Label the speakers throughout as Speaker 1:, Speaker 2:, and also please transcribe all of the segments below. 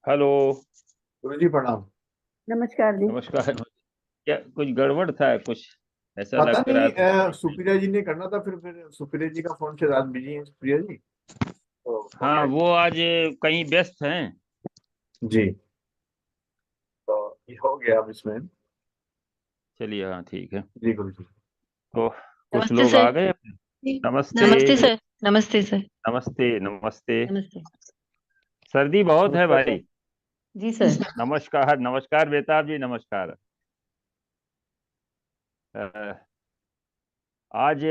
Speaker 1: Hello.
Speaker 2: गुरु जी प्रणाम।
Speaker 3: नमस्कार जी।
Speaker 1: नमस्कार। क्या कुछ गड़बड़ था? कुछ ऐसा
Speaker 2: पता
Speaker 1: लग रहा
Speaker 2: नहीं
Speaker 1: था कि
Speaker 2: सुप्रिया जी ने करना था, फिर सुप्रिया जी का फोन से रात बिजी है सुप्रिया जी, तो फोन
Speaker 1: हाँ,
Speaker 2: बैक।
Speaker 1: वो आज कहीं व्यस्त हैं।
Speaker 2: जी, तो ये हो गया अब इसमें।
Speaker 1: चलिए, हाँ ठीक है।
Speaker 2: जी गुरु जी।
Speaker 1: तो कुछ
Speaker 3: नमस्ते
Speaker 1: लोग
Speaker 3: सर।
Speaker 1: आ गए।
Speaker 3: जी,
Speaker 1: नमस्ते।
Speaker 3: नमस्ते सर। नमस्ते सर।
Speaker 1: नमस्ते नमस्ते।
Speaker 3: नमस्ते।
Speaker 1: सर्दी बहुत है
Speaker 2: नमस्कार सर।
Speaker 1: भाई।
Speaker 3: जी सर।
Speaker 1: नमस्कार नमस्कार बेताब जी, नमस्कार। अ, आज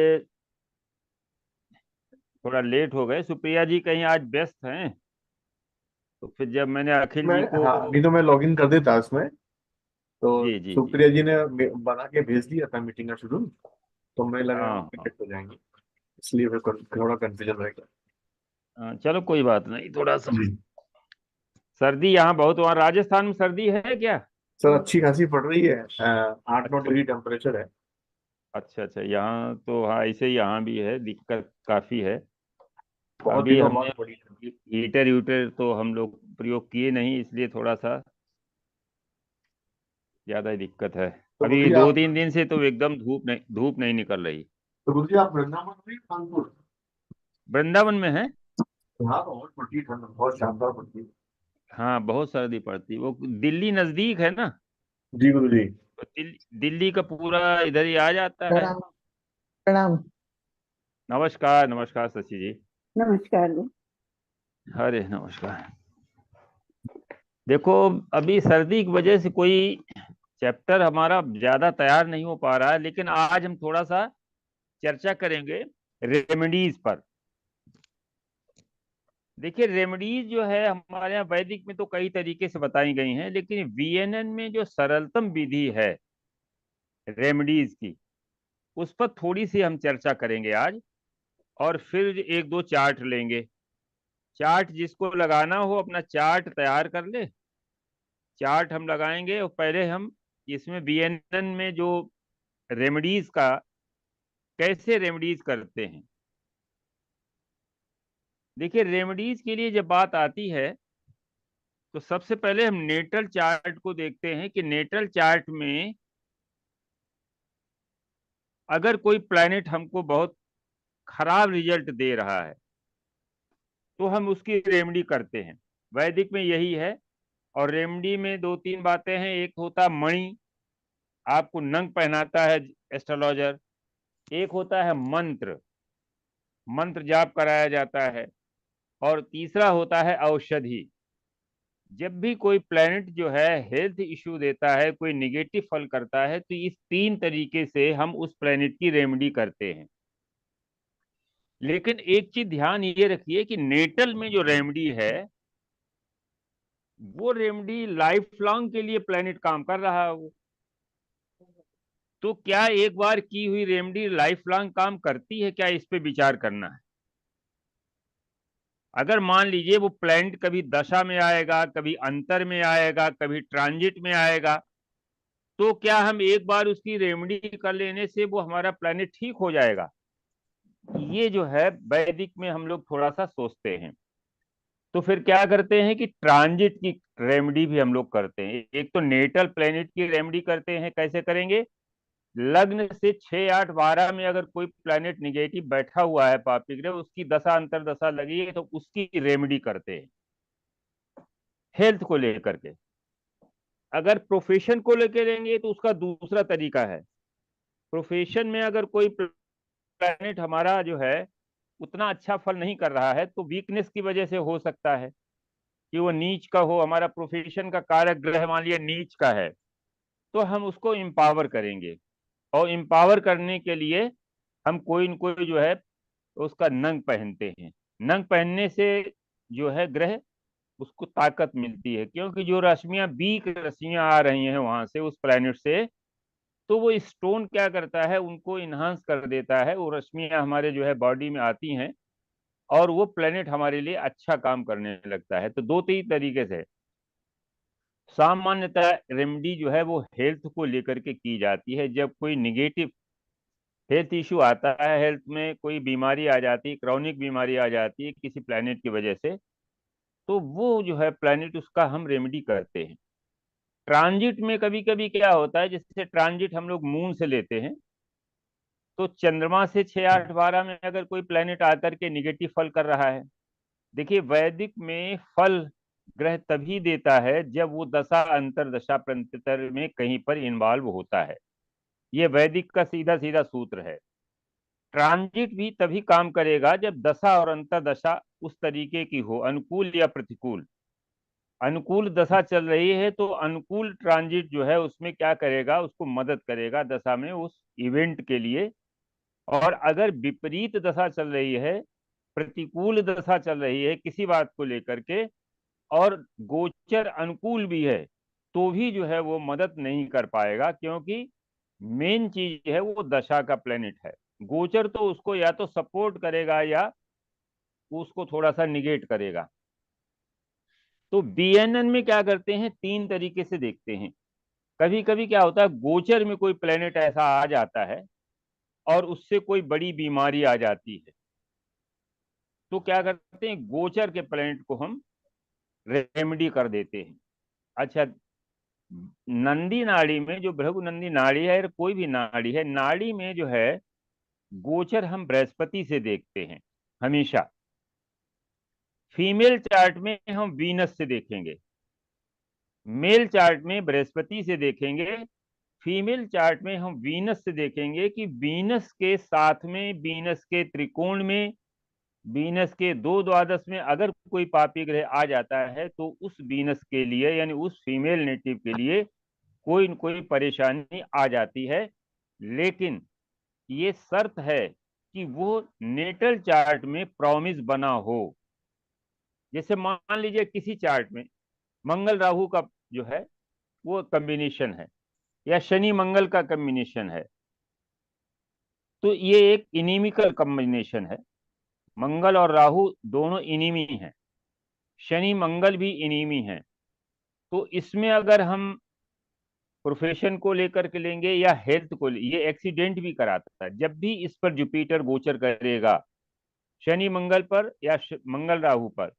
Speaker 1: थोड़ा लेट हो गए। सुप्रिया जी कहीं आज व्यस्त हैं। तो फिर जब मैंने अखिल
Speaker 2: मैं
Speaker 1: जी को।
Speaker 2: हाँ, नहीं तो मैं लॉग इन कर देता इसमें। तो
Speaker 1: जी जी जी।
Speaker 2: सुप्रिया जी ने बना के भेज दिया था मीटिंग का शेड्यूल, तो मैं लगा
Speaker 1: हाँ हाँ।
Speaker 2: टिकट हो जाएंगे, इसलिए फिर थोड़ा कंफ्यूजन रहेगा।
Speaker 1: हाँ, चलो कोई बात नहीं। थोड़ा सा
Speaker 2: जी
Speaker 1: सर्दी यहाँ बहुत। वहाँ राजस्थान में सर्दी है क्या?
Speaker 2: सर, अच्छी खासी पड़ रही है। 8-9 डिग्री टेम्परेचर है।
Speaker 1: अच्छा अच्छा, यहाँ तो हाँ ऐसे ही यहाँ भी है, दिक्कत काफी है।
Speaker 2: बहुत
Speaker 1: अभी
Speaker 2: दिनों
Speaker 1: हमने
Speaker 2: बाद पड़ी है।
Speaker 1: हीटर वीटर तो हम लोग प्रयोग किए नहीं, इसलिए थोड़ा सा ज्यादा ही दिक्कत है।
Speaker 2: तो गुरु
Speaker 1: अभी
Speaker 2: जी
Speaker 1: दो
Speaker 2: आप
Speaker 1: तीन दिन से तो एकदम धूप नहीं निकल रही।
Speaker 2: तो गुरु जी आप वृंदावन में कानपुर।
Speaker 1: वृंदावन में है।
Speaker 2: हाँ, तो बहुत पड़ती है ठंड, बहुत शानदार पड़ती है।
Speaker 1: हाँ, बहुत सर्दी पड़ती। वो दिल्ली नजदीक है ना।
Speaker 2: जी गुरु जी।
Speaker 1: तो दिल्ली का पूरा इधर ही आ जाता है।
Speaker 3: प्रणाम। प्रणाम।
Speaker 1: नमस्कार नमस्कार शशि जी।
Speaker 3: नमस्कार जी।
Speaker 1: अरे नमस्कार। देखो, अभी सर्दी की वजह से कोई चैप्टर हमारा ज्यादा तैयार नहीं हो पा रहा है, लेकिन आज हम थोड़ा सा चर्चा करेंगे रेमेडीज पर। देखिए, रेमेडीज जो है हमारे यहाँ वैदिक में तो कई तरीके से बताई गई हैं, लेकिन वीएनएन में जो सरलतम विधि है रेमेडीज की, उस पर थोड़ी सी हम चर्चा करेंगे आज। और फिर एक दो चार्ट लेंगे। चार्ट जिसको लगाना हो अपना चार्ट तैयार कर ले। चार्ट हम लगाएंगे और पहले हम इसमें वीएनएन में जो रेमेडीज का कैसे रेमेडीज करते हैं। देखिए, रेमेडीज के लिए जब बात आती है तो सबसे पहले हम नेटल चार्ट को देखते हैं कि नेटल चार्ट में अगर कोई प्लैनेट हमको बहुत खराब रिजल्ट दे रहा है तो हम उसकी रेमेडी करते हैं। वैदिक में यही है। और रेमेडी में दो तीन बातें हैं। एक होता मणि, आपको नंग पहनाता है एस्ट्रोलॉजर। एक होता है मंत्र, मंत्र जाप कराया जाता है। और तीसरा होता है औषधि। जब भी कोई प्लेनेट जो है हेल्थ इश्यू देता है, कोई निगेटिव फल करता है, तो इस तीन तरीके से हम उस प्लेनेट की रेमेडी करते हैं। लेकिन एक चीज ध्यान ये रखिए कि नेटल में जो रेमेडी है वो रेमेडी लाइफ लॉन्ग के लिए प्लेनेट काम कर रहा है वो। तो क्या एक बार की हुई रेमेडी लाइफ लॉन्ग काम करती है? क्या इस पे विचार करना है। अगर मान लीजिए वो प्लेनेट कभी दशा में आएगा, कभी अंतर में आएगा, कभी ट्रांजिट में आएगा, तो क्या हम एक बार उसकी रेमेडी कर लेने से वो हमारा प्लेनेट ठीक हो जाएगा? ये जो है वैदिक में हम लोग थोड़ा सा सोचते हैं। तो फिर क्या करते हैं कि ट्रांजिट की रेमेडी भी हम लोग करते हैं। एक तो नेटल प्लेनेट की रेमेडी करते हैं। कैसे करेंगे? लग्न से 6 8 12 में अगर कोई प्लेनेट निगेटिव बैठा हुआ है, पापी ग्रह, उसकी दशा अंतर दशा लगी है, तो उसकी रेमेडी करते हैं हेल्थ को लेकर के। अगर प्रोफेशन को लेकर लेंगे तो उसका दूसरा तरीका है। प्रोफेशन में अगर कोई प्लैनेट हमारा जो है उतना अच्छा फल नहीं कर रहा है, तो वीकनेस की वजह से हो सकता है कि वो नीच का हो। हमारा प्रोफेशन का कारक ग्रह मान लिया नीच का है, तो हम उसको इम्पावर करेंगे। और इम्पावर करने के लिए हम कोई न कोई जो है उसका नंग पहनते हैं। नंग पहनने से जो है ग्रह उसको ताकत मिलती है, क्योंकि जो रश्मियां वीक रश्मियां आ रही हैं वहां से उस प्लैनेट से, तो वो स्टोन क्या करता है उनको इन्हांस कर देता है। वो रश्मियां हमारे जो है बॉडी में आती हैं और वो प्लेनेट हमारे लिए अच्छा काम करने लगता है। तो दो तीन तरीके से सामान्यतः रेमेडी जो है वो हेल्थ को लेकर के की जाती है। जब कोई निगेटिव हेल्थ इशू आता है, हेल्थ में कोई बीमारी आ जाती है, क्रॉनिक बीमारी आ जाती है किसी प्लेनेट की वजह से, तो वो जो है प्लैनेट उसका हम रेमेडी करते हैं। ट्रांजिट में कभी कभी क्या होता है, जैसे ट्रांजिट हम लोग मून से लेते हैं, तो चंद्रमा से 6, 8, 12 में अगर कोई प्लेनेट आकर के निगेटिव फल कर रहा है। देखिए वैदिक में फल ग्रह तभी देता है जब वो दशा अंतरदशा प्रंतर में कहीं पर इन्वॉल्व होता है। ये वैदिक का सीधा सीधा सूत्र है। ट्रांजिट भी तभी काम करेगा जब दशा और अंतरदशा उस तरीके की हो, अनुकूल या प्रतिकूल। अनुकूल दशा चल रही है तो अनुकूल ट्रांजिट जो है उसमें क्या करेगा, उसको मदद करेगा दशा में उस इवेंट के लिए। और अगर विपरीत दशा चल रही है, प्रतिकूल दशा चल रही है किसी बात को लेकर के, और गोचर अनुकूल भी है, तो भी जो है वो मदद नहीं कर पाएगा, क्योंकि मेन चीज है वो दशा का प्लेनेट है। गोचर तो उसको या तो सपोर्ट करेगा या उसको थोड़ा सा निगेट करेगा। तो बीएनएन में क्या करते हैं, तीन तरीके से देखते हैं। कभी कभी क्या होता है, गोचर में कोई प्लेनेट ऐसा आ जाता है और उससे कोई बड़ी बीमारी आ जाती है, तो क्या करते हैं, गोचर के प्लेनेट को हम रेमेडी कर देते हैं। अच्छा, नंदी नाड़ी में, जो भृगु नंदी नाड़ी है या कोई भी नाड़ी है, नाड़ी में जो है गोचर हम बृहस्पति से देखते हैं हमेशा। फीमेल चार्ट में हम वीनस से देखेंगे, मेल चार्ट में बृहस्पति से देखेंगे, फीमेल चार्ट में हम वीनस से देखेंगे कि वीनस के साथ में, वीनस के त्रिकोण में, वीनस के 2 द्वादश में अगर कोई पापी ग्रह आ जाता है तो उस वीनस के लिए, यानी उस फीमेल नेटिव के लिए कोई न कोई परेशानी आ जाती है। लेकिन ये शर्त है कि वो नेटल चार्ट में प्रॉमिस बना हो। जैसे मान लीजिए किसी चार्ट में मंगल राहु का जो है वो कॉम्बिनेशन है, या शनि मंगल का कॉम्बिनेशन है, तो ये एक इनिमिकल कॉम्बिनेशन है। मंगल और राहु दोनों इनिमी हैं, शनि मंगल भी इनिमी हैं। तो इसमें अगर हम प्रोफेशन को लेकर के लेंगे या हेल्थ को, ये एक्सीडेंट भी कराता है। जब भी इस पर जुपिटर गोचर करेगा, शनि मंगल पर या मंगल राहु पर,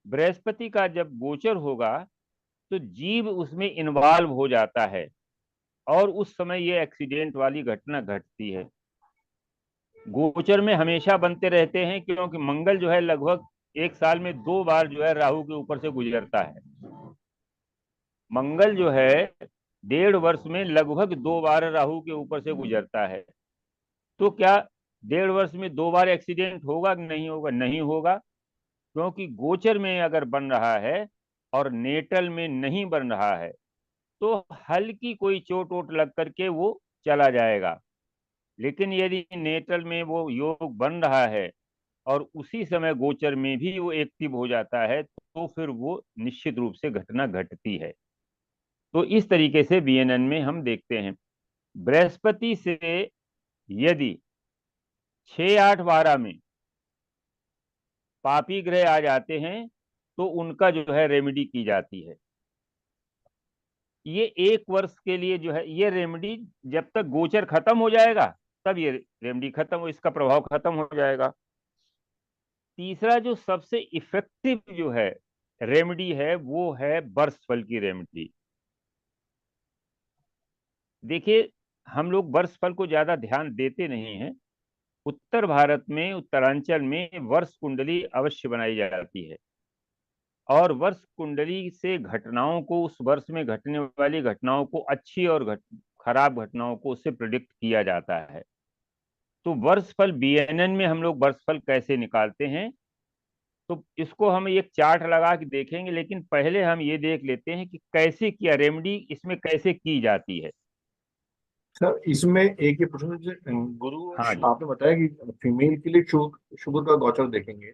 Speaker 1: बृहस्पति का जब गोचर होगा तो जीव उसमें इन्वॉल्व हो जाता है और उस समय ये एक्सीडेंट वाली घटना घटती है। गोचर में हमेशा बनते रहते हैं, क्योंकि मंगल जो है लगभग एक साल में 2 बार जो है राहु के ऊपर से गुजरता है। मंगल जो है 1.5 वर्ष में लगभग 2 बार राहु के ऊपर से गुजरता है। तो क्या 1.5 वर्ष में 2 बार एक्सीडेंट होगा कि नहीं होगा? नहीं होगा, क्योंकि गोचर में अगर बन रहा है और नेटल में नहीं बन रहा है तो हल्की कोई चोट वोट लग करके वो चला जाएगा। लेकिन यदि नेटल में वो योग बन रहा है और उसी समय गोचर में भी वो एक्टिव हो जाता है, तो फिर वो निश्चित रूप से घटना घटती है। तो इस तरीके से बीएनएन में हम देखते हैं। बृहस्पति से यदि 6, 8, 12 में पापी ग्रह आ जाते हैं तो उनका जो है रेमेडी की जाती है। ये 1 वर्ष के लिए जो है ये रेमेडी, जब तक गोचर खत्म हो जाएगा तब ये रेमेडी खत्म हो, इसका प्रभाव खत्म हो जाएगा। तीसरा जो सबसे इफेक्टिव जो है रेमेडी है वो है वर्षफल की रेमेडी। देखिए हम लोग वर्षफल को ज्यादा ध्यान देते नहीं हैं। उत्तर भारत में, उत्तरांचल में वर्ष कुंडली अवश्य बनाई जाती है और वर्ष कुंडली से घटनाओं को, उस वर्ष में घटने वाली घटनाओं को, अच्छी और खराब घटनाओं को उससे प्रिडिक्ट किया जाता है। तो वर्षफल बीएनएन में हम लोग वर्षफल कैसे निकालते हैं, तो इसको हम एक चार्ट लगा के देखेंगे, लेकिन पहले हम ये देख लेते हैं कि कैसे किया, रेमेडी इसमें कैसे की जाती है।
Speaker 2: सर इसमें एक ही प्रश्न, जैसे गुरु
Speaker 1: हाँ जी।
Speaker 2: आपने बताया कि फीमेल के लिए शुक्र का गोचर देखेंगे,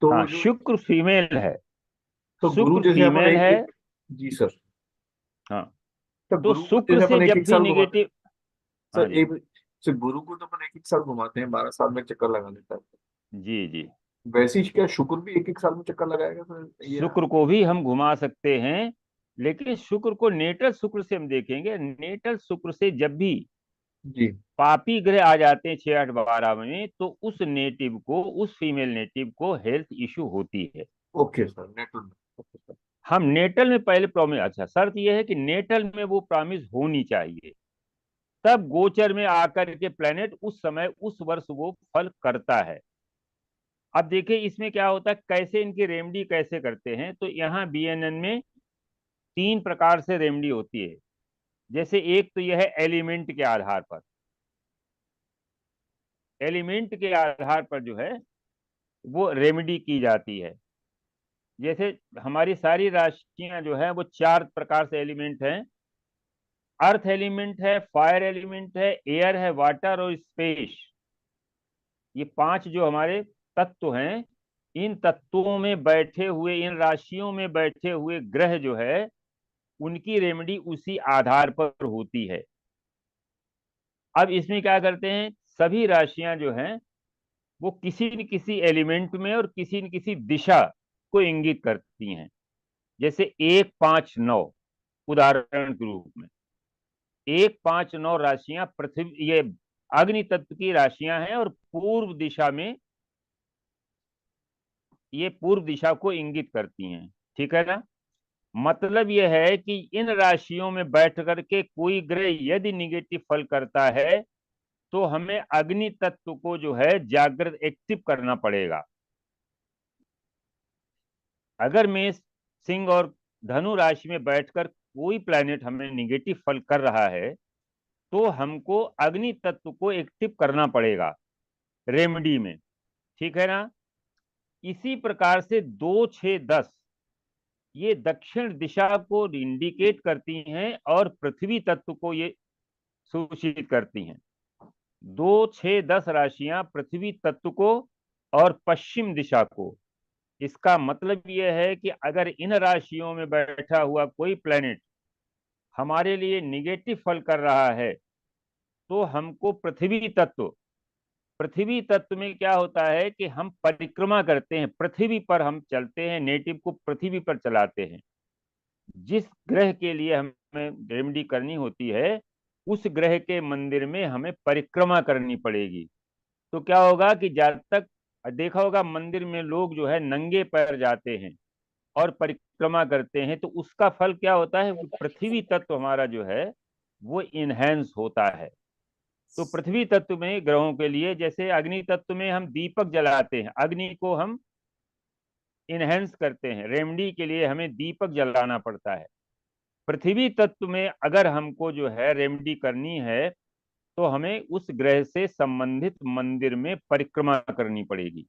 Speaker 2: तो
Speaker 1: हाँ,
Speaker 2: जो
Speaker 1: शुक्र फीमेल है,
Speaker 2: तो गुरु
Speaker 1: शुक्र
Speaker 2: जैसे अपन
Speaker 1: फीमेल है।
Speaker 2: जी सर।
Speaker 1: हाँ,
Speaker 2: तो
Speaker 1: तो
Speaker 2: गुरु को
Speaker 1: शुक्र
Speaker 2: जैसे
Speaker 1: से
Speaker 2: अपन एक
Speaker 1: जब
Speaker 2: एक
Speaker 1: भी
Speaker 2: साल घुमाते हैं
Speaker 1: निगेटिव। हाँ
Speaker 2: सर,
Speaker 1: जी।
Speaker 2: एक सर गुरु को तो अपन एक एक साल घुमाते हैं, 12 साल में चक्कर लगा लेता है।
Speaker 1: जी जी।
Speaker 2: वैसे ही क्या शुक्र भी एक एक साल में चक्कर लगाएगा सर ये?
Speaker 1: शुक्र को भी हम घुमा सकते हैं, लेकिन शुक्र को नेटल शुक्र से हम देखेंगे। नेटल शुक्र से जब भी
Speaker 2: जी
Speaker 1: पापी ग्रह आ जाते हैं 6, 8, 12 में, तो उस नेटिव को, उस फीमेल नेटिव को हेल्थ इश्यू होती है।
Speaker 2: ओके सर, नेटल में। Okay sir.
Speaker 1: हम नेटल में पहले प्रॉमिस, अच्छा शर्त यह है कि नेटल में वो प्रॉमिस होनी चाहिए, तब गोचर में आकर के प्लेनेट उस समय उस वर्ष वो फल करता है। अब देखिए इसमें क्या होता है, कैसे इनकी रेमेडी कैसे करते हैं। तो यहाँ बीएनएन में 3 प्रकार से रेमेडी होती है। जैसे एक तो यह है एलिमेंट के आधार पर, एलिमेंट के आधार पर जो है वो रेमेडी की जाती है। जैसे हमारी सारी राशियां जो है वो 4 प्रकार से एलिमेंट हैं। अर्थ एलिमेंट है, फायर एलिमेंट है, एयर है, वाटर और स्पेस। ये 5 जो हमारे तत्व हैं, इन तत्वों में बैठे हुए, इन राशियों में बैठे हुए ग्रह जो है उनकी रेमेडी उसी आधार पर होती है। अब इसमें क्या करते हैं, सभी राशियां जो हैं वो किसी न किसी एलिमेंट में और किसी न किसी दिशा को इंगित करती हैं। जैसे 1, 5, 9 उदाहरण के रूप में 1, 5, 9 राशियां पृथ्वी, ये अग्नि तत्व की राशियां हैं और पूर्व दिशा में, ये पूर्व दिशा को इंगित करती हैं। ठीक है ना। मतलब यह है कि इन राशियों में बैठ करके कोई ग्रह यदि निगेटिव फल करता है तो हमें अग्नि तत्व को जो है जागृत एक्टिव करना पड़ेगा। अगर मेष, सिंह और धनु राशि में बैठकर कोई प्लैनेट हमें निगेटिव फल कर रहा है तो हमको अग्नि तत्व को एक्टिव करना पड़ेगा रेमेडी में। ठीक है ना। इसी प्रकार से 2, 6, 10 ये दक्षिण दिशा को इंडिकेट करती हैं और पृथ्वी तत्व को ये सूचित करती हैं। 2, 6, 10 राशियां पृथ्वी तत्व को और पश्चिम दिशा को। इसका मतलब यह है कि अगर इन राशियों में बैठा हुआ कोई प्लेनेट हमारे लिए निगेटिव फल कर रहा है तो हमको पृथ्वी तत्व में क्या होता है कि हम परिक्रमा करते हैं, पृथ्वी पर हम चलते हैं, नेटिव को पृथ्वी पर चलाते हैं। जिस ग्रह के लिए हमें रेमेडी करनी होती है उस ग्रह के मंदिर में हमें परिक्रमा करनी पड़ेगी। तो क्या होगा कि जब तक देखा होगा मंदिर में लोग जो है नंगे पैर जाते हैं और परिक्रमा करते हैं तो उसका फल क्या होता है, पृथ्वी तत्व हमारा जो है वो इनहेंस होता है। तो पृथ्वी तत्व में ग्रहों के लिए, जैसे अग्नि तत्व में हम दीपक जलाते हैं, अग्नि को हम इनहेंस करते हैं, रेमेडी के लिए हमें दीपक जलाना पड़ता है। पृथ्वी तत्व में अगर हमको जो है रेमेडी करनी है तो हमें उस ग्रह से संबंधित मंदिर में परिक्रमा करनी पड़ेगी।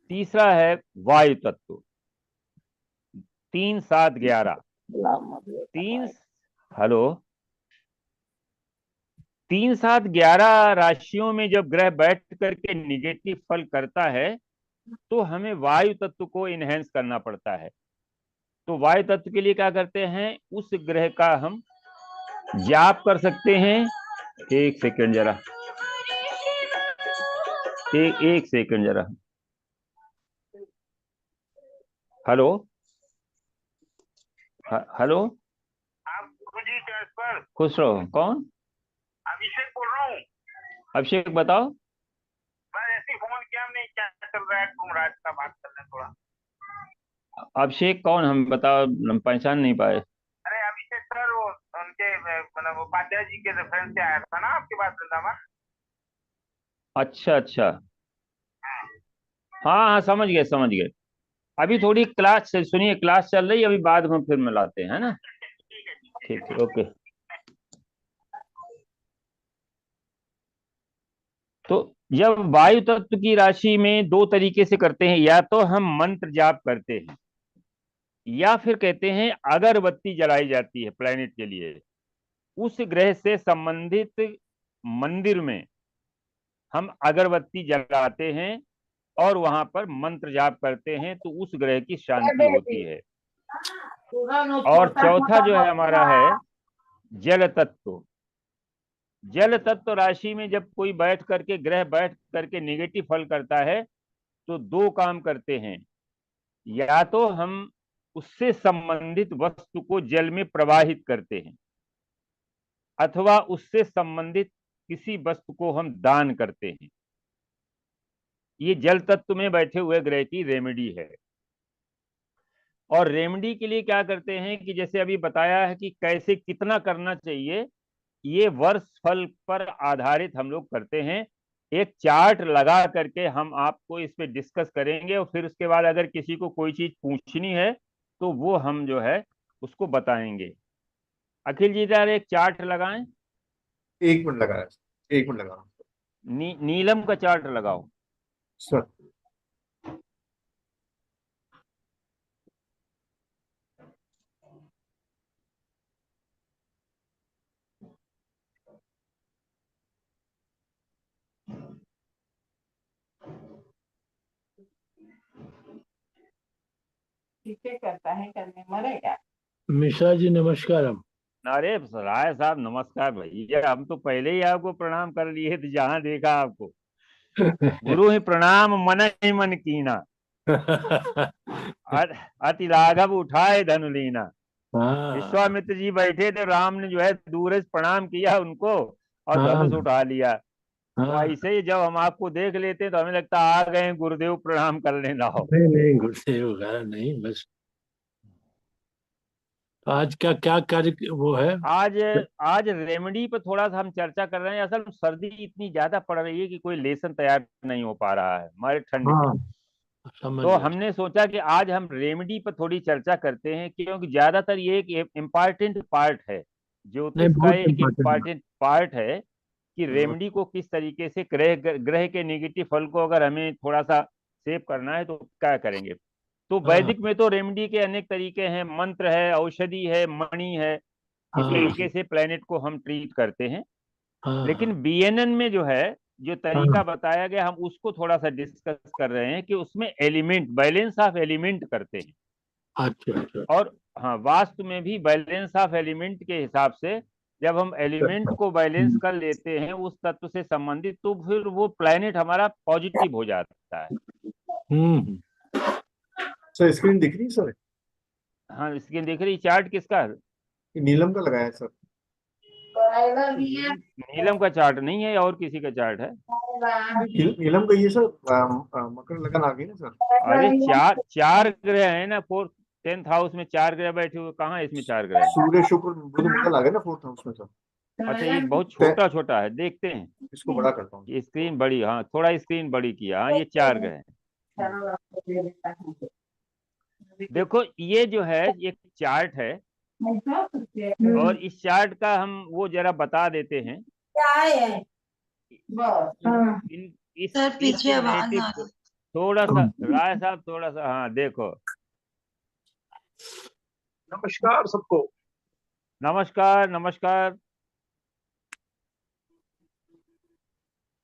Speaker 1: तीसरा है वायु तत्व, 3, 7, 11 तीन, हेलो, 3, 7, 11 राशियों में जब ग्रह बैठ करके निगेटिव फल करता है तो हमें वायु तत्व को इनहेंस करना पड़ता है। तो वायु तत्व के लिए क्या करते हैं, उस ग्रह का हम जाप कर सकते हैं। एक सेकंड जरा, एक सेकंड जरा, हेलो, हेलो,
Speaker 4: आप गुरुजी ट्रांसफर।
Speaker 1: खुश रहो। कौन?
Speaker 4: अभिषेक बोल रहा हूँ।
Speaker 1: अभिषेक बताओ।
Speaker 4: मैं ऐसे फोन किया, हमने क्या चल रहा है, तुम राज का बात कर रहे हैं थोड़ा।
Speaker 1: अभिषेक कौन, हम बताओ, हम पहचान नहीं पाए।
Speaker 4: अरे अभिषेक सर, वो उनके मतलब उपाध्याय जी के रेफरेंस से आया था ना आपके पास वृंदावन।
Speaker 1: अच्छा अच्छा, हाँ हाँ, समझ गए समझ गए। अभी थोड़ी क्लास सुनिए, क्लास चल रही है, अभी बाद में फिर मिलाते हैं, है ना। ठीक है, ओके। तो जब वायु तत्व की राशि में 2 तरीके से करते हैं, या तो हम मंत्र जाप करते हैं या फिर कहते हैं अगरबत्ती जलाई जाती है प्लेनेट के लिए। उस ग्रह से संबंधित मंदिर में हम अगरबत्ती जलाते हैं और वहां पर मंत्र जाप करते हैं तो उस ग्रह की शांति होती है। और चौथा जो है हमारा है जल तत्व। जल तत्व राशि में जब कोई बैठ करके, ग्रह बैठ करके निगेटिव फल करता है तो 2 काम करते हैं, या तो हम उससे संबंधित वस्तु को जल में प्रवाहित करते हैं अथवा उससे संबंधित किसी वस्तु को हम दान करते हैं। ये जल तत्व में बैठे हुए ग्रह की रेमेडी है। और रेमेडी के लिए क्या करते हैं कि जैसे अभी बताया है कि कैसे कितना करना चाहिए, ये वर्ष फल पर आधारित हम लोग करते हैं। एक चार्ट लगा करके हम आपको इस पे डिस्कस करेंगे, और फिर उसके बाद अगर किसी को कोई चीज पूछनी है तो वो हम जो है उसको बताएंगे। अखिल जी जरा एक चार्ट लगाएं।
Speaker 2: 1 मिनट लगा है, 1 मिनट लगा रहा हूँ
Speaker 1: नीलम का चार्ट लगाओ।
Speaker 2: सर।
Speaker 3: किसे करता है करने मरेगा।
Speaker 5: मिश्रा जी नमस्कारम।
Speaker 1: अरे राय साहब नमस्कार भैया, हम तो पहले ही आपको प्रणाम कर लिए थे जहां देखा आपको। गुरु ही प्रणाम मन ही मन कीना, अति लाघव उठाए धनु लीना।
Speaker 5: हाँ
Speaker 1: विश्वामित्र जी बैठे थे, राम ने जो है दूर से प्रणाम किया उनको और
Speaker 5: हाँ
Speaker 1: धनुष उठा लिया। तो
Speaker 5: हाँ।
Speaker 1: ऐसे ही जब हम आपको देख लेते हैं तो हमें लगता आ गए गुरुदेव प्रणाम कर लेना हो।
Speaker 5: नहीं नहीं, गुरुदेव वगैरह नहीं, बस आज का क्या कार्य वो है?
Speaker 1: आज आज रेमेडी पर थोड़ा सा हम चर्चा कर रहे हैं। असल में सर्दी इतनी ज्यादा पड़ रही है कि कोई लेसन तैयार नहीं हो पा रहा है हमारे ठंड
Speaker 5: हाँ
Speaker 1: में।
Speaker 5: समझ
Speaker 1: तो
Speaker 5: गया।
Speaker 1: हमने सोचा कि आज हम रेमेडी पर थोड़ी चर्चा करते हैं, क्योंकि ज्यादातर ये एक इम्पॉर्टेंट पार्ट है,
Speaker 5: नहीं
Speaker 1: ज्योतिष का
Speaker 5: बहुत
Speaker 1: एक
Speaker 5: इम्पोर्टेंट
Speaker 1: इम्पॉर्टेंट पार्ट है कि
Speaker 5: है।
Speaker 1: रेमेडी को किस तरीके से ग्रह ग्रह के नेगेटिव फल को अगर हमें थोड़ा सा सेव करना है तो क्या करेंगे। तो
Speaker 5: हाँ
Speaker 1: वैदिक में तो रेमेडी के अनेक तरीके हैं, मंत्र है, औषधि है, मणि है, इस
Speaker 5: हाँ
Speaker 1: तरीके से प्लेनेट को हम ट्रीट करते हैं।
Speaker 5: हाँ
Speaker 1: लेकिन बीएनएन में जो है जो
Speaker 5: हाँ।
Speaker 1: तरीका बताया गया हम उसको थोड़ा सा डिस्कस कर रहे हैं कि उसमें एलिमेंट बैलेंस ऑफ एलिमेंट करते हैं।
Speaker 5: अच्छा अच्छा
Speaker 1: और हाँ, वास्तु में भी बैलेंस ऑफ एलिमेंट के हिसाब से जब हम एलिमेंट को बैलेंस कर लेते हैं उस तत्व से संबंधित, तो फिर वो प्लेनेट हमारा पॉजिटिव हो जाता है।
Speaker 5: हम्म।
Speaker 2: सर स्क्रीन दिख रही है सर?
Speaker 1: हाँ, इसके देख रही चार्ट किसका है?
Speaker 2: ये नीलम का लगाया है सर।
Speaker 1: नीलम का चार्ट नहीं है, और किसी का चार्ट है।
Speaker 2: नीलम का ये सर मकर लगन आ गई ना सर।
Speaker 1: अरे चार चार ग्रह है ना, 10th हाउस में 4 ग्रह बैठे हुए, कहाँ है इसमें 4 ग्रह?
Speaker 2: सूर्य शुक्र बुध मंगल आ गए ना 4th हाउस में सर।
Speaker 1: अच्छा, ये बहुत छोटा छोटा है, देखते हैं।
Speaker 2: इसको बड़ा करता हूँ।
Speaker 1: ये स्क्रीन बड़ी, हाँ थोड़ा स्क्रीन बड़ी किया। हाँ, ये 4 ग्रह हैं। देखो ये जो है एक चार्ट है, और इस चार्ट का हम वो जरा बता देते हैं। इस
Speaker 6: सर पीछे आवाज आ
Speaker 1: नेटिव
Speaker 6: रही।
Speaker 1: थोड़ा सा राय साहब, थोड़ा सा, हाँ देखो।
Speaker 5: नमस्कार सबको।
Speaker 1: नमस्कार नमस्कार।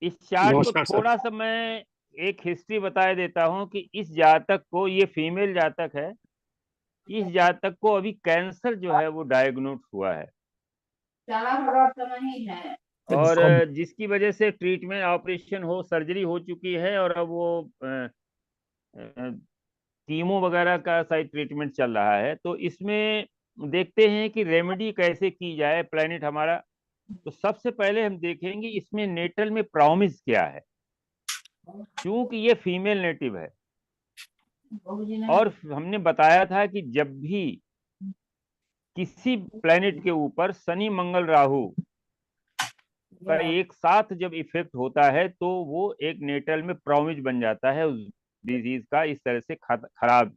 Speaker 1: इस चार्ट को
Speaker 5: नमस्कार सर।
Speaker 1: थोड़ा सा मैं एक हिस्ट्री बता देता हूं कि इस जातक को, ये फीमेल जातक है, इस जातक को अभी कैंसर जो है वो डायग्नोज हुआ है, और जिसकी वजह से ट्रीटमेंट, ऑपरेशन हो, सर्जरी हो चुकी है, और अब वो कीमो वगैरह का शायद ट्रीटमेंट चल रहा है। तो इसमें देखते हैं कि रेमेडी कैसे की जाए प्लेनेट हमारा। तो सबसे पहले हम देखेंगे इसमें नेटल में प्रॉमिस क्या है, क्योंकि ये फीमेल नेटिव है। और हमने बताया था कि जब भी किसी प्लेनेट के ऊपर शनि मंगल राहु का एक साथ जब इफेक्ट होता है तो वो एक नेटल में प्रॉमिस बन जाता है उस डिजीज का, इस तरह से खराब।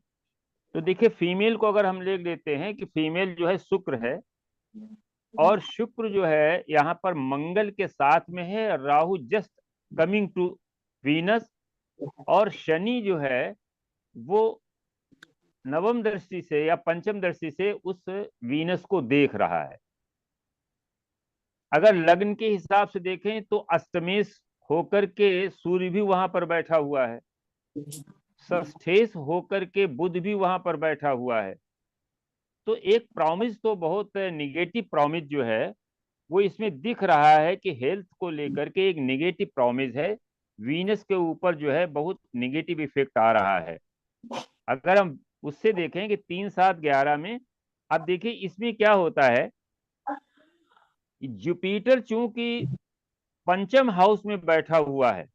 Speaker 1: तो देखिए फीमेल को अगर हम ले लेते हैं कि फीमेल जो है शुक्र है, और शुक्र जो है यहाँ पर मंगल के साथ में है, Rahu just coming to Venus, और शनि जो है वो नवम दृष्टि से या पंचम दृष्टि से उस वीनस को देख रहा है। अगर लग्न के हिसाब से देखें तो अष्टमेश होकर के सूर्य भी वहां पर बैठा हुआ है, षष्ठेश होकर के बुध भी वहां पर बैठा हुआ है। तो एक प्रॉमिस तो बहुत निगेटिव प्रॉमिस जो है वो इसमें दिख रहा है कि हेल्थ को लेकर के एक निगेटिव प्रॉमिस है। वीनस के ऊपर जो है बहुत निगेटिव इफेक्ट आ रहा है। अगर हम उससे देखें कि 3 7 11 में, अब देखिए इसमें क्या होता है, जुपिटर चूंकि पंचम हाउस में बैठा हुआ है,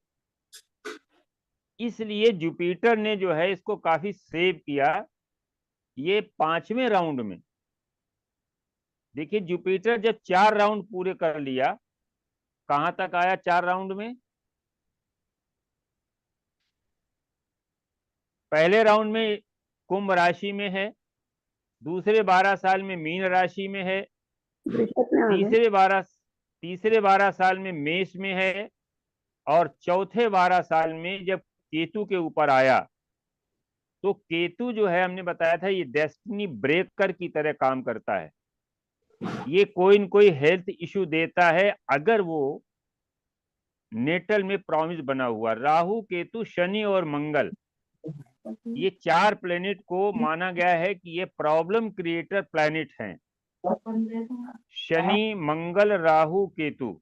Speaker 1: इसलिए जुपिटर ने जो है इसको काफी सेव किया। ये 5वें राउंड में देखिए, जुपिटर जब 4 राउंड पूरे कर लिया, कहां तक आया 4 राउंड में? पहले राउंड में कुंभ राशि में है, दूसरे 12 साल में मीन राशि में है, तीसरे 12 साल में मेष में है, और चौथे 12 साल में जब केतु के ऊपर आया, तो केतु जो है हमने बताया था ये डेस्टिनी ब्रेकर की तरह काम करता है। ये कोई न कोई हेल्थ इश्यू देता है अगर वो नेटल में प्रॉमिस बना हुआ। राहु, केतु, शनि और मंगल, ये 4 प्लेनेट को माना गया है कि ये प्रॉब्लम क्रिएटर प्लेनेट हैं। शनि, मंगल, राहु, केतु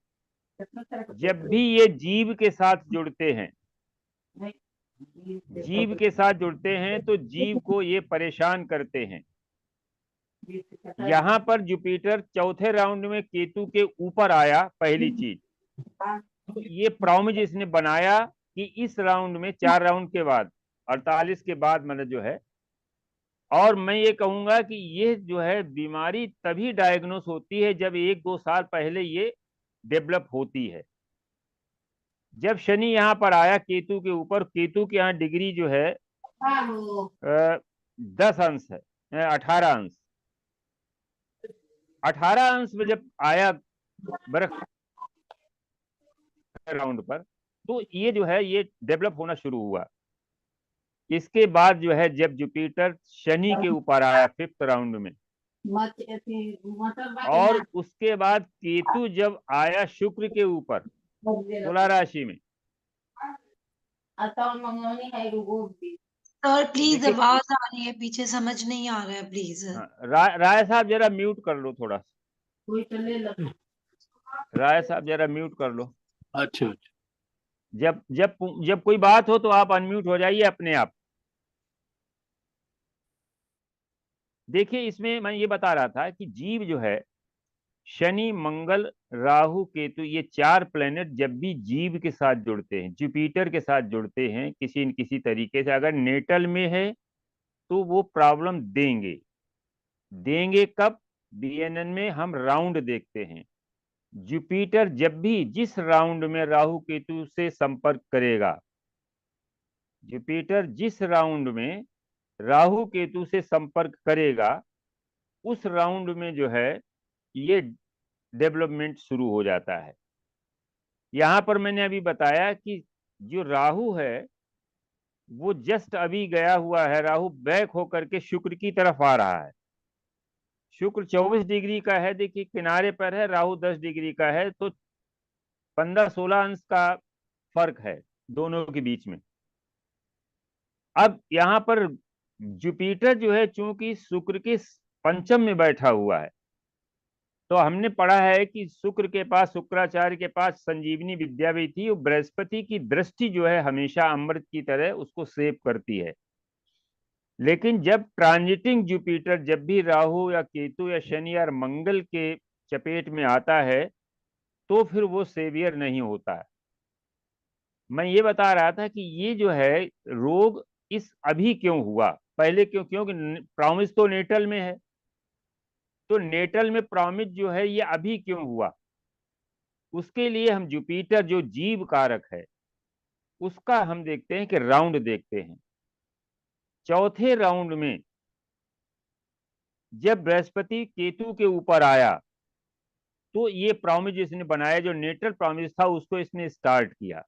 Speaker 1: जब भी ये जीव के साथ जुड़ते हैं, तो जीव को ये परेशान करते हैं। यहाँ पर जुपिटर चौथे राउंड में केतु के ऊपर आया, पहली चीज तो ये प्रॉमिस इसने बनाया कि इस राउंड में 4 राउंड के बाद 48 के बाद मतलब जो है, और मैं ये कहूंगा कि ये जो है बीमारी तभी डायग्नोस होती है जब 1-2 साल पहले ये डेवलप होती है। जब शनि यहाँ पर आया केतु के ऊपर, केतु के यहाँ डिग्री जो है 10 अंश है, 18 अंश। 18 अंश में जब आया बरख राउंड पर, तो ये जो है ये डेवलप होना शुरू हुआ। इसके बाद जो है जब जुपिटर शनि के ऊपर आया 5th राउंड में, और उसके बाद केतु जब आया शुक्र के ऊपर तुला राशि में।
Speaker 6: सर प्लीज आवाज आ रही है पीछे, समझ नहीं आ रहा है, प्लीज।
Speaker 1: राय साहब जरा म्यूट कर लो थोड़ा सा। राय साहब जरा म्यूट कर लो।
Speaker 5: अच्छा अच्छा।
Speaker 1: जब जब जब कोई बात हो तो आप अनम्यूट हो जाइए अपने आप। देखिए, इसमें मैं ये बता रहा था कि जीव जो है शनि, मंगल, राहु, केतु, ये 4 प्लेनेट जब भी जीव के साथ जुड़ते हैं, जुपिटर के साथ जुड़ते हैं किसी न किसी तरीके से, अगर नेटल में है तो वो प्रॉब्लम देंगे कब? बीएनएन में हम राउंड देखते हैं। जुपिटर जब भी जिस राउंड में राहु केतु से संपर्क करेगा, जुपिटर जिस राउंड में राहु केतु से संपर्क करेगा, उस राउंड में जो है ये डेवलपमेंट शुरू हो जाता है। यहां पर मैंने अभी बताया कि जो राहु है वो जस्ट अभी गया हुआ है, राहु बैक होकर के शुक्र की तरफ आ रहा है। शुक्र 24 डिग्री का है, देखिए किनारे पर है, राहु 10 डिग्री का है, तो 15-16 अंश का फर्क है दोनों के बीच में। अब यहाँ पर जुपिटर जो है चूंकि शुक्र के पंचम में बैठा हुआ है, तो हमने पढ़ा है कि शुक्र के पास, शुक्राचार्य के पास संजीवनी विद्या भी थी। बृहस्पति की दृष्टि जो है हमेशा अमृत की तरह उसको सेव करती है। लेकिन जब ट्रांजिटिंग जुपिटर जब भी राहु या केतु या शनि या मंगल के चपेट में आता है, तो फिर वो सेवियर नहीं होता है। मैं ये बता रहा था कि ये जो है रोग इस अभी क्यों हुआ, पहले क्यों? क्योंकि प्रॉमिस तो नेटल में है, तो नेटल में प्रॉमिस जो है ये अभी क्यों हुआ? उसके लिए हम जुपिटर जो जीव कारक है उसका हम देखते हैं कि राउंड देखते हैं। चौथे राउंड में जब बृहस्पति केतु के ऊपर आया, तो ये प्रॉमिस इसने बनाया, जो नेटल प्रॉमिस था उसको इसने स्टार्ट किया।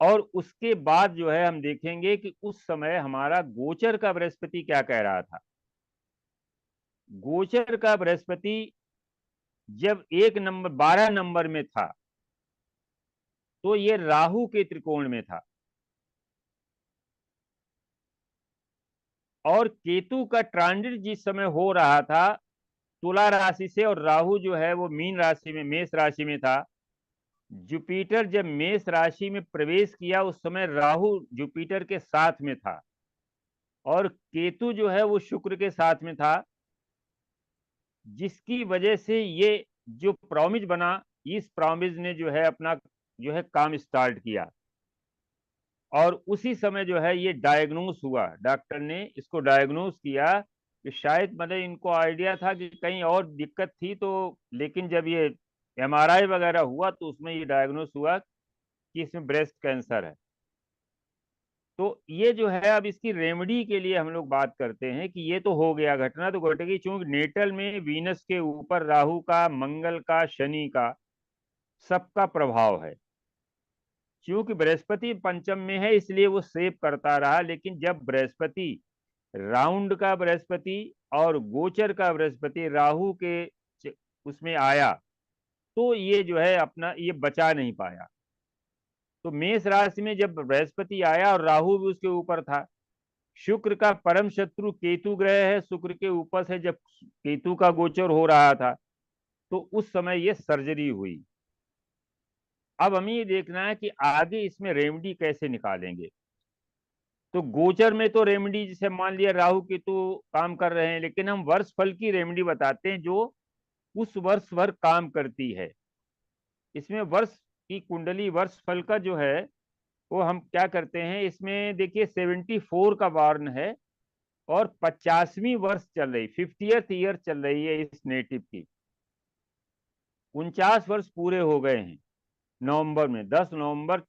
Speaker 1: और उसके बाद जो है हम देखेंगे कि उस समय हमारा गोचर का बृहस्पति क्या कह रहा था। गोचर का बृहस्पति जब 12 नंबर में था, तो ये राहु के त्रिकोण में था, और केतु का ट्रांजिट जिस समय हो रहा था तुला राशि से, और राहु जो है वो मीन राशि में, मेष राशि में था। जुपिटर जब मेष राशि में प्रवेश किया उस समय राहु जुपिटर के साथ में था, और केतु जो है वो शुक्र के साथ में था, जिसकी वजह से ये जो प्रॉमिस बना, इस प्रॉमिस ने जो है अपना जो है काम स्टार्ट किया। और उसी समय जो है ये डायग्नोस हुआ, डॉक्टर ने इसको डायग्नोस किया कि शायद मतलब इनको आइडिया था कि कहीं और दिक्कत थी, तो लेकिन जब ये एमआरआई वगैरह हुआ तो उसमें ये डायग्नोस हुआ कि इसमें ब्रेस्ट कैंसर है। तो ये जो है अब इसकी रेमेडी के लिए हम लोग बात करते हैं कि ये तो हो गया, घटना तो घट गई, चूंकि नेटल में वीनस के ऊपर राहु का, मंगल का, शनि का सबका प्रभाव है। क्योंकि बृहस्पति पंचम में है इसलिए वो सेव करता रहा, लेकिन जब बृहस्पति राउंड का बृहस्पति और गोचर का बृहस्पति राहु के उसमें आया तो ये जो है अपना ये बचा नहीं पाया। तो मेष राशि में जब बृहस्पति आया और राहु भी उसके ऊपर था, शुक्र का परम शत्रु केतु ग्रह है, शुक्र के ऊपर से जब केतु का गोचर हो रहा था तो उस समय ये सर्जरी हुई। अब हमें ये देखना है कि आगे इसमें रेमेडी कैसे निकालेंगे। तो गोचर में तो रेमेडी जैसे मान लिया राहु केतु काम कर रहे हैं, लेकिन हम वर्ष फल की रेमेडी बताते हैं जो उस वर्ष भर काम करती है। इसमें वर्ष की कुंडली वर्ष फल का जो है वो हम क्या करते हैं, इसमें देखिए 74 का वार्न है और 50वीं वर्ष चल रही, 50th ईयर चल रही है इस नेटिव की। 49 वर्ष पूरे हो गए हैं नवंबर में, 10 नवंबर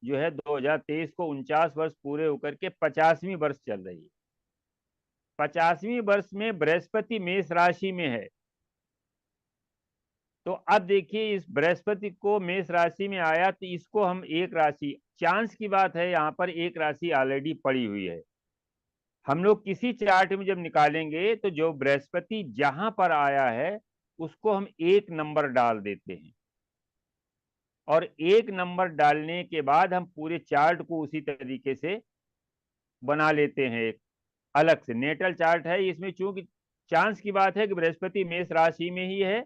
Speaker 1: जो है 2023 को 49 वर्ष पूरे होकर के 50वीं वर्ष चल रही है। 50वीं वर्ष में बृहस्पति मेष राशि में है। तो अब देखिए इस बृहस्पति को मेष राशि में आया तो इसको हम एक राशि, चांस की बात है यहाँ पर एक राशि ऑलरेडी पड़ी हुई है। हम लोग किसी चार्ट में जब निकालेंगे तो जो बृहस्पति जहां पर आया है उसको हम एक नंबर डाल देते हैं और एक नंबर डालने के बाद हम पूरे चार्ट को उसी तरीके से बना लेते हैं। एक अलग से नेटल चार्ट है इसमें, चूंकि चांस की बात है कि बृहस्पति मेष राशि में ही है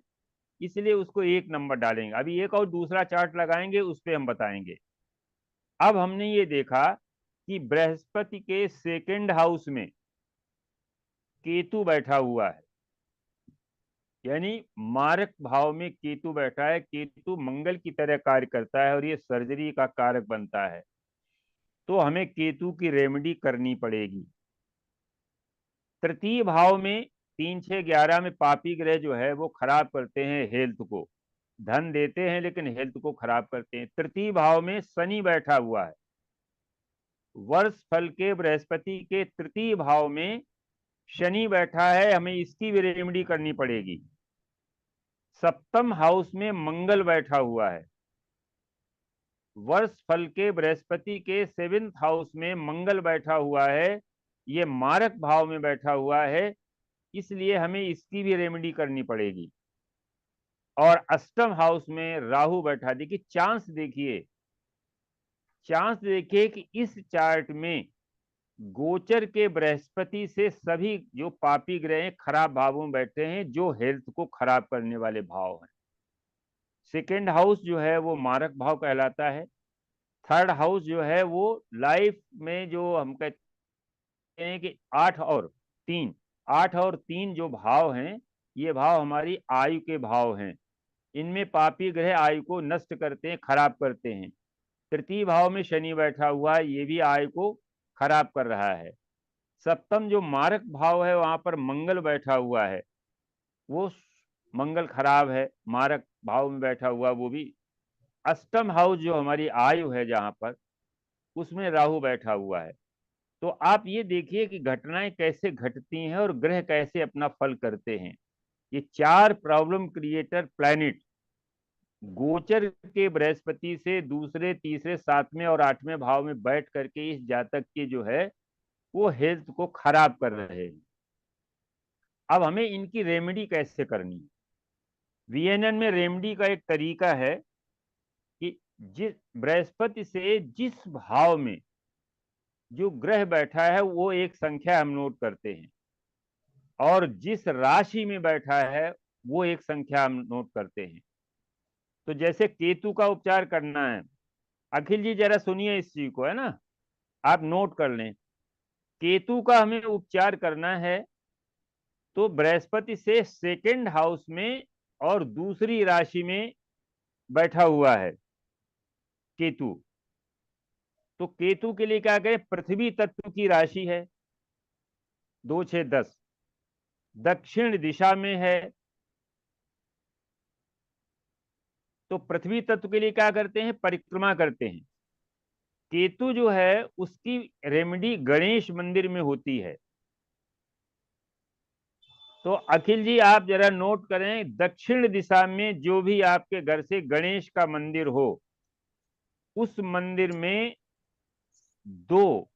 Speaker 1: इसलिए उसको एक नंबर डालेंगे। अभी एक और दूसरा चार्ट लगाएंगे उस पर हम बताएंगे। अब हमने ये देखा कि बृहस्पति के सेकंड हाउस में केतु बैठा हुआ है, यानी मारक भाव में केतु बैठा है। केतु मंगल की तरह कार्य करता है और ये सर्जरी का कारक बनता है, तो हमें केतु की रेमेडी करनी पड़ेगी। तृतीय भाव में 3, 6, 11 में पापी ग्रह जो है वो खराब करते हैं हेल्थ को, धन देते हैं लेकिन हेल्थ को खराब करते हैं। तृतीय भाव में शनि बैठा हुआ है, वर्ष फल के बृहस्पति के तृतीय भाव में शनि बैठा है, हमें इसकी भी रेमेडी करनी पड़ेगी। सप्तम हाउस में मंगल बैठा हुआ है, वर्ष फल के बृहस्पति के 7th हाउस में मंगल बैठा हुआ है, ये मारक भाव में बैठा हुआ है, इसलिए हमें इसकी भी रेमेडी करनी पड़ेगी। और अष्टम हाउस में राहु बैठा, देखिए चांस देखिए, चांस देखिए कि इस चार्ट में गोचर के बृहस्पति से सभी जो पापी ग्रह खराब भावों में बैठे हैं जो हेल्थ को खराब करने वाले भाव हैं। सेकेंड हाउस जो है वो मारक भाव कहलाता है। थर्ड हाउस जो है वो लाइफ में जो हम कहते हैं कि 8 और 3 जो भाव हैं ये भाव हमारी आयु के भाव हैं। इनमें पापी ग्रह आयु को नष्ट करते हैं, खराब करते हैं। तृतीय भाव में शनि बैठा हुआ है, ये भी आयु को खराब कर रहा है। सप्तम जो मारक भाव है वहां पर मंगल बैठा हुआ है, वो मंगल खराब है, मारक भाव में बैठा हुआ वो भी। अष्टम हाउस जो हमारी आयु है जहां पर, उसमें राहु बैठा हुआ है। तो आप ये देखिए कि घटनाएं कैसे घटती हैं और ग्रह कैसे अपना फल करते हैं। ये 4 प्रॉब्लम क्रिएटर प्लैनेट गोचर के बृहस्पति से दूसरे, तीसरे, 7वें और 8वें भाव में बैठ करके इस जातक की जो है वो हेल्थ को खराब कर रहे हैं। अब हमें इनकी रेमेडी कैसे करनी है। वीएनएन में रेमेडी का एक तरीका है कि जिस बृहस्पति से जिस भाव में जो ग्रह बैठा है वो एक संख्या हम नोट करते हैं और जिस राशि में बैठा है वो एक संख्या हम नोट करते हैं। तो जैसे केतु का उपचार करना है, अखिल जी जरा सुनिए इस चीज को, है ना, आप नोट कर लें। केतु का हमें उपचार करना है तो बृहस्पति से सेकंड हाउस में और दूसरी राशि में बैठा हुआ है केतु। तो केतु के लिए क्या करें, पृथ्वी तत्व की राशि है, 2 6 10, दक्षिण दिशा में है। तो पृथ्वी तत्व के लिए क्या करते हैं, परिक्रमा करते हैं। केतु जो है उसकी रेमेडी गणेश मंदिर में होती है। तो अखिल जी आप जरा नोट करें, दक्षिण दिशा में जो भी आपके घर से गणेश का मंदिर हो, उस मंदिर में 2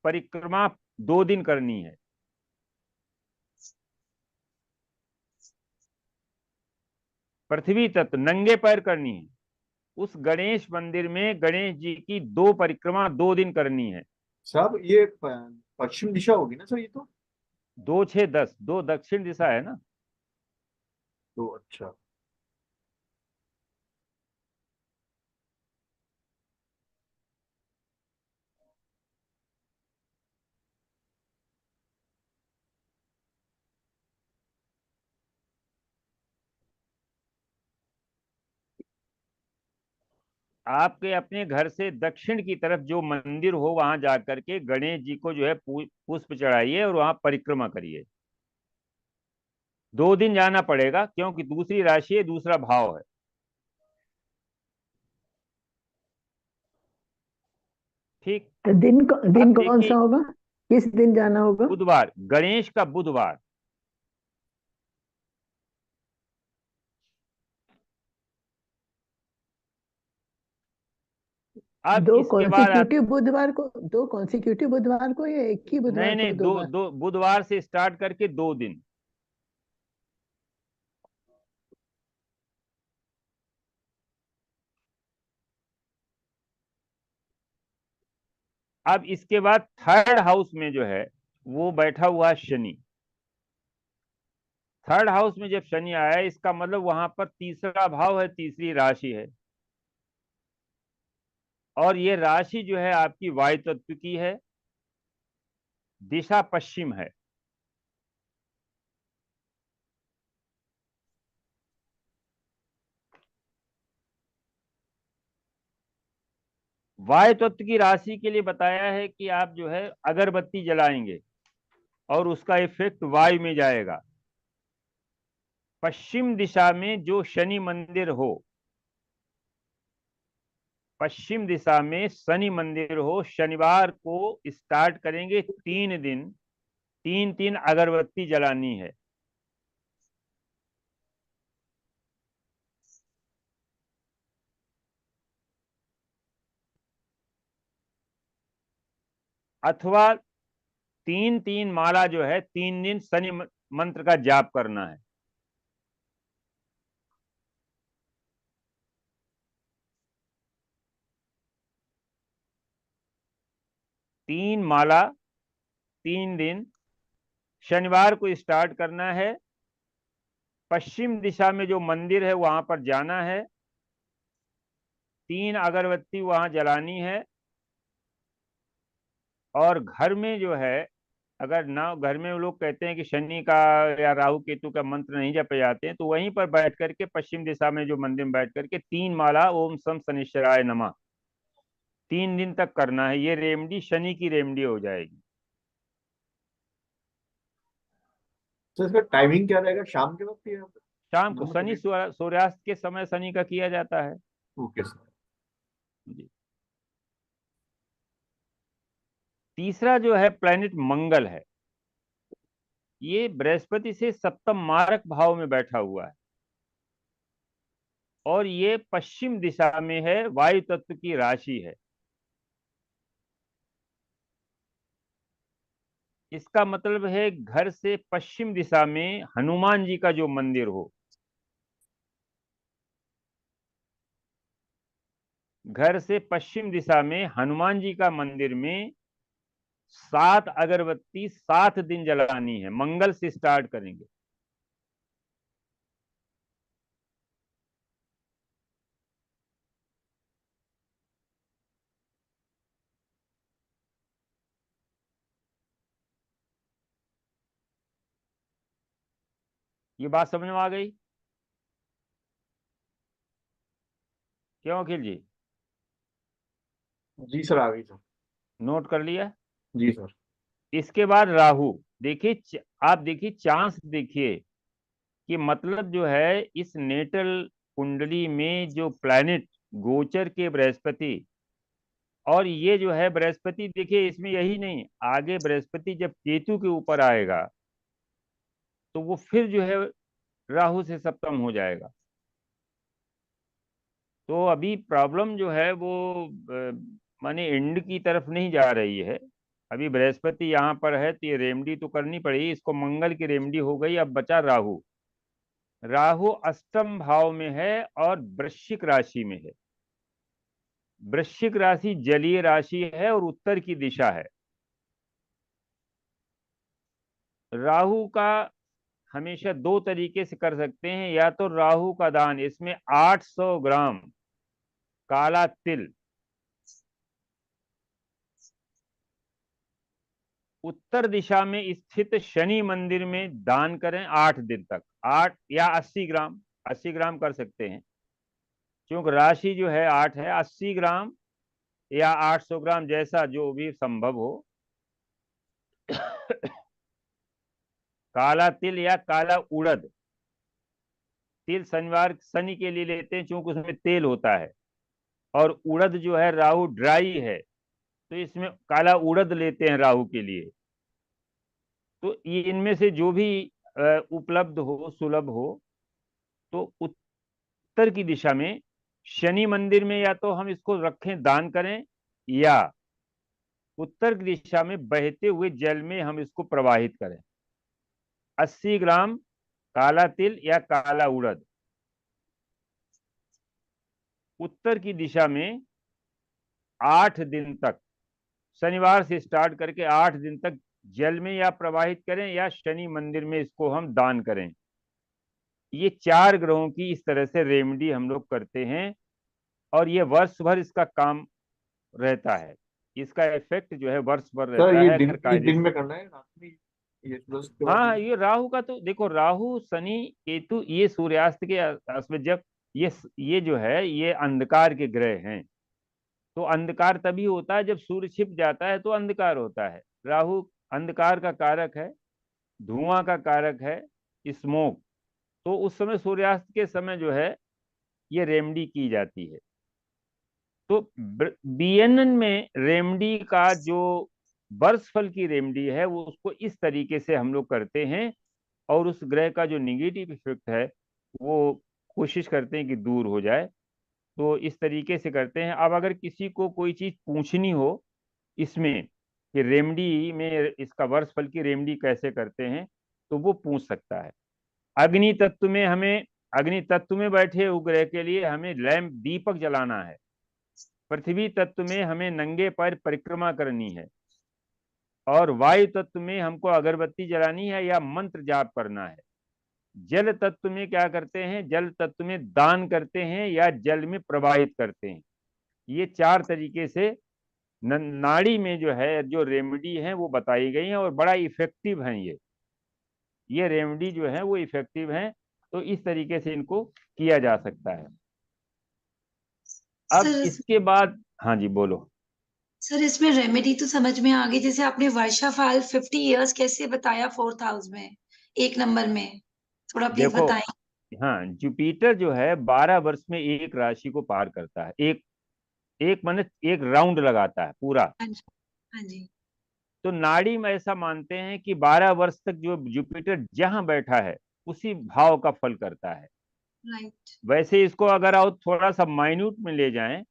Speaker 1: परिक्रमा 2 दिन करनी है। पृथ्वी तत्व नंगे पैर करनी है। उस गणेश मंदिर में गणेश जी की 2 परिक्रमा 2 दिन करनी है।
Speaker 2: साहब ये पश्चिम दिशा होगी ना सर, ये तो?
Speaker 1: 2 6 10, 2 दक्षिण दिशा है ना।
Speaker 2: तो अच्छा।
Speaker 1: आपके अपने घर से दक्षिण की तरफ जो मंदिर हो वहां जाकर के गणेश जी को जो है पुष्प चढ़ाइए और वहां परिक्रमा करिए। 2 दिन जाना पड़ेगा क्योंकि दूसरी राशि है, दूसरा भाव है। ठीक।
Speaker 7: तो
Speaker 1: अब
Speaker 7: दिन कौन सा
Speaker 1: देखिए,
Speaker 7: होगा? किस दिन जाना होगा?
Speaker 1: बुधवार, गणेश का बुधवार। अब इसके बाद आप,
Speaker 7: दो कॉन्सिक्यूटिव बुधवार को या एक ही
Speaker 1: नहीं
Speaker 7: बुधवार
Speaker 1: नहीं,
Speaker 7: को, दो
Speaker 1: दो
Speaker 7: बार?
Speaker 1: दो बुधवार से स्टार्ट करके 2 दिन। अब इसके बाद थर्ड हाउस में जो है वो बैठा हुआ है शनि। थर्ड हाउस में जब शनि आया, इसका मतलब वहां पर तीसरा भाव है, तीसरी राशि है। और ये राशि जो है आपकी वायु तत्व की है, दिशा पश्चिम है। वायु तत्व की राशि के लिए बताया है कि आप जो है अगरबत्ती जलाएंगे और उसका इफेक्ट वायु में जाएगा। पश्चिम दिशा में जो शनि मंदिर हो, पश्चिम दिशा में शनि मंदिर हो, शनिवार को स्टार्ट करेंगे 3 दिन, 3 अगरबत्ती जलानी है। अथवा 3 माला जो है 3 दिन शनि मंत्र का जाप करना है। तीन माला 3 दिन, शनिवार को स्टार्ट करना है। पश्चिम दिशा में जो मंदिर है वहां पर जाना है, 3 अगरबत्ती वहां जलानी है। और घर में जो है, अगर ना घर में वो लोग कहते हैं कि शनि का या राहु केतु का मंत्र नहीं जपे जाते हैं, तो वहीं पर बैठ करके पश्चिम दिशा में जो मंदिर में बैठ करके 3 माला ओम सम शनिश्चराय नमः 3 दिन तक करना है। ये रेमडी शनि की रेमडी हो जाएगी।
Speaker 2: तो इसका टाइमिंग क्या रहेगा, शाम के वक्त या
Speaker 1: शाम को
Speaker 2: दोनों
Speaker 1: शनि
Speaker 2: समय?
Speaker 1: सूर्यास्त के समय शनि का किया जाता है
Speaker 2: ओके सर।
Speaker 1: जी। तीसरा जो है प्लैनेट मंगल है। ये बृहस्पति से सप्तम मारक भाव में बैठा हुआ है और ये पश्चिम दिशा में है, वायु तत्व की राशि है। इसका मतलब है घर से पश्चिम दिशा में हनुमान जी का जो मंदिर हो, घर से पश्चिम दिशा में हनुमान जी का मंदिर में 7 अगरबत्ती 7 दिन जलानी है। मंगल से स्टार्ट करेंगे। ये बात समझ में आ गई? क्यों अखिल जी?
Speaker 2: जी सर, आ गई सर।
Speaker 1: नोट कर लिया।
Speaker 2: जी सर।
Speaker 1: इसके बाद राहु, देखिए आप देखिए चांस देखिए कि मतलब जो है इस नेटल कुंडली में जो प्लैनेट गोचर के बृहस्पति, और ये जो है बृहस्पति देखिए इसमें यही नहीं, आगे बृहस्पति जब केतु के ऊपर आएगा तो वो फिर जो है राहु से सप्तम हो जाएगा। तो अभी प्रॉब्लम जो है वो माने एंड की तरफ नहीं जा रही है। अभी बृहस्पति यहाँ पर है तो ये रेमडी तो करनी पड़ेगी इसको, मंगल की रेमडी हो गई, अब बचा राहु। राहु अष्टम भाव में है और वृश्चिक राशि में है। वृश्चिक राशि जलीय राशि है और उत्तर की दिशा है। राहु का हमेशा दो तरीके से कर सकते हैं, या तो राहु का दान, इसमें 800 ग्राम काला तिल उत्तर दिशा में स्थित शनि मंदिर में दान करें 8 दिन तक। 8 या 80 ग्राम, 80 ग्राम कर सकते हैं क्योंकि राशि जो है 8 है। 80 ग्राम या 800 ग्राम जैसा जो भी संभव हो। काला तिल या काला उड़द, तिल शनिवार शनि के लिए लेते हैं क्योंकि उसमें तेल होता है, और उड़द जो है राहु ड्राई है तो इसमें काला उड़द लेते हैं राहु के लिए। तो ये इनमें से जो भी उपलब्ध हो, सुलभ हो, तो उत्तर की दिशा में शनि मंदिर में या तो हम इसको रखें दान करें, या उत्तर की दिशा में बहते हुए जल में हम इसको प्रवाहित करें। 80 ग्राम काला तिल या काला उड़द उत्तर की दिशा में 8 दिन तक, शनिवार से स्टार्ट करके 8 दिन तक जल में या प्रवाहित करें या शनि मंदिर में इसको हम दान करें। ये 4 ग्रहों की इस तरह से रेमेडी हम लोग करते हैं और ये वर्ष भर इसका काम रहता है। इसका इफेक्ट जो है वर्ष भर
Speaker 2: सर
Speaker 1: रहता
Speaker 2: ये
Speaker 1: है
Speaker 2: दिन
Speaker 1: अगर
Speaker 2: ये
Speaker 1: कायदे
Speaker 2: दिन
Speaker 1: से।
Speaker 2: में करना है, रात में? ये सूरज के बाद
Speaker 1: हाँ,
Speaker 2: दिन?
Speaker 1: ये राहु का तो देखो, राहु शनि केतु ये सूर्यास्त के आसपास जब ये जो है ये अंधकार के ग्रह हैं, तो अंधकार तभी होता है जब सूर्य छिप जाता है तो अंधकार होता है। राहु अंधकार का कारक है, धुआं का कारक है, स्मोक। तो उस समय सूर्यास्त के समय जो है ये रेमडी की जाती है। तो बीएनएन में रेमडी का जो वर्षफल की रेमडी है वो उसको इस तरीके से हम लोग करते हैं, और उस ग्रह का जो निगेटिव इफेक्ट है वो कोशिश करते हैं कि दूर हो जाए। तो इस तरीके से करते हैं। अब अगर किसी को कोई चीज पूछनी हो इसमें कि रेमडी में इसका वर्षफल की रेमडी कैसे करते हैं, तो वो पूछ सकता है। अग्नि तत्व में हमें, अग्नि तत्व में बैठे उपग्रह के लिए हमें लैंप दीपक जलाना है। पृथ्वी तत्व में हमें नंगे पैर परिक्रमा करनी है, और वायु तत्व में हमको अगरबत्ती जलानी है या मंत्र जाप करना है। जल तत्व में क्या करते हैं, जल तत्व में दान करते हैं या जल में प्रवाहित करते हैं। ये 4 तरीके से नाड़ी में जो है जो रेमेडी है वो बताई गई हैं और बड़ा इफेक्टिव हैं। ये रेमेडी जो है वो इफेक्टिव हैं, तो इस तरीके से इनको किया जा सकता है। अब
Speaker 6: सर
Speaker 1: इसके बाद, हाँ जी बोलो।
Speaker 6: सर इसमें रेमेडी तो समझ में आ गई, जैसे आपने वर्षाफाल 50 इयर्स कैसे बताया 4th हाउस में, 1 नंबर में, थोड़ा प्लीज
Speaker 1: देखो,
Speaker 6: बताएं।
Speaker 1: हाँ, जुपिटर जो है 12 वर्ष में एक राशि को पार करता है, एक एक माने एक राउंड लगाता है पूरा।
Speaker 6: हाँ जी, हाँ जी।
Speaker 1: तो नाड़ी में ऐसा मानते हैं कि 12 वर्ष तक जो जुपिटर जहां बैठा है उसी भाव का फल करता है।
Speaker 6: राइट।
Speaker 1: वैसे इसको अगर आप थोड़ा सा माइन्यूट में ले जाएं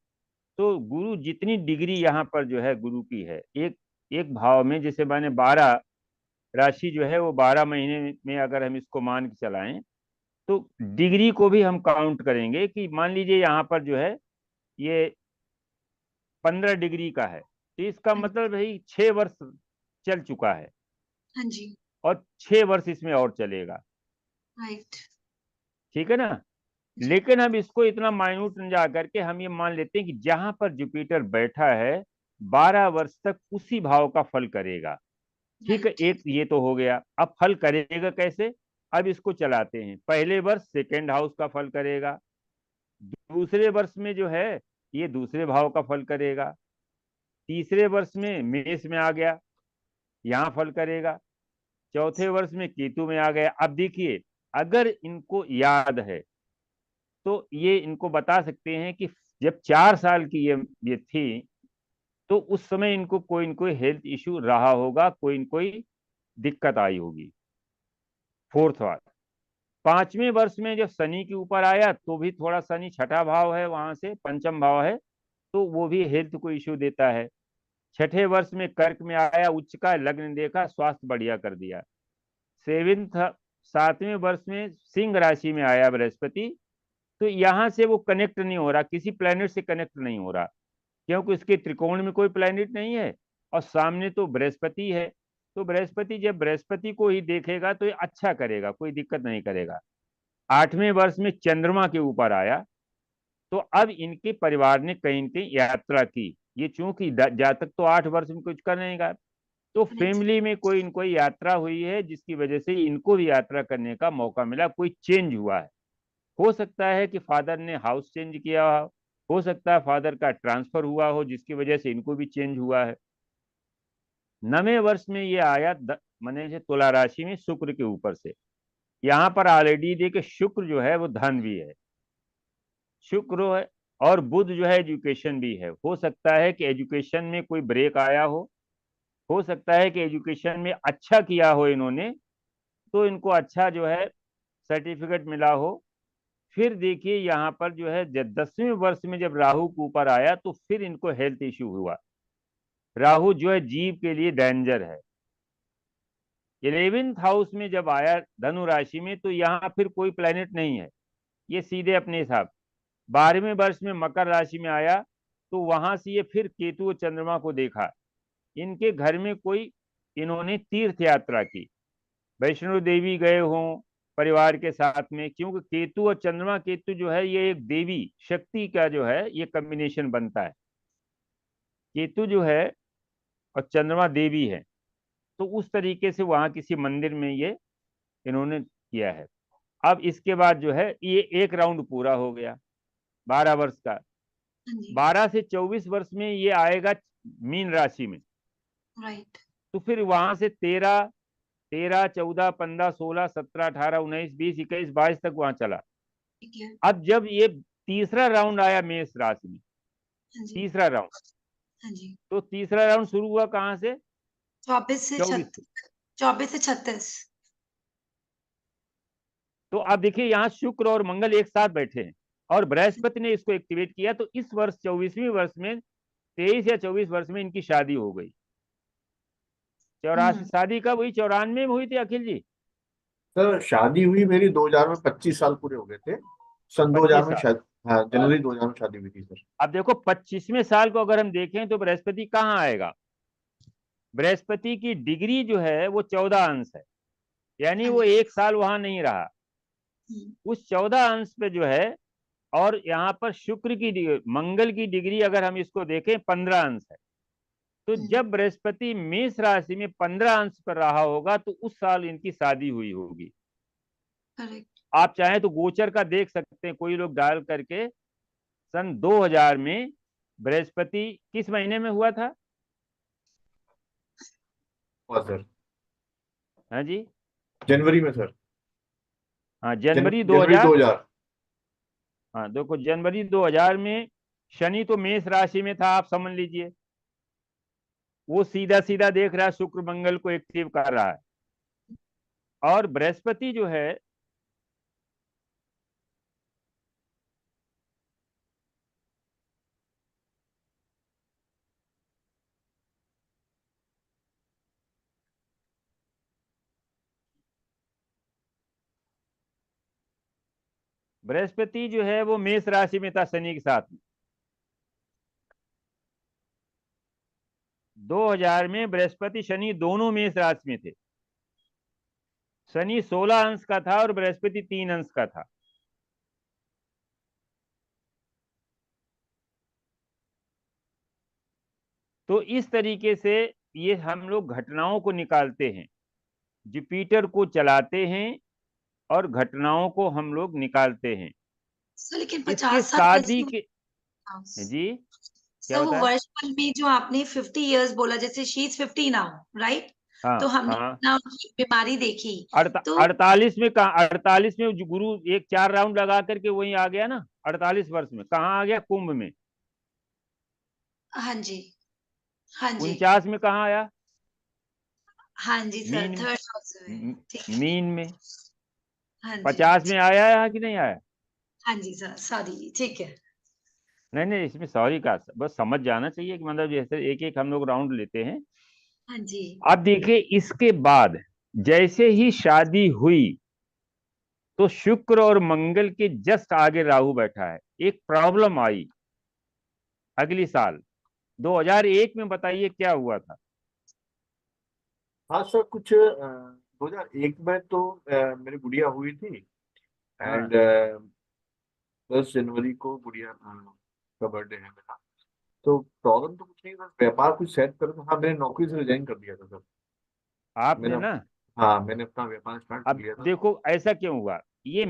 Speaker 1: तो गुरु जितनी डिग्री यहाँ पर जो है गुरु की है एक एक भाव में, जैसे मैंने 12 राशि जो है वो 12 महीने में अगर हम इसको मान के चलाएं तो डिग्री को भी हम काउंट करेंगे कि मान लीजिए यहाँ पर जो है ये 15 डिग्री का है, तो इसका
Speaker 6: हाँ
Speaker 1: मतलब भाई 6 वर्ष चल चुका है
Speaker 6: हाँ जी।
Speaker 1: और 6 वर्ष इसमें और चलेगा।
Speaker 6: राइट।
Speaker 1: ठीक है ना।
Speaker 6: जी।
Speaker 1: लेकिन हम इसको इतना माइन्यूट न जा करके हम ये मान लेते हैं कि जहां पर जुपिटर बैठा है 12 वर्ष तक उसी भाव का फल करेगा। ठीक है,
Speaker 6: राइट।
Speaker 1: एक ये तो हो गया। अब फल करेगा कैसे, अब इसको चलाते हैं। पहले वर्ष सेकेंड हाउस का फल करेगा, दूसरे वर्ष में जो है ये दूसरे भाव का फल करेगा, तीसरे वर्ष में मेष में आ गया, यहाँ फल करेगा। चौथे वर्ष में केतु में आ गया। अब देखिए, अगर इनको याद है तो ये इनको बता सकते हैं कि जब 4 साल की ये थी तो उस समय इनको कोई न कोई हेल्थ इश्यू रहा होगा, कोई न कोई दिक्कत आई होगी। फोर्थ बात, 5वें वर्ष में जब शनि के ऊपर आया तो भी थोड़ा, शनि छठा भाव है, वहां से पंचम भाव है, तो वो भी हेल्थ को इश्यू देता है। छठे वर्ष में कर्क में आया, उच्च का लग्न देखा, स्वास्थ्य बढ़िया कर दिया। 7वें वर्ष में सिंह राशि में आया बृहस्पति, तो यहां से वो कनेक्ट नहीं हो रहा, किसी प्लेनेट से कनेक्ट नहीं हो रहा, क्योंकि उसके त्रिकोण में कोई प्लेनेट नहीं है और सामने तो बृहस्पति है। तो बृहस्पति जब बृहस्पति को ही देखेगा तो ये अच्छा करेगा, कोई दिक्कत नहीं करेगा। 8वें वर्ष में चंद्रमा के ऊपर आया, तो अब इनके परिवार ने कहीं न कहीं यात्रा की। ये चूंकि जातक तो 8 वर्ष में कुछ कर नहीं गा, तो फैमिली में कोई न कोई यात्रा हुई है, जिसकी वजह से इनको भी यात्रा करने का मौका मिला, कोई चेंज हुआ है। हो सकता है कि फादर ने हाउस चेंज किया हो सकता है फादर का ट्रांसफर हुआ हो, जिसकी वजह से इनको भी चेंज हुआ है। 9वें वर्ष में ये आया माने तुला राशि में शुक्र के ऊपर से। यहाँ पर ऑलरेडी देखिए शुक्र जो है वो धन भी है, शुक्र है, और बुध जो है एजुकेशन भी है। हो सकता है कि एजुकेशन में कोई ब्रेक आया हो सकता है कि एजुकेशन में अच्छा किया हो इन्होंने, तो इनको अच्छा जो है सर्टिफिकेट मिला हो। फिर देखिए यहाँ पर जो है 10वें वर्ष में जब राहु के ऊपर आया तो फिर इनको हेल्थ इश्यू हुआ। राहु जो है जीव के लिए डेंजर है। 11th हाउस में जब आया धनु राशि में, तो यहाँ फिर कोई प्लेनेट नहीं है, ये सीधे अपने हिसाब। 12वें वर्ष में मकर राशि में आया, तो वहां से ये फिर केतु और चंद्रमा को देखा। इनके घर में कोई, इन्होंने तीर्थ यात्रा की, वैष्णो देवी गए हों परिवार के साथ में, क्योंकि केतु और चंद्रमा, केतु जो है ये एक देवी शक्ति का जो है ये कॉम्बिनेशन बनता है। केतु जो है और चंद्रमा देवी है, तो उस तरीके से वहां किसी मंदिर में ये इन्होंने किया है। अब इसके बाद जो है ये एक राउंड पूरा हो गया 12 वर्ष का। 12 से 24 वर्ष में ये आएगा मीन राशि में,
Speaker 6: राइट।
Speaker 1: तो फिर वहां से 13, 14, 15, 16, 17, 18, 19, 20, 21, 22 तक वहां चला।
Speaker 6: ठीक है।
Speaker 1: अब जब ये तीसरा राउंड आया मेष राशि में, तीसरा राउंड,
Speaker 6: हाँ जी।
Speaker 1: तो तीसरा राउंड शुरू हुआ कहाँ से?
Speaker 6: 24 से 36।
Speaker 1: तो अब देखिए यहाँ शुक्र और मंगल एक साथ बैठे हैं और बृहस्पति ने इसको एक्टिवेट किया, तो इस वर्ष 24वें वर्ष में 23 या 24 वर्ष में इनकी शादी हो गई। 84 शादी कब हुई? 94 में हुई थी अखिल जी।
Speaker 2: सर शादी हुई मेरी 2000 में, 25 साल पूरे हो गए थे सन 2000 में शायद। हाँ, जनवरी 2000 में शादी हुई थी सर।
Speaker 1: अब देखो 25वें साल को अगर हम देखें तो बृहस्पति कहाँ आएगा? बृहस्पति की डिग्री जो है वो 14 अंश है, यानी वो 1 साल वहां नहीं रहा। उस 14 अंश पे जो है, और यहाँ पर शुक्र की मंगल की डिग्री अगर हम इसको देखें 15 अंश है। तो जब बृहस्पति मेष राशि में 15 अंश पर रहा होगा तो उस साल इनकी शादी हुई होगी।
Speaker 6: करेक्ट।
Speaker 1: आप चाहें तो गोचर का देख सकते हैं, कोई लोग डाल करके। सन 2000 में बृहस्पति किस महीने में हुआ था?
Speaker 2: सर
Speaker 1: हाँ जी,
Speaker 2: जनवरी में सर।
Speaker 1: हाँ जनवरी
Speaker 2: जनवरी
Speaker 1: 2000। हाँ देखो जनवरी 2000 में शनि तो मेष राशि में था, आप समझ लीजिए। वो सीधा सीधा देख रहा है, शुक्र मंगल को एक्टिव कर रहा है। और बृहस्पति जो है बृहस्पति जो है वो मेष राशि में था शनि के साथ में। 2000 में बृहस्पति शनि दोनों मेष राशि में थे। शनि 16 अंश का था और बृहस्पति 3 अंश का था। तो इस तरीके से ये हम लोग घटनाओं को निकालते हैं, जुपिटर को चलाते हैं और घटनाओं को हम लोग निकालते हैं।
Speaker 6: लेकिन
Speaker 1: इसके
Speaker 6: 50 साल
Speaker 1: शादी के जी क्या
Speaker 6: सर वो
Speaker 1: बताया?
Speaker 6: वर्षफल में जो आपने 50 इयर्स बोला, जैसे शी इज 50 नाउ, राइट?
Speaker 1: हाँ
Speaker 6: तो हमने
Speaker 1: हाँ।
Speaker 6: ना उनकी बीमारी देखी, तो
Speaker 1: 48 में कहा, 48 में जो गुरु एक 4 राउंड लगा करके वहीं आ गया ना। 48 वर्ष में कहाँ आ गया? कुंभ में।
Speaker 6: हाँ जी, हाँ जी,
Speaker 1: 49 में कहाँ आया?
Speaker 6: हाँ जी सर,
Speaker 1: मीन
Speaker 6: थर्ड हाउस में, ठीक है।
Speaker 1: मीन में।
Speaker 6: हाँ जी,
Speaker 1: 50 में आया है कि नहीं आया?
Speaker 6: हाँ जी सर, सॉरी, ठीक है।
Speaker 1: नहीं नहीं, इसमें सॉरी का बस समझ जाना चाहिए कि मतलब जैसे एक एक हम लोग राउंड लेते हैं।
Speaker 6: हाँ जी,
Speaker 1: आप देखिए इसके बाद जैसे ही शादी हुई तो शुक्र और मंगल के जस्ट आगे राहु बैठा है। एक प्रॉब्लम आई अगली साल 2001 में, बताइए क्या हुआ था?
Speaker 2: हाँ सर, कुछ 2001 में तो मेरी गुड़िया हुई थी।
Speaker 1: हाँ।
Speaker 2: एंड 10 जनवरी को गुड़िया का बर्थडे है मेरा। तो प्रॉब्लम तो कुछ नहीं, बस व्यापार कुछ सेट करो। तो हाँ, मैंने नौकरी से रिजाइन कर दिया था सर।
Speaker 1: आपने
Speaker 2: मैंने
Speaker 1: ना।
Speaker 2: हाँ, मैंने अपना व्यापार स्टार्ट कर
Speaker 1: अब
Speaker 2: लिया था।
Speaker 1: देखो ऐसा क्यों हुआ। ये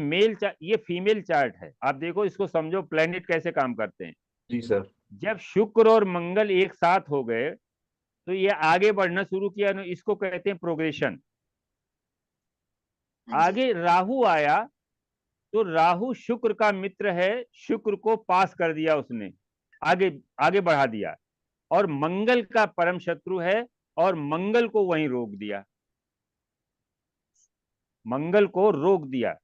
Speaker 1: फीमेल चार्ट है। आप देखो इसको समझो, प्लेनेट कैसे काम करते हैं।
Speaker 2: जी सर।
Speaker 1: जब शुक्र और मंगल एक साथ हो गए तो ये आगे बढ़ना शुरू किया ना, इसको कहते हैं प्रोग्रेशन।
Speaker 6: हाँ जी,
Speaker 1: आगे राहु आया तो राहु शुक्र का मित्र है, शुक्र को पास कर दिया उसने, आगे आगे बढ़ा दिया। और मंगल का परम शत्रु है और मंगल को वहीं रोक दिया। मंगल को रोक दिया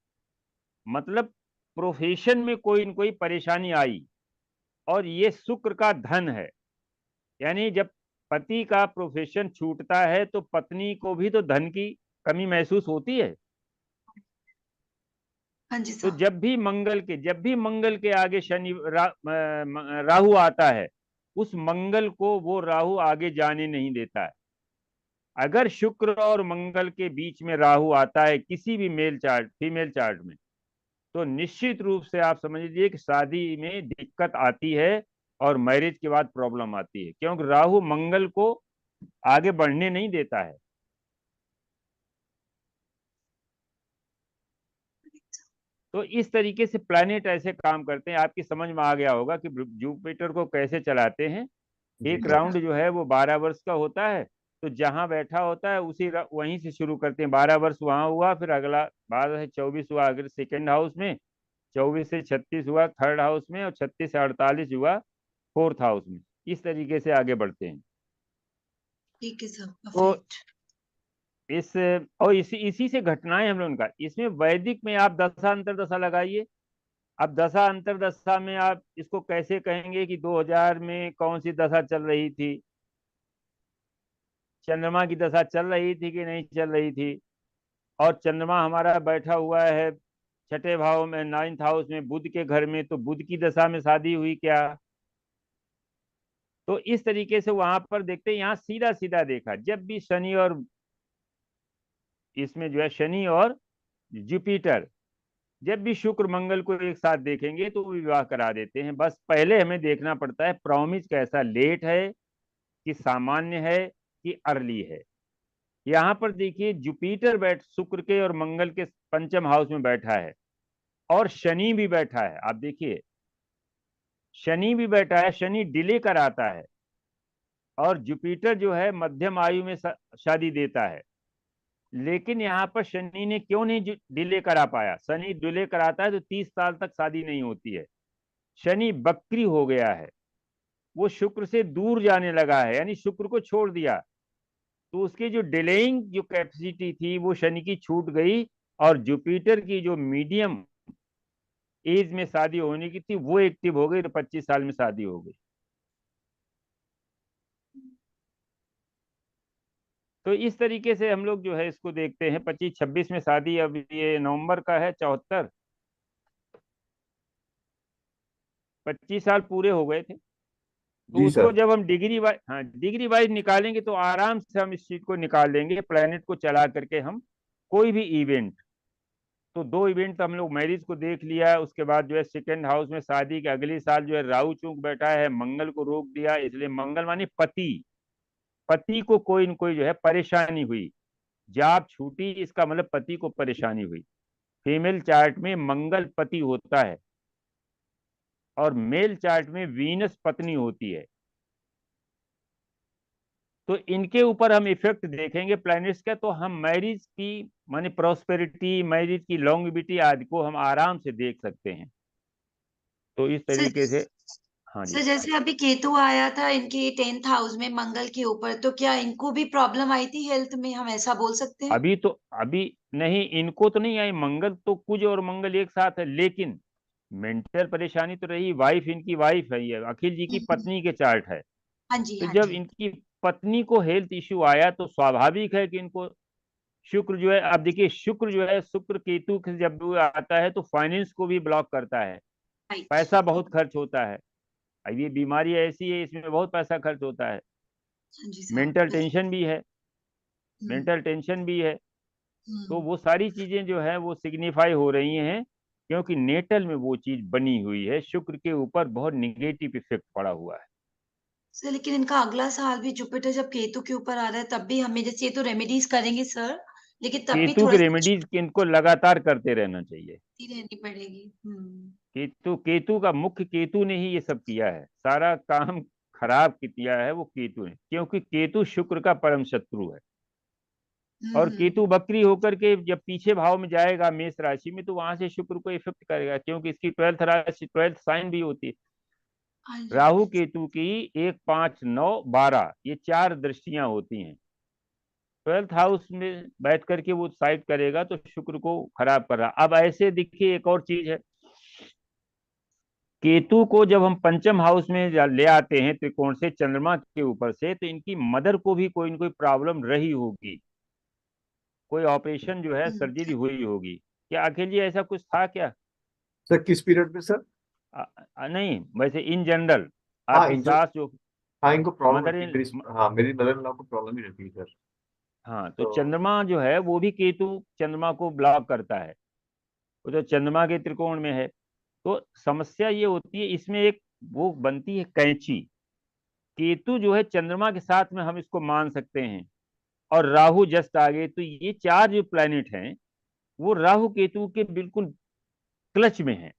Speaker 1: मतलब प्रोफेशन में कोई न कोई परेशानी आई। और ये शुक्र का धन है, यानी जब पति का प्रोफेशन छूटता है तो पत्नी को भी तो धन की कमी महसूस होती है।
Speaker 6: हाँ जी
Speaker 1: तो
Speaker 6: सर,
Speaker 1: जब भी मंगल के आगे राहु आता है, उस मंगल को वो राहु आगे जाने नहीं देता है। अगर शुक्र और मंगल के बीच में राहु आता है किसी भी फीमेल चार्ट में, तो निश्चित रूप से आप समझ लीजिए कि शादी में दिक्कत आती है और मैरिज के बाद प्रॉब्लम आती है, क्योंकि राहु मंगल को आगे बढ़ने नहीं देता है। तो इस तरीके से प्लैनेट ऐसे काम करते हैं। आपकी समझ में आ गया होगा कि जुपिटर को कैसे चलाते हैं।
Speaker 2: जी
Speaker 1: एक
Speaker 2: सर।
Speaker 1: राउंड जो है वो 12 वर्ष का होता है। तो जहां बैठा होता है वहीं से शुरू करते हैं। 12 वर्ष वहां हुआ, फिर अगला 12 से 24 हुआ अगर सेकेंड हाउस में, 24 से 36 हुआ थर्ड हाउस में, और 36 से 48 हुआ फोर्थ हाउस में। इस तरीके से आगे बढ़ते हैं।
Speaker 6: ठीक है सर,
Speaker 1: तो
Speaker 6: परफेक्ट।
Speaker 1: इस और इसी से घटनाएं हम लोगों का, इसमें वैदिक में आप दशा अंतर दशा लगाइए। अब दशा अंतर दशा में आप इसको कैसे कहेंगे कि 2000 में कौन सी दशा चल रही थी? चंद्रमा की दशा चल रही थी कि नहीं चल रही थी? और चंद्रमा हमारा बैठा हुआ है छठे भाव में, 9th हाउस में, बुध के घर में, तो बुध की दशा में शादी हुई क्या? तो इस तरीके से वहां पर देखते हैं। यहाँ सीधा सीधा देखा, जब भी शनि और इसमें जो है शनि और जुपिटर, जब भी शुक्र मंगल को एक साथ देखेंगे तो वो विवाह करा देते हैं। बस पहले हमें देखना पड़ता है प्रॉमिस कैसा, लेट है कि सामान्य है कि अर्ली है। यहाँ पर देखिए जुपिटर शुक्र के और मंगल के पंचम हाउस में बैठा है, और शनि भी बैठा है। आप देखिए शनि भी बैठा है, शनि डिले कराता है। और जुपिटर जो है मध्यम आयु में शादी देता है। लेकिन यहाँ पर शनि ने क्यों नहीं डिले करा पाया? शनि डिले कराता है तो 30 साल तक शादी नहीं होती है। शनि बकरी हो गया है, वो शुक्र से दूर जाने लगा है, यानी शुक्र को छोड़ दिया। तो उसकी जो डिलेइंग जो कैपेसिटी थी वो शनि की छूट गई। और जुपिटर की जो मीडियम एज में शादी होने की थी वो एक्टिव हो गई, तो 25 साल में शादी हो गई। तो इस तरीके से हम लोग जो है इसको देखते हैं। 25-26 में शादी, अब ये नवंबर का है 74, 25 साल पूरे हो गए थे। तो
Speaker 2: जी
Speaker 1: उसको
Speaker 2: सर।
Speaker 1: जब हम डिग्री वाइज निकालेंगे तो आराम से हम इस चीज को निकाल देंगे, प्लेनेट को चला करके हम कोई भी इवेंट। तो 2 इवेंट तो हम लोग मैरिज को देख लिया है। उसके बाद जो है सेकेंड हाउस में शादी के अगले साल जो है राहु चूक बैठा है, मंगल को रोक दिया, इसलिए मंगल मानी पति। पति को कोई न कोई जो है परेशानी हुई, जॉब छूटी, इसका मतलब पति को परेशानी हुई। फीमेल चार्ट में मंगल पति होता है और मेल चार्ट में वीनस पत्नी होती है। तो इनके ऊपर हम इफेक्ट देखेंगे प्लैनेट्स का, तो हम मैरिज की माने प्रॉस्पेरिटी, मैरिज की लॉन्गेविटी आदि को हम आराम से देख सकते हैं। तो इस तरीके से हाँ जी।
Speaker 6: सर जैसे अभी केतु आया था इनके 10th हाउस में मंगल के ऊपर, तो क्या इनको भी प्रॉब्लम आई थी हेल्थ में, हम ऐसा बोल सकते हैं?
Speaker 1: अभी नहीं, इनको तो नहीं आई, मंगल तो कुज और मंगल एक साथ है, लेकिन मेंटल परेशानी तो रही। वाइफ, इनकी वाइफ है, ये अखिल जी की पत्नी के चार्ट है।
Speaker 6: हाँ जी,
Speaker 1: तो
Speaker 6: हाँ
Speaker 1: जब
Speaker 6: जी।
Speaker 1: इनकी पत्नी को हेल्थ इश्यू आया तो स्वाभाविक है कि इनको शुक्र जो है, अब देखिए शुक्र जो है, शुक्र केतु के जब वो आता है तो फाइनेंस को भी ब्लॉक करता है,
Speaker 6: राइट।
Speaker 1: पैसा बहुत खर्च होता है। अब ये बीमारी ऐसी है, इसमें बहुत पैसा खर्च होता है।
Speaker 6: हाँ जी सर।
Speaker 1: मेंटल टेंशन भी है,
Speaker 6: हम्म,
Speaker 1: मेंटल टेंशन भी है। तो
Speaker 6: हम्म।
Speaker 1: वो सारी चीजें जो है वो सिग्निफाई हो रही हैं, क्योंकि नेटल में वो चीज बनी हुई है, शुक्र के ऊपर बहुत निगेटिव इफेक्ट पड़ा हुआ है।
Speaker 6: सर लेकिन इनका अगला साल भी जुपिटर जब केतु के ऊपर आ रहा है तब भी हमें, जैसे ये तो रेमेडीज करेंगे सर, लेकिन तब भी
Speaker 1: केतु
Speaker 6: थोड़ा
Speaker 1: की
Speaker 6: सा
Speaker 1: रेमेडीज इनको लगातार करते रहना चाहिए।
Speaker 6: ही रहनी पड़ेगी।
Speaker 1: केतु का मुख्य, केतु ने ही ये सब किया है, सारा काम खराब किया है वो केतु ने, क्योंकि केतु शुक्र का परम शत्रु है। और केतु बकरी होकर के जब पीछे भाव में जाएगा मेष राशि में, तो वहां से शुक्र को इफेक्ट करेगा, क्योंकि इसकी 12th राशि, 12th साइन भी होती है।
Speaker 6: हाँ जी।
Speaker 1: राहु केतु की 1, 5, 9, 12 ये 4 दृष्टियां होती हैं। 12th हाउस में बैठ करके वो साइड करेगा तो शुक्र को खराब कर रहा। अब ऐसे देखिए एक और चीज है, केतु को जब हम पंचम हाउस में ले आते हैं त्रिकोण से, चंद्रमा के ऊपर से, तो इनकी मदर को भी कोई न कोई प्रॉब्लम रही होगी, कोई ऑपरेशन जो है, सर्जरी हुई होगी। क्या अखिल जी ऐसा कुछ था क्या?
Speaker 2: सर किस पीरियड में सर?
Speaker 1: नहीं, वैसे इन जनरल
Speaker 2: हाँ
Speaker 1: आपकी सास जो
Speaker 2: हाँ इनको प्रॉब्लम
Speaker 1: मदर
Speaker 2: रहती है
Speaker 1: इन,
Speaker 2: मेरी मदर इन लॉ को प्रॉब्लम ही रहती है सर।
Speaker 1: हाँ, तो
Speaker 2: तो
Speaker 1: चंद्रमा जो है वो भी केतु चंद्रमा को ब्लॉक करता है, वो तो चंद्रमा के त्रिकोण में है। तो समस्या ये होती है इसमें, एक वो बनती है कैंची। केतु जो है चंद्रमा के साथ में हम इसको मान सकते हैं, और राहु जस्ट आगे, तो ये 4 जो प्लैनेट हैं वो राहु केतु के बिल्कुल क्लच में है।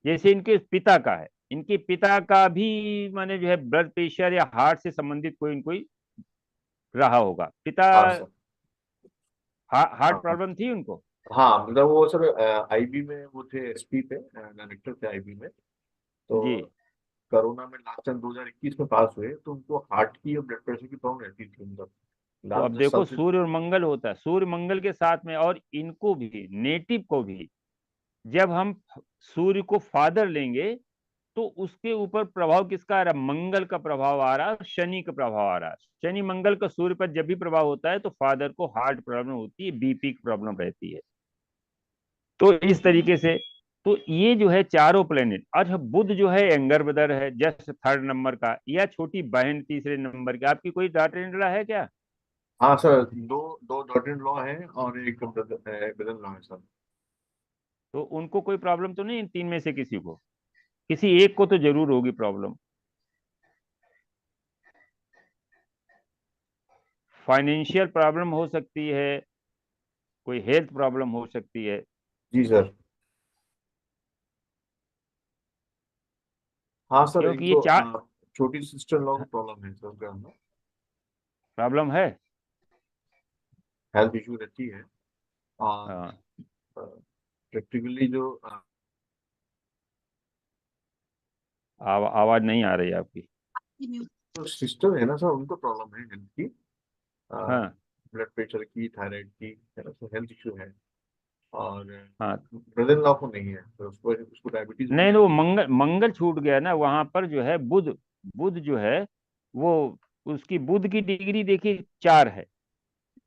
Speaker 1: जैसे इनके पिता का है, इनके पिता का भी माने जो है ब्लड प्रेशर या हार्ट से संबंधित कोई न कोई रहा होगा। पिता
Speaker 2: हाँ सर।
Speaker 1: हार्ट
Speaker 2: हाँ
Speaker 1: प्रॉब्लम थी उनको।
Speaker 2: हाँ मतलब वो सर आईबी में वो थे, एसपी पे डायरेक्टर थे आईबी में। तो
Speaker 1: जी।
Speaker 2: कोरोना में लास्ट टाइम 2021 में पास हुए, तो उनको हार्ट की और ब्लड प्रेशर की प्रॉब्लम रहती थी मतलब
Speaker 1: तो
Speaker 2: लास्ट
Speaker 1: अब
Speaker 2: 10 साल
Speaker 1: देखो
Speaker 2: से।
Speaker 1: सूर्य और मंगल होता है, सूर्य मंगल के साथ में, और इनको भी नेटिव को भी जब हम सूर्य को फादर लेंगे तो उसके ऊपर प्रभाव किसका आ रहा है? मंगल का प्रभाव आ रहा है, शनि का प्रभाव आ रहा है। शनि मंगल का सूर्य पर जब भी प्रभाव होता है तो फादर को हार्ट प्रॉब्लम होती है, बीपी की प्रॉब्लम रहती है। तो इस तरीके से, तो ये जो है चारों प्लेनेट। अच्छा, बुध जो है एंगर ब्रदर है, जस्ट 3rd नंबर का, या छोटी बहन 3रे नंबर की। आपकी कोई डॉटर इन लॉ है क्या?
Speaker 2: हाँ सर, दो दो डॉटर इन लॉ है और एक ब्रदर लॉ है सर।
Speaker 1: तो उनको कोई प्रॉब्लम तो नहीं? इन 3 में से किसी को, किसी एक को तो जरूर होगी प्रॉब्लम। फाइनेंशियल प्रॉब्लम हो सकती है, कोई हेल्थ प्रॉब्लम हो सकती है।
Speaker 2: जी सर। हाँ सर,
Speaker 1: क्योंकि ये
Speaker 2: इनको
Speaker 1: 4
Speaker 2: छोटी सिस्टर लॉ को प्रॉब्लम है सर, उनके अंदर
Speaker 1: प्रॉब्लम है।
Speaker 2: हेल्थ इशू रहती है। और
Speaker 1: हाँ,
Speaker 2: प्रैक्टिकली जो
Speaker 1: आवाज नहीं आ रही है आपकी।
Speaker 2: सिस्टर है ना सर, उनको प्रॉब्लम है हेल्थ की,
Speaker 1: हाँ
Speaker 2: ब्लड प्रेशर की, थायराइड की, है ना, तो हेल्थ इशू है। और
Speaker 1: हाँ,
Speaker 2: ब्रदर इन लॉ को नहीं है, तो उसको डायबिटीज भी
Speaker 1: नहीं
Speaker 2: है।
Speaker 1: तो वो मंगल छूट गया ना वहां पर, जो है बुध, बुध जो है वो, उसकी बुध की डिग्री देखिए 4 है,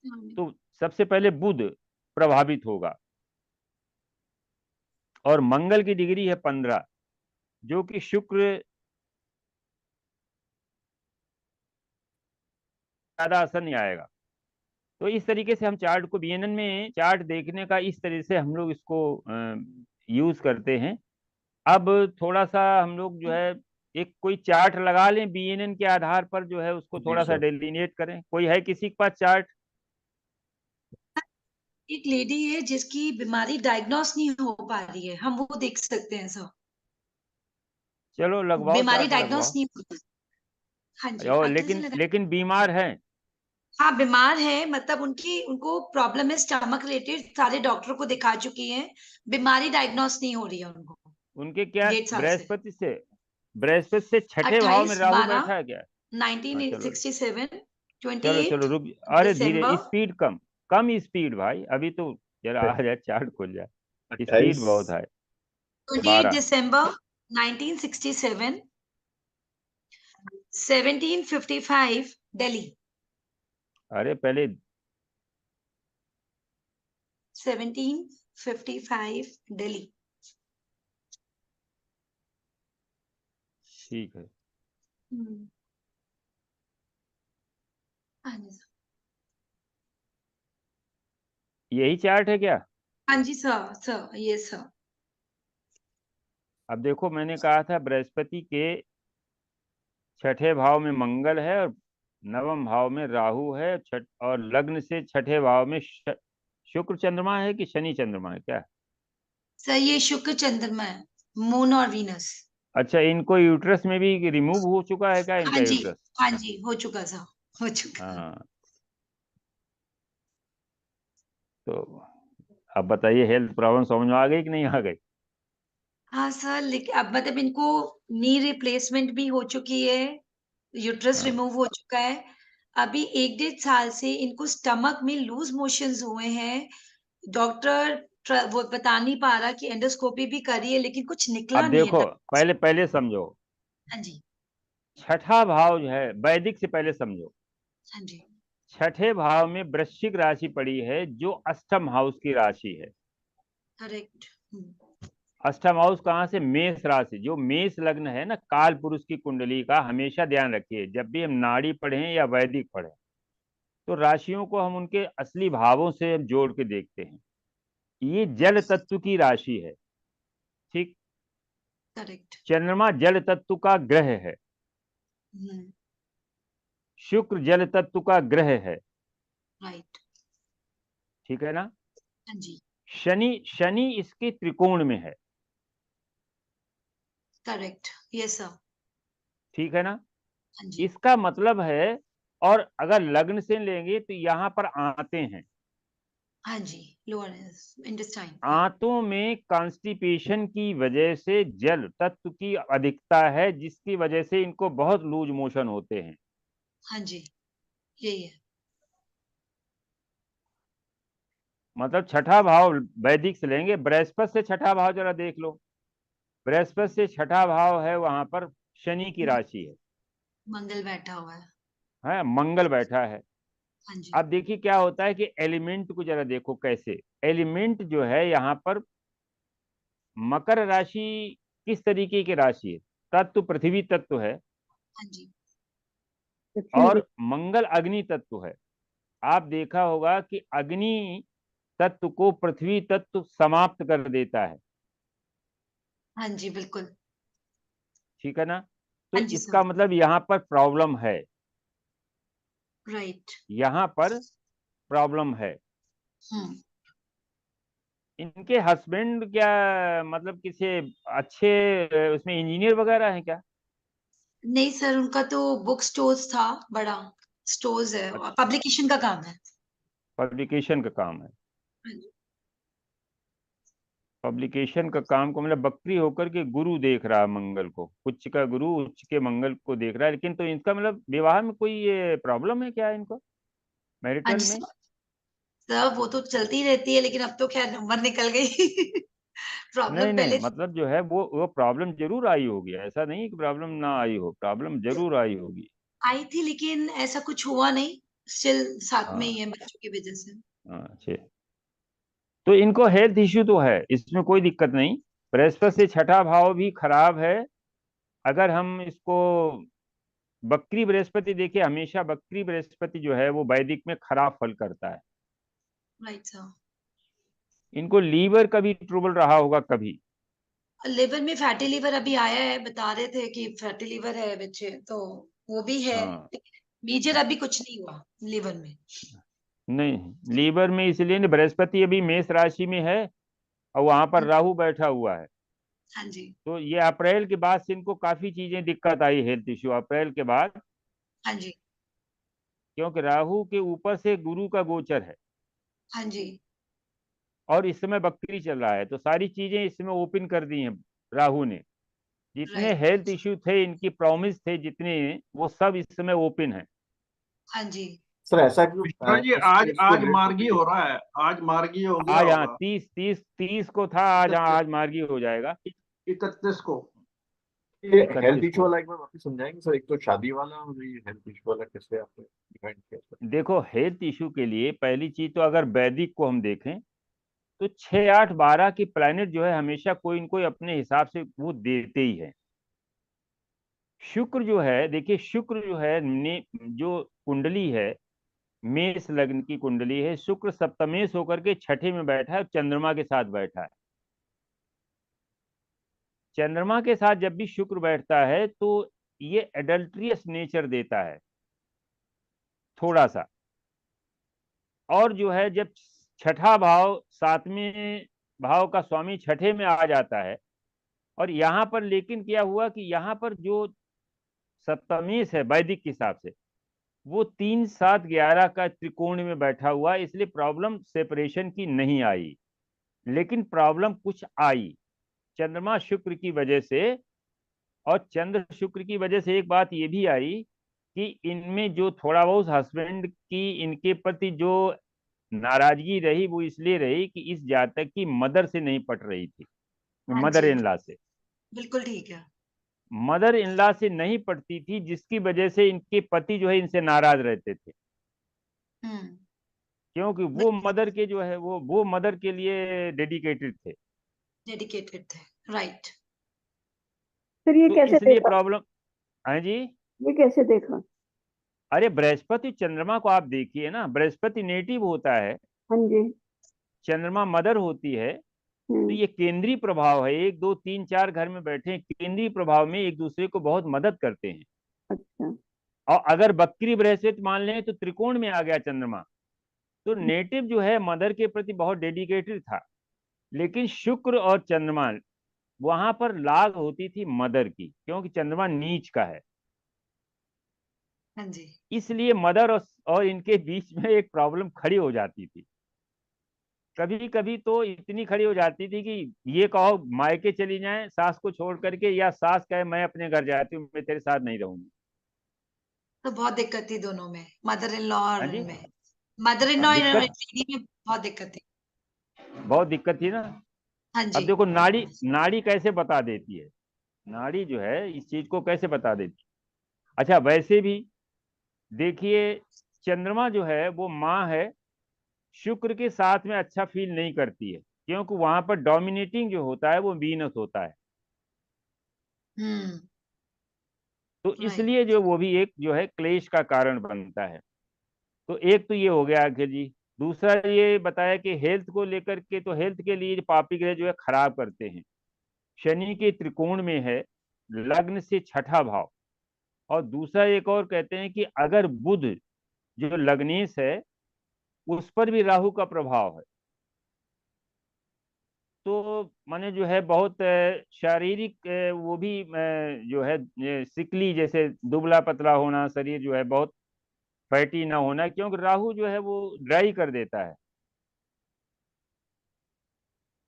Speaker 1: तो सबसे पहले बुध प्रभावित होगा। और मंगल की डिग्री है 15, जो कि शुक्र ज्यादा असर नहीं आएगा। तो इस तरीके से हम चार्ट को, बीएनएन में चार्ट देखने का इस तरह से हम लोग इसको यूज करते हैं। अब थोड़ा सा हम लोग जो है एक कोई चार्ट लगा लें बीएनएन के आधार पर, जो है उसको
Speaker 2: जी
Speaker 1: थोड़ा सा
Speaker 2: सर।
Speaker 1: डेलिनेट करें। कोई है किसी के पास चार्ट?
Speaker 6: एक लेडी है जिसकी बीमारी डायग्नोस नहीं हो पा रही है, हम वो देख सकते हैं सर।
Speaker 1: चलो लगवाओ,
Speaker 6: बीमारी
Speaker 1: चार्ट
Speaker 6: डायग्नोस
Speaker 1: लगवाओ।
Speaker 6: नहीं हो पा रही। हाँ जी,
Speaker 1: और
Speaker 6: अक्ल से
Speaker 1: लेकिन
Speaker 6: लगा।
Speaker 1: लेकिन बीमार हैं।
Speaker 6: हाँ, बीमार है, मतलब उनको प्रॉब्लम है स्टमक रिलेटेड, सारे डॉक्टर को दिखा चुकी हैं, बीमारी डायग्नोस नहीं हो रही है उनको
Speaker 1: उनके क्या
Speaker 6: 1.5 साल से।
Speaker 1: बृहस्पति से छठे भाव में
Speaker 6: 28
Speaker 1: राहु
Speaker 6: 12
Speaker 1: बैठा है क्या? हाँ, चलो
Speaker 6: 1967
Speaker 1: चलो चलो
Speaker 6: 28
Speaker 1: रुक। अरे धीरे,
Speaker 6: दिसंबर
Speaker 1: स्पीड कम, कम स्पीड भाई, अभी तो जरा आ जाए, चार्ट खुल जाए। स्पीड
Speaker 2: 28
Speaker 1: बहुत है।
Speaker 6: 28
Speaker 1: 12।
Speaker 6: दिसंबर 1967 1755 दिल्ली।
Speaker 1: अरे पहले
Speaker 6: 1755 दिल्ली।
Speaker 1: ठीक है।
Speaker 6: हाँ जी सर।
Speaker 1: यही चार्ट है क्या?
Speaker 6: हाँ जी सर, ये सर।
Speaker 1: अब देखो, मैंने कहा था बृहस्पति के छठे भाव में मंगल है और नवम भाव में राहु है, और लग्न से छठे भाव में शुक्र चंद्रमा है कि शनि चंद्रमा है क्या?
Speaker 6: सर ये शुक्र चंद्रमा है, मून और वीनस।
Speaker 1: अच्छा, इनको यूट्रस में भी रिमूव हो चुका है क्या,
Speaker 6: हाँ
Speaker 1: इनका
Speaker 6: जी,
Speaker 1: यूट्रस?
Speaker 6: हाँ जी, हो चुका सर, हो चुका।
Speaker 1: हाँ, तो अब बताइए, हेल्थ प्रॉब्लम समझ में आ गई कि नहीं आ गई?
Speaker 6: हाँ सर, लेकिन अब मतलब इनको नी रिप्लेसमेंट भी हो चुकी है, यूट्रस
Speaker 1: हाँ।
Speaker 6: रिमूव हो चुका है। अभी 1 डेढ़ साल से इनको स्टमक में लूज मोशंस हुए हैं। डॉक्टर वो बता नहीं पा रहा कि एंडोस्कोपी भी करी है, लेकिन कुछ निकला
Speaker 1: अब
Speaker 6: नहीं है
Speaker 1: देखो,
Speaker 6: तक।
Speaker 1: पहले पहले समझो,
Speaker 6: हाँ जी,
Speaker 1: छठा भाव जो है, वैदिक से पहले समझो,
Speaker 6: हाँ जी,
Speaker 1: छठे भाव में वृश्चिक राशि पड़ी है, जो अष्टम हाउस की राशि है।
Speaker 6: करेक्ट।
Speaker 1: अष्टम हाउस कहाँ से? मेष राशि। जो मेष लग्न है ना, काल पुरुष की कुंडली का हमेशा ध्यान रखिए, जब भी हम नाड़ी पढ़ें या वैदिक पढ़ें, तो राशियों को हम उनके असली भावों से जोड़ के देखते हैं। ये जल तत्व की राशि है, ठीक?
Speaker 6: करेक्ट।
Speaker 1: चंद्रमा जल तत्व का ग्रह है, शुक्र जल तत्व का ग्रह है,
Speaker 6: राइट।
Speaker 1: ठीक है ना?
Speaker 6: हाँ जी,
Speaker 1: शनि शनि इसके त्रिकोण में है,
Speaker 6: करेक्ट, यस सर।
Speaker 1: ठीक है ना?
Speaker 6: हाँ जी,
Speaker 1: इसका मतलब है, और अगर लग्न से लेंगे तो यहाँ पर आते हैं,
Speaker 6: हाँ जी, लोअर इंटेस्टाइन, या।
Speaker 1: आंतों में कॉन्स्टिपेशन की वजह से जल तत्व की अधिकता है, जिसकी वजह से इनको बहुत लूज मोशन होते हैं।
Speaker 6: हाँ जी, यही है।
Speaker 1: मतलब छठा भाव वैदिक से लेंगे, बृहस्पति से छठा भाव जरा देख लो। बृहस्पति से छठा भाव है, वहां पर शनि की राशि
Speaker 6: मंगल बैठा हुआ है।
Speaker 1: है, मंगल बैठा है।
Speaker 6: हाँ जी,
Speaker 1: अब देखिए क्या होता है कि एलिमेंट को जरा देखो कैसे, एलिमेंट जो है यहाँ पर मकर राशि किस तरीके की राशि है? तत्व पृथ्वी तत्व है,
Speaker 6: हाँ जी,
Speaker 1: और मंगल अग्नि तत्व है। आप देखा होगा कि अग्नि तत्व को पृथ्वी तत्व समाप्त कर देता है,
Speaker 6: हाँ जी, बिल्कुल।
Speaker 1: ठीक है ना? तो
Speaker 6: हाँ जी
Speaker 1: इसका
Speaker 6: सर,
Speaker 1: मतलब यहाँ पर प्रॉब्लम है,
Speaker 6: राइट।
Speaker 1: यहाँ पर प्रॉब्लम है।
Speaker 6: हम्म।
Speaker 1: इनके हस्बैंड क्या, मतलब किसी अच्छे उसमें इंजीनियर वगैरह हैं क्या?
Speaker 6: नहीं सर, उनका तो बुक स्टोर्स था, बड़ा स्टोर्स है और
Speaker 1: अच्छा,
Speaker 6: पब्लिकेशन का काम है।
Speaker 1: पब्लिकेशन का काम है।
Speaker 6: हाँ जी,
Speaker 1: पब्लिकेशन का काम को मतलब बकरी होकर के गुरु देख रहा है मंगल को, उच्च का गुरु उच्च के मंगल को देख रहा है, लेकिन तो इनका मतलब विवाह में कोई ये प्रॉब्लम है क्या इनको,
Speaker 6: हाँ
Speaker 1: मैरिटल
Speaker 6: जी
Speaker 1: में?
Speaker 6: सर। सर वो तो चलती रहती है, लेकिन अब तो खैर नंबर निकल गई।
Speaker 1: नहीं
Speaker 6: प्रॉब्लम
Speaker 1: नहीं,
Speaker 6: पहले
Speaker 1: मतलब जो है वो प्रॉब्लम जरूर आई होगी, ऐसा नहीं कि प्रॉब्लम ना आई हो, प्रॉब्लम जरूर आई होगी।
Speaker 6: आई थी, लेकिन ऐसा कुछ हुआ नहीं। स्टिल साथ में ही
Speaker 1: हाँ
Speaker 6: है बच्चों की वजह से।
Speaker 1: हाँ, अच्छे। तो इनको हेल्थ इश्यू तो है, इसमें कोई दिक्कत नहीं। बृहस्पति से छठा भाव भी खराब है। अगर हम इसको बकरी बृहस्पति देखिए, हमेशा बकरी बृहस्पति जो है वो वैदिक में खराब फल करता है।
Speaker 6: Right sir.
Speaker 1: इनको लीवर का भी ट्रबल रहा होगा कभी।
Speaker 6: लिवर में फैटी लिवर अभी आया है, बता रहे थे कि फैटी लिवर है बच्चे, तो वो भी है।
Speaker 1: हाँ,
Speaker 6: मेजर अभी कुछ नहीं हुआ लिवर में।
Speaker 1: नहीं लीवर में इसलिए नहीं, बृहस्पति अभी मेष राशि में है और वहां पर राहु बैठा हुआ है।
Speaker 6: हाँ जी,
Speaker 1: तो ये अप्रैल के बाद से इनको काफी चीजें दिक्कत आई, हेल्थ इश्यू अप्रैल के बाद
Speaker 6: हाँ जी,
Speaker 1: क्योंकि राहु के ऊपर से गुरु का गोचर है
Speaker 6: हाँ जी,
Speaker 1: और इस समय बकरी चल रहा है, तो सारी चीजें इसमें ओपन कर दी हैं राहु ने। जितने
Speaker 6: राइट,
Speaker 1: हेल्थ इश्यू थे, इनकी प्रॉमिस थे जितने, वो सब इस समय ओपन है।
Speaker 6: हाँ जी,
Speaker 2: सर ऐसा क्यों
Speaker 5: मिश्रा जी,
Speaker 2: इसको
Speaker 5: आज
Speaker 2: इसको
Speaker 5: आज
Speaker 2: लेट
Speaker 5: मार्गी
Speaker 2: होते
Speaker 5: हो रहा है, आज मार्गी हो गया
Speaker 1: आज, हाँ,
Speaker 5: होगा।
Speaker 1: 30 को था, आज मार्गी हो जाएगा
Speaker 5: 31 को।
Speaker 2: ये हेल्थ
Speaker 1: 31
Speaker 2: इशू
Speaker 1: को।
Speaker 2: वाला एक बार वापस समझाएंगे सर? एक तो शादी वाला और ये हेल्थ इशू वाला कैसे आपने डिफाइन किया सर?
Speaker 1: देखो, हेल्थ इशू के लिए पहली चीज तो अगर वैदिक को हम देखें तो 6, 8, 12 की प्लैनेट जो है हमेशा कोई न कोई अपने हिसाब से वो देते ही है। शुक्र जो है, देखिए शुक्र जो है जो कुंडली है, मेष लग्न की कुंडली है, शुक्र सप्तमेश होकर के छठे में बैठा है और चंद्रमा के साथ बैठा है। चंद्रमा के साथ जब भी शुक्र बैठता है तो ये एडल्ट्रियस नेचर देता है थोड़ा सा। और जो है जब छठा भाव, 7वें भाव का स्वामी छठे में आ जाता है, और यहाँ पर लेकिन क्या हुआ कि यहाँ पर जो सप्तमेश है वैदिक के हिसाब से, वो 3, 7, 11 का त्रिकोण में बैठा हुआ है, इसलिए प्रॉब्लम सेपरेशन की नहीं आई, लेकिन प्रॉब्लम कुछ आई चंद्रमा शुक्र की वजह से। और चंद्र शुक्र की वजह से एक बात ये भी आई कि इनमें जो थोड़ा बहुत हस्बैंड की इनके प्रति जो नाराजगी रही, वो इसलिए रही कि इस जातक की मदर से नहीं पट रही थी,
Speaker 6: हाँ
Speaker 1: मदर
Speaker 6: जी,
Speaker 1: इन लॉ से।
Speaker 6: बिल्कुल ठीक है।
Speaker 1: मदर इन लॉ से नहीं पटती थी, जिसकी वजह से इनके पति जो है इनसे नाराज रहते थे,
Speaker 6: हम्म,
Speaker 1: क्योंकि वो मदर के जो है वो मदर के लिए डेडिकेटेड थे।
Speaker 6: डेडिकेटेड थे, राइट।
Speaker 7: फिर ये
Speaker 1: तो
Speaker 7: कैसे
Speaker 1: इसलिए
Speaker 7: देखा?
Speaker 1: प्रॉब्लम। हाँ जी।
Speaker 7: ये कैसे देखा?
Speaker 1: अरे बृहस्पति चंद्रमा को आप देखिए ना, बृहस्पति नेटिव होता है,
Speaker 7: हाँ जी।
Speaker 1: चंद्रमा मदर होती है, तो
Speaker 7: हम्म।
Speaker 1: ये केंद्रीय प्रभाव है। 1, 2, 3, 4 घर में बैठे हैं, केंद्रीय प्रभाव में एक दूसरे को बहुत मदद करते हैं।
Speaker 7: अच्छा।
Speaker 1: और अगर बकरी बृहस्पति मान लें तो त्रिकोण में आ गया चंद्रमा, तो नेटिव जो है मदर के प्रति बहुत डेडिकेटेड था। लेकिन शुक्र और चंद्रमा, वहां पर लाग होती थी मदर की, क्योंकि चंद्रमा नीच का है,
Speaker 6: हाँ जी,
Speaker 1: इसलिए मदर और इनके बीच में एक प्रॉब्लम खड़ी हो जाती थी। कभी कभी तो इतनी खड़ी हो जाती थी कि ये कहो मायके चली जाएं सास को छोड़ करके, या सास कहे मैं अपने घर जाती हूँ, मैं तेरे साथ नहीं रहूंगी।
Speaker 6: तो बहुत दिक्कत थी दोनों में, मदर इन लॉ और
Speaker 1: हाँ जी।
Speaker 6: इनमें, मदर इन लॉ
Speaker 1: दिक्कत,
Speaker 6: में बहुत दिक्कत थी।
Speaker 1: बहुत दिक्कत थी ना।
Speaker 6: हाँ
Speaker 1: अब
Speaker 6: जी,
Speaker 1: देखो नाड़ी, नाड़ी कैसे बता देती है, नाड़ी जो है इस चीज को कैसे बता देती है। अच्छा, वैसे भी देखिए, चंद्रमा जो है वो माँ है, शुक्र के साथ में अच्छा फील नहीं करती है, क्योंकि वहां पर डोमिनेटिंग जो होता है वो वीनस होता है।
Speaker 6: हम्म,
Speaker 1: तो
Speaker 6: राइट।
Speaker 1: इसलिए जो वो भी एक जो है क्लेश का कारण बनता है। तो एक तो ये हो गया आखिर जी। दूसरा ये बताया कि हेल्थ को लेकर के, तो हेल्थ के लिए पापी ग्रह जो है खराब करते हैं। शनि के त्रिकोण में है, लग्न से छठा भाव। और दूसरा एक और कहते हैं कि अगर बुध जो लग्नेश है उस पर भी राहु का प्रभाव है, तो माने जो है बहुत शारीरिक वो भी जो है सिकली, जैसे दुबला पतला होना, शरीर जो है बहुत फैटी ना होना, क्योंकि राहु जो है वो ड्राई कर देता है।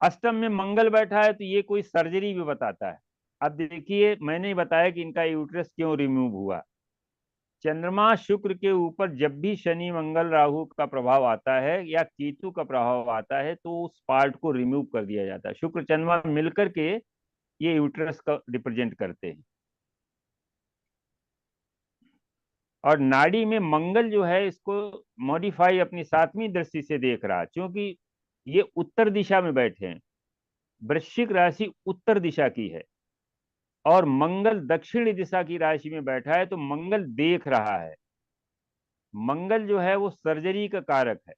Speaker 1: अष्टम में मंगल बैठा है तो ये कोई सर्जरी भी बताता है। अब देखिए, मैंने ही बताया कि इनका यूट्रस क्यों रिमूव हुआ। चंद्रमा शुक्र के ऊपर जब भी शनि मंगल राहु का प्रभाव आता है या केतु का प्रभाव आता है, तो उस पार्ट को रिमूव कर दिया जाता है। शुक्र चंद्रमा मिलकर के ये यूट्रस का रिप्रेजेंट करते हैं। और नाड़ी में मंगल जो है इसको मॉडिफाई अपनी 7वीं दृष्टि से देख रहा है, क्योंकि ये उत्तर दिशा में बैठे हैं। वृश्चिक राशि उत्तर दिशा की है और मंगल दक्षिण दिशा की राशि में बैठा है, तो मंगल देख रहा है। मंगल जो है वो सर्जरी का कारक है,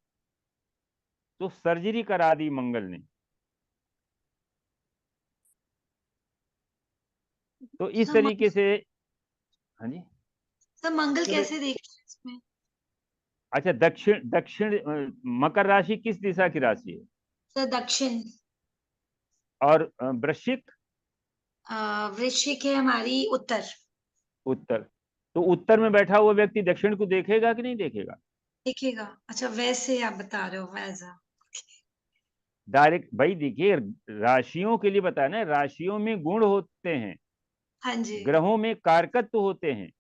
Speaker 1: तो सर्जरी करा दी मंगल ने। तो इस तरीके से। हाँ जी।
Speaker 6: तो मंगल
Speaker 7: चलो।
Speaker 6: कैसे देख रहे हैं इसमें?
Speaker 1: अच्छा, दक्षिण दक्षिण मकर राशि किस दिशा की राशि है?
Speaker 6: तो दक्षिण।
Speaker 1: और वृश्चिक?
Speaker 6: वृश्चिक है हमारी उत्तर।
Speaker 1: उत्तर। तो उत्तर में बैठा हुआ व्यक्ति दक्षिण को देखेगा कि नहीं देखेगा?
Speaker 6: दिखेगा। अच्छा, वैसे आप बता रहे हो, वैसा।
Speaker 1: डायरेक्ट भाई देखिए, राशियों के लिए बताया ना, राशियों में गुण होते हैं,
Speaker 6: हाँ जी।
Speaker 1: ग्रहों में कारकत्व होते हैं।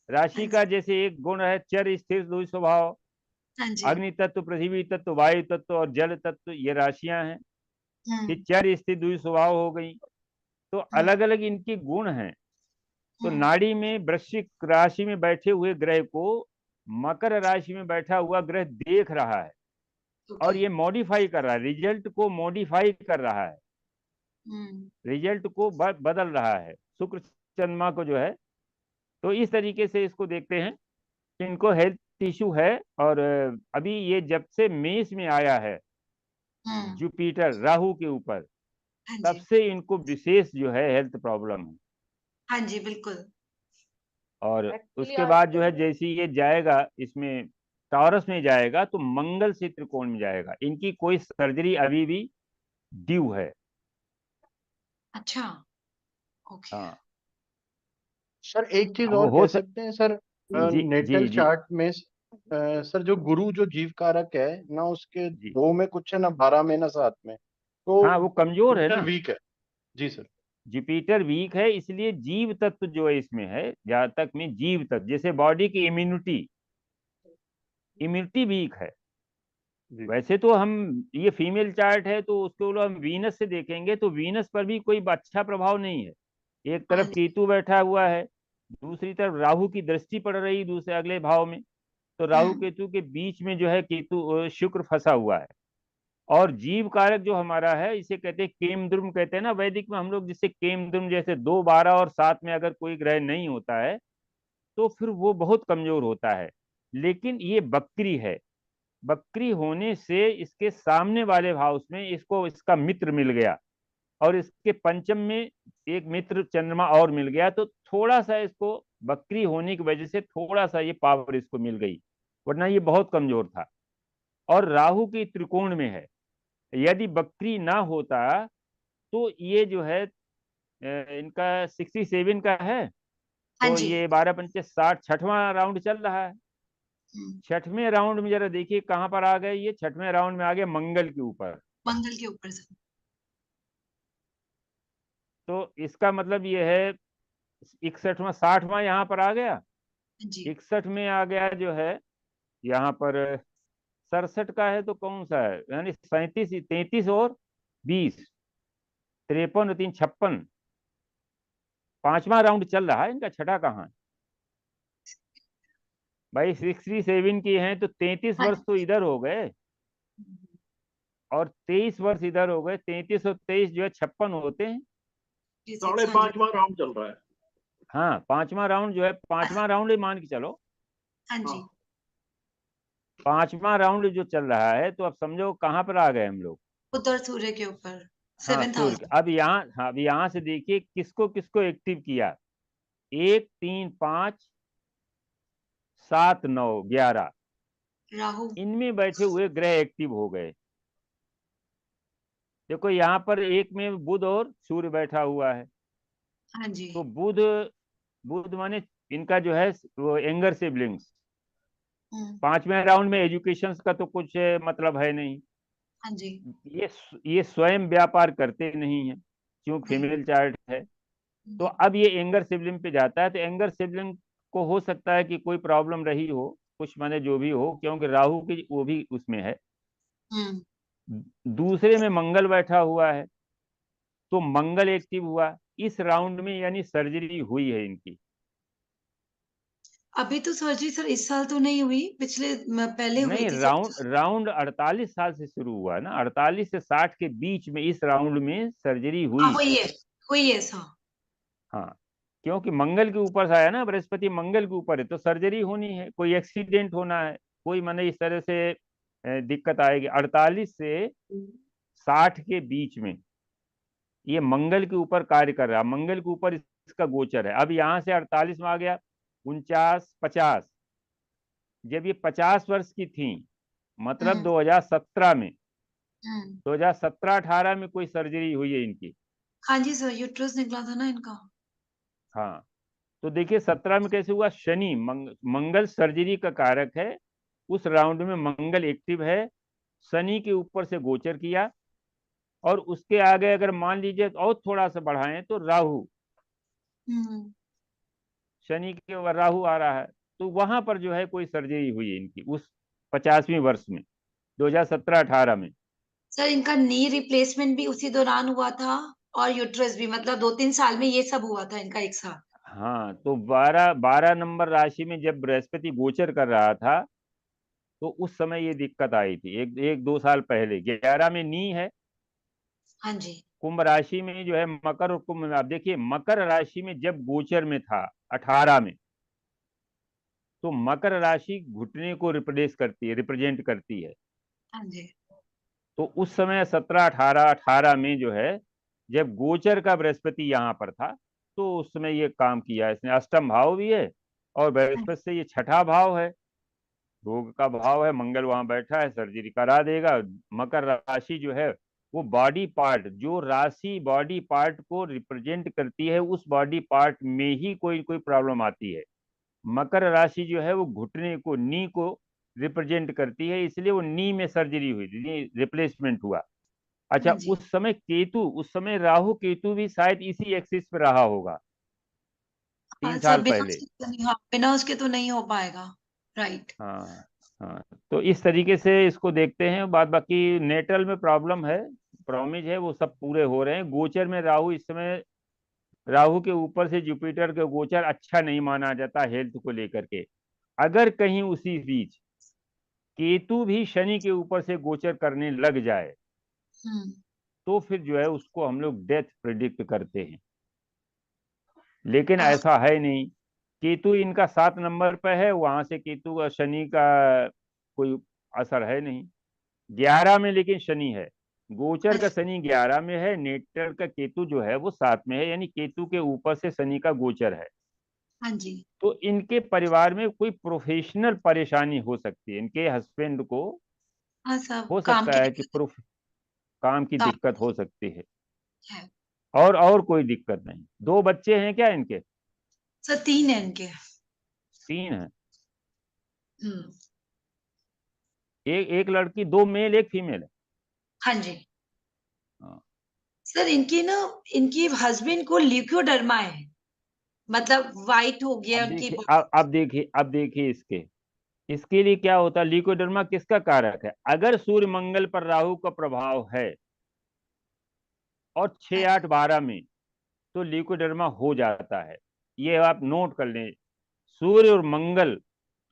Speaker 1: राशि
Speaker 6: हाँ
Speaker 1: का
Speaker 6: जी।
Speaker 1: जैसे एक गुण है चर स्थिर द्वि स्वभाव,
Speaker 6: हाँ जी।
Speaker 1: अग्नि तत्व, पृथ्वी तत्व, वायु तत्व और जल तत्व, ये राशियां हैं।
Speaker 6: हम्म।
Speaker 1: फिर चर स्थिर द्वि स्वभाव हो गई। तो अलग अलग इनके गुण हैं। तो नाड़ी में वृश्चिक राशि में बैठे हुए ग्रह को मकर राशि में बैठा हुआ ग्रह देख रहा है और ये मॉडिफाई कर रहा है, रिजल्ट को मॉडिफाई कर रहा है, रिजल्ट को बदल रहा है शुक्र चंद्रमा को जो है। तो इस तरीके से इसको देखते हैं कि इनको हेल्थ इशू है। और अभी ये जब से मेष में आया है जुपिटर राहु के ऊपर,
Speaker 6: हाँ
Speaker 1: तब
Speaker 6: जी।
Speaker 1: से इनको विशेष जो है हेल्थ प्रॉब्लम है।
Speaker 6: हाँ जी, बिल्कुल।
Speaker 1: और
Speaker 3: Actually,
Speaker 1: उसके बाद जो है
Speaker 3: आजकल
Speaker 1: जैसे ये जाएगा इसमें टॉरस में जाएगा तो मंगल से त्रिकोण में जाएगा। इनकी कोई सर्जरी अभी भी ड्यू है।
Speaker 6: अच्छा, ओके।
Speaker 1: हाँ,
Speaker 8: सर एक चीज
Speaker 1: वो
Speaker 8: और
Speaker 1: हो
Speaker 8: कह सकते हैं सर,
Speaker 1: जी
Speaker 8: नेटल
Speaker 1: जी जी
Speaker 8: चार्ट में सर जो गुरु जो जीव कारक है ना, उसके
Speaker 1: जी।
Speaker 8: 2 में कुछ है ना, 12 में ना 7 में, तो
Speaker 1: हाँ, वो कमजोर है
Speaker 8: जुपिटर
Speaker 1: ना,
Speaker 8: वीक है। जी सर।
Speaker 1: जुपिटर वीक है, इसलिए जीव तत्व जो है इसमें है, जातक में जीव तत्व जैसे बॉडी की इम्यूनिटी, इम्यूनिटी वीक है।
Speaker 8: जी
Speaker 1: वैसे तो हम ये फीमेल चार्ट है तो उसको हम वीनस से देखेंगे तो वीनस पर भी कोई अच्छा प्रभाव नहीं है। एक
Speaker 6: हाँ
Speaker 1: तरफ
Speaker 6: जी।
Speaker 1: केतु बैठा हुआ है, दूसरी तरफ राहु की दृष्टि पड़ रही दूसरे अगले भाव में। तो राहु केतु के बीच में जो है केतु शुक्र फंसा हुआ है। और जीव कारक जो हमारा है इसे कहते हैं केमद्रुम, कहते हैं ना वैदिक में हम लोग, जिससे केमद्रुम, जैसे 2, 12 और 7 में अगर कोई ग्रह नहीं होता है तो फिर वो बहुत कमजोर होता है। लेकिन ये बकरी है, बकरी होने से इसके सामने वाले हाउस में इसको इसका मित्र मिल गया और इसके पंचम में एक मित्र चंद्रमा और मिल गया, तो थोड़ा सा इसको बकरी होने की वजह से थोड़ा सा ये पावर इसको मिल गई, वरना ये बहुत कमजोर था। और राहु की त्रिकोण में है, यदि बकरी ना होता तो ये जो है इनका 67 का है,
Speaker 6: हाँ
Speaker 1: तो
Speaker 6: जी।
Speaker 1: ये 12 पंचे 60, छठवां राउंड चल रहा है।
Speaker 6: हम्म,
Speaker 1: छठवें राउंड में जरा देखिए कहां पर आ गए, ये छठवें राउंड में आ गए मंगल के ऊपर।
Speaker 6: मंगल के ऊपर से।
Speaker 1: तो इसका मतलब ये है 61वां 60वां यहाँ पर आ गया,
Speaker 6: हाँ जी।
Speaker 1: 61 में आ गया जो है यहाँ पर 67 का है तो कौन सा है, यानी 37, 33 और 20, 53 और 3, 56, 5वां राउंड चल रहा है इनका, छठा कहाँ है भाई। 67 की हैं तो 33
Speaker 6: हाँ
Speaker 1: वर्ष तो इधर हो गए और 23 वर्ष इधर हो गए, 33 और 23 जो है 56 होते हैं।
Speaker 6: जी,
Speaker 5: साढ़े
Speaker 6: हाँ जी।
Speaker 5: पांचवा राउंड चल रहा है।
Speaker 1: हाँ, 5वां राउंड जो है, 5वां राउंड ही मान के चलो,
Speaker 6: हाँ जी।
Speaker 5: हाँ
Speaker 1: 5वां राउंड जो चल रहा है, तो अब समझो कहाँ पर आ गए हम लोग।
Speaker 6: उत्तर सूर्य के ऊपर
Speaker 1: हाँ,
Speaker 6: 7th
Speaker 1: सूर्य
Speaker 6: हाउस।
Speaker 1: के। अब यहाँ, हाँ, अब यहाँ से देखिए किसको किसको एक्टिव किया, 1, 3, 5, 7, 9, 11,
Speaker 6: राहु।
Speaker 1: इनमें बैठे हुए ग्रह एक्टिव हो गए। देखो यहाँ पर एक में बुध और सूर्य बैठा हुआ है,
Speaker 6: हाँ जी।
Speaker 1: तो बुध, बुध माने इनका जो है वो एंगर सिबलिंग्स। 5वें राउंड में एजुकेशन का तो कुछ मतलब है नहीं,
Speaker 6: हाँ जी।
Speaker 1: ये ये स्वयं व्यापार करते नहीं है क्योंकि
Speaker 6: नहीं।
Speaker 1: फीमेल चार्ट है। तो अब ये एंगर सिबलिंग पे जाता है, तो एंगर सिबलिंग को हो सकता है कि कोई प्रॉब्लम रही हो, कुछ माने जो भी हो, क्योंकि राहु की वो भी उसमें है। दूसरे में मंगल बैठा हुआ है, तो मंगल एक्टिव हुआ इस राउंड में, यानी सर्जरी हुई है इनकी।
Speaker 6: अभी तो सर्जरी सर इस साल तो नहीं हुई, पहले हुई
Speaker 1: नहीं,
Speaker 6: थी
Speaker 1: राउंड
Speaker 6: सब।
Speaker 1: राउंड 48 साल से शुरू हुआ है ना, 48 से 60 के बीच में इस राउंड में सर्जरी
Speaker 6: हाँ,
Speaker 1: हुई।
Speaker 6: हुई है सर।
Speaker 1: हाँ, क्योंकि मंगल के ऊपर से आया ना, बृहस्पति मंगल के ऊपर है, तो सर्जरी होनी है, कोई एक्सीडेंट होना है, कोई माने इस तरह से दिक्कत आएगी। 48 से 60 के बीच में ये मंगल के ऊपर कार्य कर रहा है, मंगल के ऊपर इसका गोचर है। अब यहाँ से 48 में आ गया, 49, 50, जब ये 50 वर्ष की थी, मतलब 2017 में, 2017-18 में कोई सर्जरी हुई है इनकी।
Speaker 6: हाँ जी सर, यूट्रस निकला था ना इनका।
Speaker 1: हाँ, तो देखिए 17 में कैसे हुआ, शनि मंगल सर्जरी का कारक है, उस राउंड में मंगल एक्टिव है, शनि के ऊपर से गोचर किया, और उसके आगे अगर मान लीजिए और थोड़ा सा बढ़ाएं तो राहु, शनि के ऊपर राहु आ रहा है, तो वहां पर जो है कोई सर्जरी हुई इनकी उस 50वीं वर्ष में, 2017-18 में।
Speaker 6: सर इनका नी रिप्लेसमेंट भी उसी दौरान हुआ था और यूट्रस भी, मतलब 2-3 साल में ये सब हुआ था इनका एक साथ।
Speaker 1: हाँ, तो 12 नंबर राशि में जब बृहस्पति गोचर कर रहा था तो उस समय ये दिक्कत आई थी, एक 2 साल पहले। 11 में नी है,
Speaker 6: हाँ जी।
Speaker 1: कुंभ राशि में जो है मकर और कुंभ में, आप देखिए मकर राशि में जब गोचर में था 18 में, तो मकर राशि घुटने को रिप्रेजेंट करती है।
Speaker 6: हाँ जी।
Speaker 1: तो उस समय 17-18 में जो है जब गोचर का बृहस्पति यहाँ पर था, तो उस समय ये काम किया इसने। अष्टम भाव भी है और बृहस्पति से ये छठा भाव है, रोग का भाव है, मंगल वहां बैठा है, सर्जरी करा देगा। मकर राशि जो है वो बॉडी पार्ट, जो राशि बॉडी पार्ट को रिप्रेजेंट करती है, उस बॉडी पार्ट में ही कोई कोई प्रॉब्लम आती है। मकर राशि जो है वो घुटने को, नी को रिप्रेजेंट करती है, इसलिए वो नी में सर्जरी हुई, नी रिप्लेसमेंट हुआ। अच्छा,
Speaker 6: हाँ जी।
Speaker 1: उस समय केतु, उस समय राहु केतु भी शायद इसी एक्सिस पे रहा होगा
Speaker 6: हाँ
Speaker 1: 3
Speaker 6: सर,
Speaker 1: साल
Speaker 6: बिना
Speaker 1: पहले।
Speaker 6: उसके तो नहीं, हाँ बिना उसके तो नहीं हो पाएगा। राइट।
Speaker 1: हाँ हाँ, तो इस तरीके से इसको देखते हैं। बाद बाकी नेटल में प्रॉब्लम है, प्रॉमिज है, वो सब पूरे हो रहे हैं। गोचर में राहु इस समय, राहु के ऊपर से जुपिटर के गोचर अच्छा नहीं माना जाता हेल्थ को लेकर के। अगर कहीं उसी बीच केतु भी शनि के ऊपर से गोचर करने लग जाए तो फिर जो है उसको हम लोग डेथ प्रिडिक्ट करते हैं, लेकिन
Speaker 6: हाँ।
Speaker 1: ऐसा है नहीं। केतु इनका 7 नंबर पर है, वहां से केतु और शनि का कोई असर है नहीं। 11 में लेकिन शनि है, गोचर का शनि 11 में है, नेटर का केतु जो है वो 7 में है, यानी केतु के ऊपर से शनि का गोचर है।
Speaker 6: हाँ जी।
Speaker 1: तो इनके परिवार में कोई प्रोफेशनल परेशानी हो सकती है, इनके हस्बैंड को
Speaker 6: हाँ सब
Speaker 1: हो
Speaker 6: काम
Speaker 1: सकता
Speaker 6: की
Speaker 1: है कि काम की
Speaker 6: काम
Speaker 1: दिक्कत हो सकती है,
Speaker 6: है।
Speaker 1: और कोई दिक्कत नहीं। 2 बच्चे हैं क्या इनके?
Speaker 6: सर 3 है इनके।
Speaker 1: 3 है,
Speaker 6: हम्म।
Speaker 1: एक लड़की, 2 मेल 1 फीमेल है।
Speaker 6: हाँ जी।
Speaker 1: हाँ।
Speaker 6: सर इनकी ना, इनकी हस्बैंड को ल्यूकोडर्मा है, मतलब वाइट हो गया
Speaker 1: अब
Speaker 6: उनकी
Speaker 1: देखिए,
Speaker 6: body।
Speaker 1: अब देखिए इसके लिए क्या होता है। ल्यूकोडर्मा किसका कारक है? अगर सूर्य मंगल पर राहु का प्रभाव है और 6-8-12 में, तो ल्यूकोडर्मा हो जाता है। ये आप नोट कर लें। सूर्य और मंगल,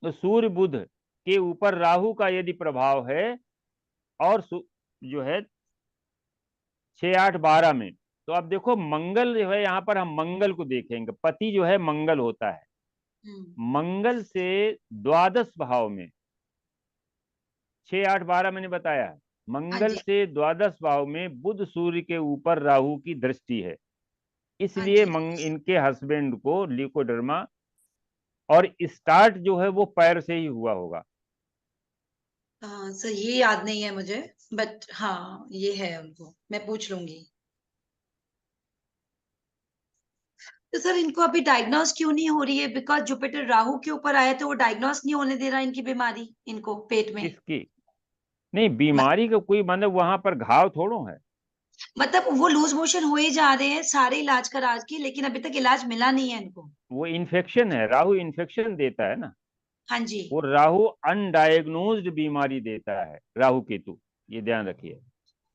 Speaker 1: तो सूर्य बुध के ऊपर राहु का यदि प्रभाव है और जो है 6-8-12 में, तो अब देखो मंगल जो है, यहाँ पर हम मंगल को देखेंगे। पति जो है मंगल होता है, मंगल से द्वादश भाव में, 6-8-12 मैंने बताया,
Speaker 6: हाँ
Speaker 1: मंगल
Speaker 6: जी।
Speaker 1: से द्वादश भाव में बुध सूर्य के ऊपर राहु की दृष्टि है,
Speaker 6: हाँ
Speaker 1: इसलिए
Speaker 6: जी।
Speaker 1: इनके हस्बैंड को ल्यूकोडर्मा, और स्टार्ट जो है वो पैर से ही हुआ होगा।
Speaker 6: हाँ सर, ये याद नहीं है मुझे, बट हाँ ये है उनको, मैं पूछ लूंगी। तो सर इनको अभी डायग्नोस क्यों नहीं हो रही है? बिकॉज जुपिटर राहु के ऊपर आया तो वो डायग्नोस नहीं होने दे रहा इनकी बीमारी, इनको पेट में।
Speaker 1: किसकी? नहीं, बीमारी का कोई मतलब वहां पर घाव थोड़ो है।
Speaker 6: मतलब वो लूज मोशन हो ही जा रहे हैं सारे इलाज करा के, लेकिन अभी तक इलाज मिला नहीं है इनको।
Speaker 1: वो इन्फेक्शन है, राहु इन्फेक्शन देता है ना।
Speaker 6: हाँ जी।
Speaker 1: वो राहु अनडायग्नोज्ड बीमारी देता है, राहु केतु, ये ध्यान रखिए,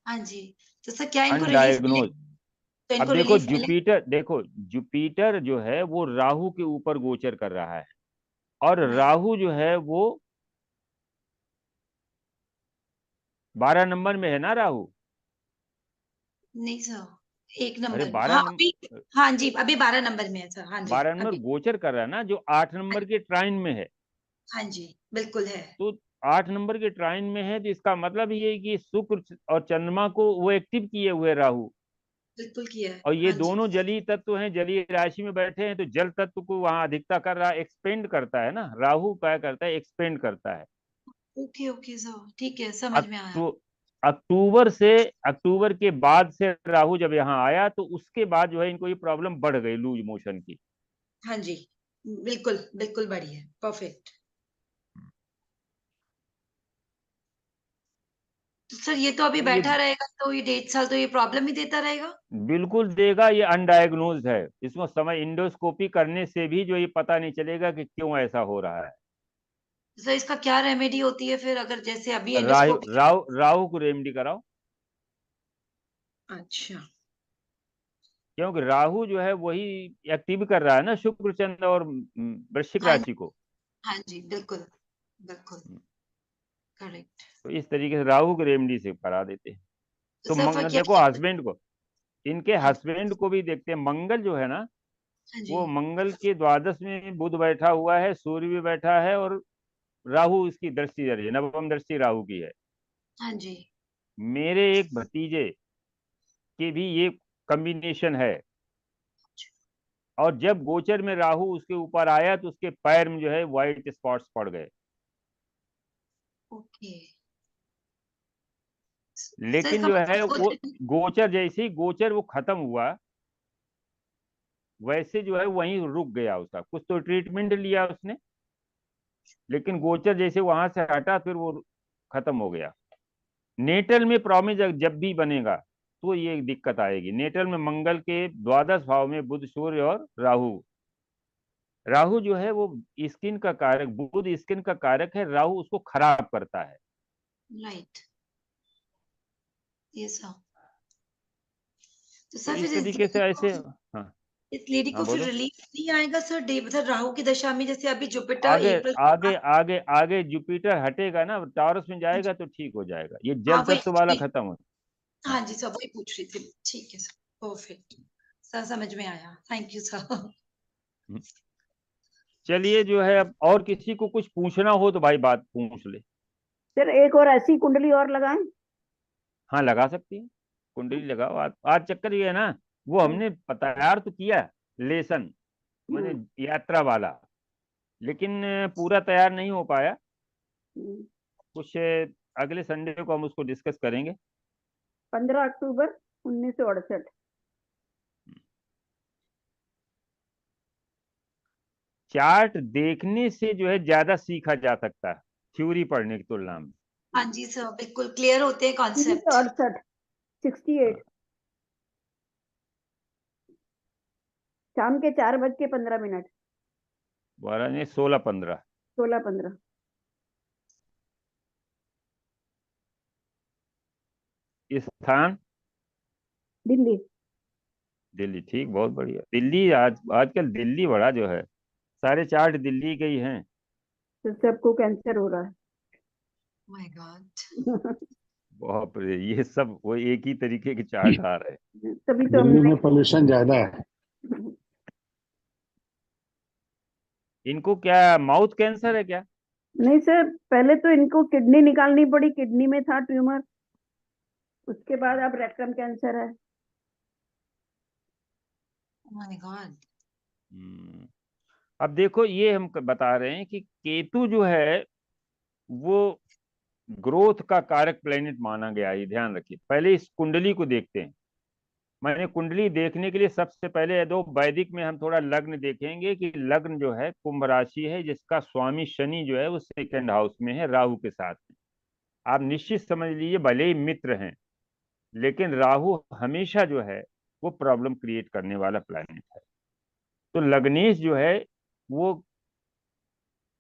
Speaker 6: हाँ जी। तो सर क्या इनको रिलीफ मिले?
Speaker 1: अनडायग्नोज।
Speaker 6: तो
Speaker 1: अब
Speaker 6: इनको
Speaker 1: देखो
Speaker 6: रिलीफ मिले?
Speaker 1: जुपिटर जो है वो राहु के ऊपर गोचर कर रहा है, और
Speaker 6: राइट।
Speaker 1: राहु जो है वो 12 नंबर में है ना राहु।
Speaker 6: नहीं सर, 1
Speaker 1: अरे
Speaker 6: नंबर में,
Speaker 1: 12
Speaker 6: हाँ अभी। हाँ जी, अभी 12 नंबर में है सर, हाँ जी
Speaker 1: 12 नंबर
Speaker 6: अभी।
Speaker 1: गोचर कर रहा है ना, जो 8 नंबर के ट्राइन में है।
Speaker 6: हाँ जी बिल्कुल है।
Speaker 1: तो 8 नंबर के ट्राइन में है, तो इसका मतलब ये है कि शुक्र और चंद्रमा को वो एक्टिव किए हुए राहु,
Speaker 6: बिल्कुल किया है,
Speaker 1: और ये
Speaker 6: हाँ जी।
Speaker 1: दोनों जलीय तत्व हैं, जलीय राशि में बैठे हैं, तो जल तत्व को वहां अधिकता कर रहा है, एक्सपेंड करता है ना। राहु क्या करता है? एक्सपेंड करता है।
Speaker 6: ओके ओके सर, ठीक है, समझ में आया।
Speaker 1: अक्टू अक्टूबर से, अक्टूबर के बाद से राहु जब यहाँ आया, तो उसके बाद जो है इनको ये प्रॉब्लम बढ़ गई लूज मोशन की।
Speaker 6: हाँ जी, बिल्कुल बिल्कुल बढ़िया, परफेक्ट। तो सर ये तो अभी
Speaker 1: तो ये
Speaker 6: बैठा रहेगा तो ये 1.5 साल तो ये प्रॉब्लम ही देता रहेगा।
Speaker 1: बिल्कुल देगा, ये अनडायग्नोज्ड है। इसमें समय इंडोस्कोपी करने से भी जो ये पता नहीं चलेगा कि क्यों ऐसा हो रहा है।
Speaker 6: तो सर इसका क्या रेमेडी होती है फिर, अगर जैसे अभी
Speaker 1: राहु
Speaker 6: एंडोस्कोपी।
Speaker 1: राहु राहु को रेमेडी कराओ,
Speaker 6: अच्छा।
Speaker 1: क्योंकि राहु जो है वही एक्टिव कर रहा है ना शुक्र चंद्र और वृश्चिक
Speaker 6: हाँ
Speaker 1: राशि को।
Speaker 6: हाँ जी, बिल्कुल बिल्कुल करेक्ट।
Speaker 1: तो इस तरीके से राहु की रेमेडी से करा देते हैं।
Speaker 6: तो
Speaker 1: तो
Speaker 6: सर फिर क्या
Speaker 1: देखो हस्बैंड को, इनके
Speaker 6: हाँ
Speaker 1: हस्बैंड को भी देखते हैं। मंगल जो है ना,
Speaker 6: हाँ जी
Speaker 1: वो मंगल के द्वादश में बुध बैठा हुआ है, सूर्य भी बैठा है, और राहु इसकी दृष्टि दे रही है, नवम दृष्टि राहु की है।
Speaker 6: हाँ जी।
Speaker 1: मेरे एक भतीजे की भी ये कॉम्बिनेशन है, और जब गोचर में राहु उसके ऊपर आया तो उसके पैर में जो है व्हाइट स्पॉट्स पड़ गए।
Speaker 6: ओके। सर
Speaker 1: लेकिन
Speaker 6: इसका
Speaker 1: जो है
Speaker 6: मतलब
Speaker 1: वो गोचर, जैसे ही गोचर वो खत्म हुआ, वैसे जो है वहीं रुक गया उसका। कुछ तो ट्रीटमेंट लिया उसने, लेकिन गोचर जैसे वहां से हटा फिर वो खत्म हो गया। नेटल में प्रॉमिस जब भी बनेगा तो ये दिक्कत आएगी। नेटल में मंगल के द्वादश भाव में बुध, सूर्य और राहु। राहु जो है वो स्किन का कारक, बुध स्किन का कारक है, राहु उसको खराब करता है।
Speaker 6: राइट, ये सब। तो
Speaker 1: तो
Speaker 6: सर
Speaker 1: इस
Speaker 6: फिर
Speaker 1: तरीके से ऐसे। हाँ
Speaker 6: इस लेडी
Speaker 1: हाँ
Speaker 6: को फिर
Speaker 1: बोलो।
Speaker 6: रिलीफ नहीं आएगा सर, डे मतलब राहु की दशा में, जैसे अभी जुपिटर
Speaker 1: आगे
Speaker 6: अप्रैल के
Speaker 1: आगे
Speaker 6: बाद।
Speaker 1: आगे आगे जुपिटर हटेगा ना, टॉरस में जाएगा तो ठीक हो जाएगा। ये
Speaker 6: हाँ
Speaker 1: जल तत्व वाला खत्म हो।
Speaker 6: हाँ
Speaker 1: हाँ।
Speaker 6: जी सर, वही पूछ रही थी। ठीक है सर, परफेक्ट। सर समझ में आया, थैंक यू सर।
Speaker 1: चलिए, जो है अब और किसी को कुछ पूछना हो तो भाई बात पूछ ले।
Speaker 7: सर एक और ऐसी कुंडली और लगाएं।
Speaker 1: हाँ लगा सकती है, कुंडली लगाओ। आज चक्कर ये है ना, वो हमने तैयार तो किया लेसन, मैंने यात्रा वाला, लेकिन पूरा तैयार नहीं हो पाया। कुछ अगले संडे को हम उसको डिस्कस करेंगे।
Speaker 7: 15 अक्टूबर 1968।
Speaker 1: चार्ट देखने से जो है ज्यादा सीखा जा सकता है थ्योरी पढ़ने की तुलना में।
Speaker 6: हाँ जी सर, बिल्कुल क्लियर होते हैं कॉन्सेप्ट।
Speaker 7: 68 68 शाम के 4:15।
Speaker 1: 12 नहीं, 16-15।
Speaker 7: 16:15।
Speaker 1: स्थान
Speaker 7: दिल्ली।
Speaker 1: दिल्ली, ठीक, बहुत बढ़िया। दिल्ली आजकल दिल्ली बड़ा जो है, सारे चार्ट दिल्ली के ही हैं।
Speaker 7: तो सबको कैंसर हो रहा है।
Speaker 6: My God.
Speaker 1: बहुत ये सब वो एक ही तरीके के चार्ट आ रहे हैं।
Speaker 7: तभी तो
Speaker 8: दिल्ली
Speaker 7: हमने
Speaker 8: में पोल्यूशन ज्यादा है।
Speaker 1: इनको क्या माउथ कैंसर है क्या?
Speaker 7: नहीं सर, पहले तो इनको किडनी निकालनी पड़ी, किडनी में था ट्यूमर, उसके बाद अब रेक्टम कैंसर है।
Speaker 6: My God.
Speaker 1: अब देखो, ये हम बता रहे हैं कि केतु जो है वो ग्रोथ का कारक प्लेनेट माना गया है। ध्यान रखिए, पहले इस कुंडली को देखते हैं। मैंने कुंडली देखने के लिए सबसे पहले दो वैदिक में हम थोड़ा लग्न देखेंगे कि लग्न जो है कुंभ राशि है, जिसका स्वामी शनि जो है वो सेकंड हाउस में है राहु के साथ में। आप निश्चित समझ लीजिए, भले ही मित्र हैं, लेकिन राहु हमेशा जो है वो प्रॉब्लम क्रिएट करने वाला प्लैनेट है। तो लग्नेश जो है वो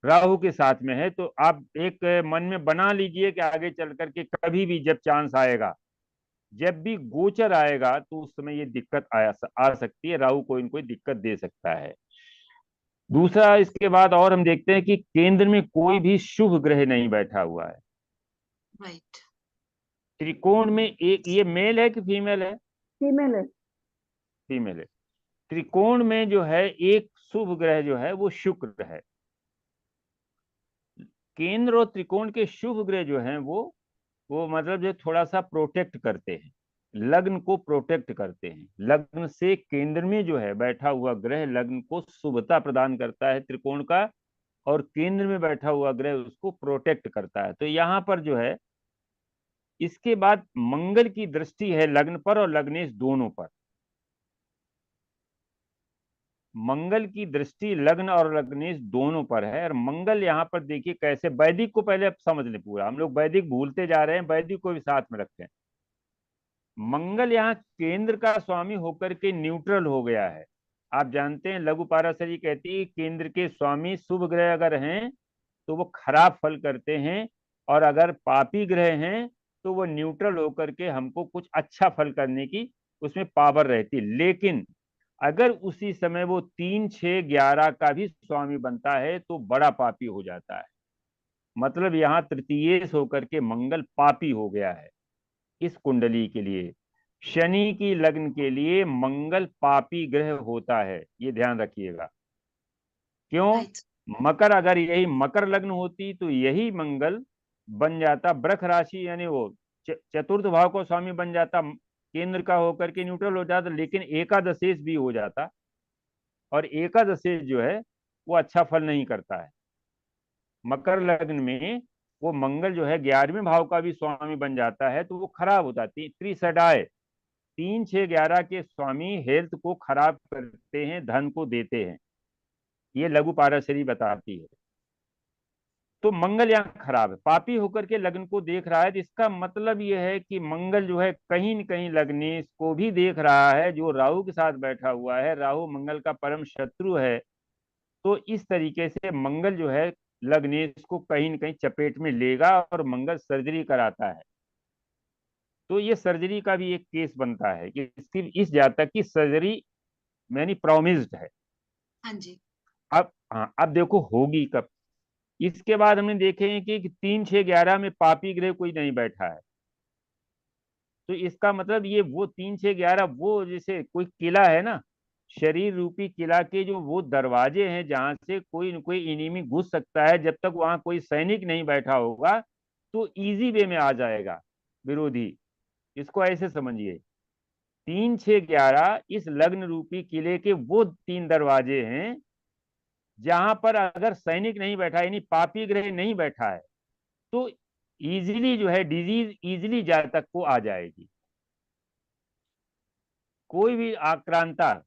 Speaker 1: राहु के साथ में है। तो आप एक मन में बना लीजिए कि आगे चल करके कभी भी जब चांस आएगा, जब भी गोचर आएगा, तो उस समय ये दिक्कत आ सकती है। राहु कोई न कोई दिक्कत दे सकता है। दूसरा, इसके बाद और हम देखते हैं कि केंद्र में कोई भी शुभ ग्रह नहीं बैठा हुआ है।
Speaker 6: राइट।
Speaker 1: त्रिकोण में एक, ये मेल है कि फीमेल है?
Speaker 7: फीमेल है।
Speaker 1: फीमेल है। त्रिकोण में जो है एक शुभ ग्रह जो है वो शुक्र है। केंद्र और त्रिकोण के शुभ ग्रह जो हैं वो मतलब जो थोड़ा सा प्रोटेक्ट करते हैं, लग्न को प्रोटेक्ट करते हैं। लग्न से केंद्र में जो है बैठा हुआ ग्रह लग्न को शुभता प्रदान करता है त्रिकोण का, और केंद्र में बैठा हुआ ग्रह उसको प्रोटेक्ट करता है। तो यहाँ पर जो है, इसके बाद मंगल की दृष्टि है लग्न पर और लग्नेश दोनों पर। मंगल की दृष्टि लग्न और लग्नेश दोनों पर है। और मंगल यहाँ पर देखिए कैसे, वैदिक को पहले आप समझ लें पूरा, हम लोग वैदिक भूलते जा रहे हैं, वैदिक को भी साथ में रखते हैं। मंगल यहाँ केंद्र का स्वामी होकर के न्यूट्रल हो गया है। आप जानते हैं लघु पाराशरी कहती है केंद्र के स्वामी शुभ ग्रह अगर हैं तो वो खराब फल करते हैं, और अगर पापी ग्रह हैं तो वो न्यूट्रल होकर के हमको कुछ अच्छा फल करने की उसमें पावर रहती है। लेकिन अगर उसी समय वो 3, 6, 11 का भी स्वामी बनता है तो बड़ा पापी हो जाता है। मतलब यहाँ तृतीयेश होकर के मंगल पापी हो गया है इस कुंडली के लिए। शनि की लग्न के लिए मंगल पापी ग्रह होता है, ये ध्यान रखिएगा। क्यों?
Speaker 6: राइट।
Speaker 1: मकर, अगर यही मकर लग्न होती तो यही मंगल बन जाता वृष राशि, यानी वो चतुर्थ भाव को स्वामी बन जाता, केंद्र का होकर के न्यूट्रल हो जाता, लेकिन एकादशेश भी हो जाता। और एकादशेश जो है वो अच्छा फल नहीं करता है। मकर लग्न में वो मंगल जो है 11वें भाव का भी स्वामी बन जाता है तो वो खराब होता है। त्रिसडाय 3, 6, 11 के स्वामी हेल्थ को खराब करते हैं, धन को देते हैं, ये लघु पाराशरी बताती है। तो मंगल यहाँ खराब है, पापी होकर के लग्न को देख रहा है। तो इसका मतलब यह है कि मंगल जो है कहीं न कहीं लग्नेश को भी देख रहा है, जो राहु के साथ बैठा हुआ है। राहु मंगल का परम शत्रु है। तो इस तरीके से मंगल जो है लग्नेश को कहीं न कहीं चपेट में लेगा और मंगल सर्जरी कराता है। तो ये सर्जरी का भी एक केस बनता है कि इस जातक की सर्जरी मैंने प्रॉमिस्ड है।
Speaker 6: हाँ जी।
Speaker 1: अब देखो होगी कब। इसके बाद हमने देखे हैं कि 3, 6, 11 में पापी ग्रह कोई नहीं बैठा है। तो इसका मतलब ये वो 3, 6, 11 वो जैसे कोई किला है ना, शरीर रूपी किला के जो वो दरवाजे हैं जहां से कोई न कोई इनिमी घुस सकता है। जब तक वहां कोई सैनिक नहीं बैठा होगा तो इजी वे में आ जाएगा विरोधी। इसको ऐसे समझिए, 3, 6, 11 इस लग्न रूपी किले के वो 3 दरवाजे हैं जहां पर अगर सैनिक नहीं बैठा यानी पापी ग्रह नहीं बैठा है तो इजीली जो है डिजीज इजीली जातक को आ जाएगी। कोई भी आक्रांता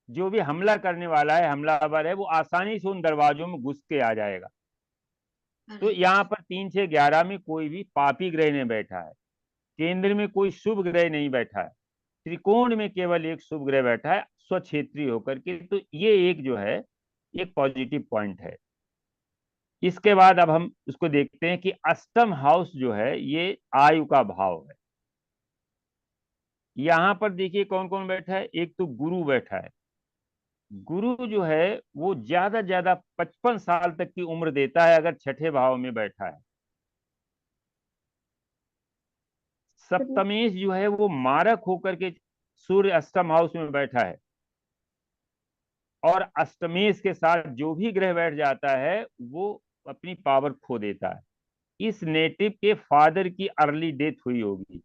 Speaker 1: जो भी हमला करने वाला है, हमलावर है, वो आसानी से उन दरवाजों में घुस के आ जाएगा। तो यहाँ पर 3, 6, 11 में कोई भी पापी ग्रह नहीं बैठा है, केंद्र में कोई शुभ ग्रह नहीं बैठा है, त्रिकोण में केवल एक शुभ ग्रह बैठा है स्वक्षेत्री होकर के। तो ये एक जो है एक पॉजिटिव पॉइंट है। इसके बाद अब हम उसको देखते हैं कि अष्टम हाउस जो है ये आयु का भाव है। यहां पर देखिए कौन कौन बैठा है। एक तो गुरु बैठा है। गुरु जो है वो ज्यादा 55 साल तक की उम्र देता है अगर छठे भाव में बैठा है। सप्तमेश जो है वो मारक होकर के सूर्य अष्टम हाउस में बैठा है, और अष्टमेश के साथ जो भी ग्रह बैठ जाता है वो अपनी पावर खो देता है। इस नेटिव के फादर की अर्ली डेथ हुई होगी,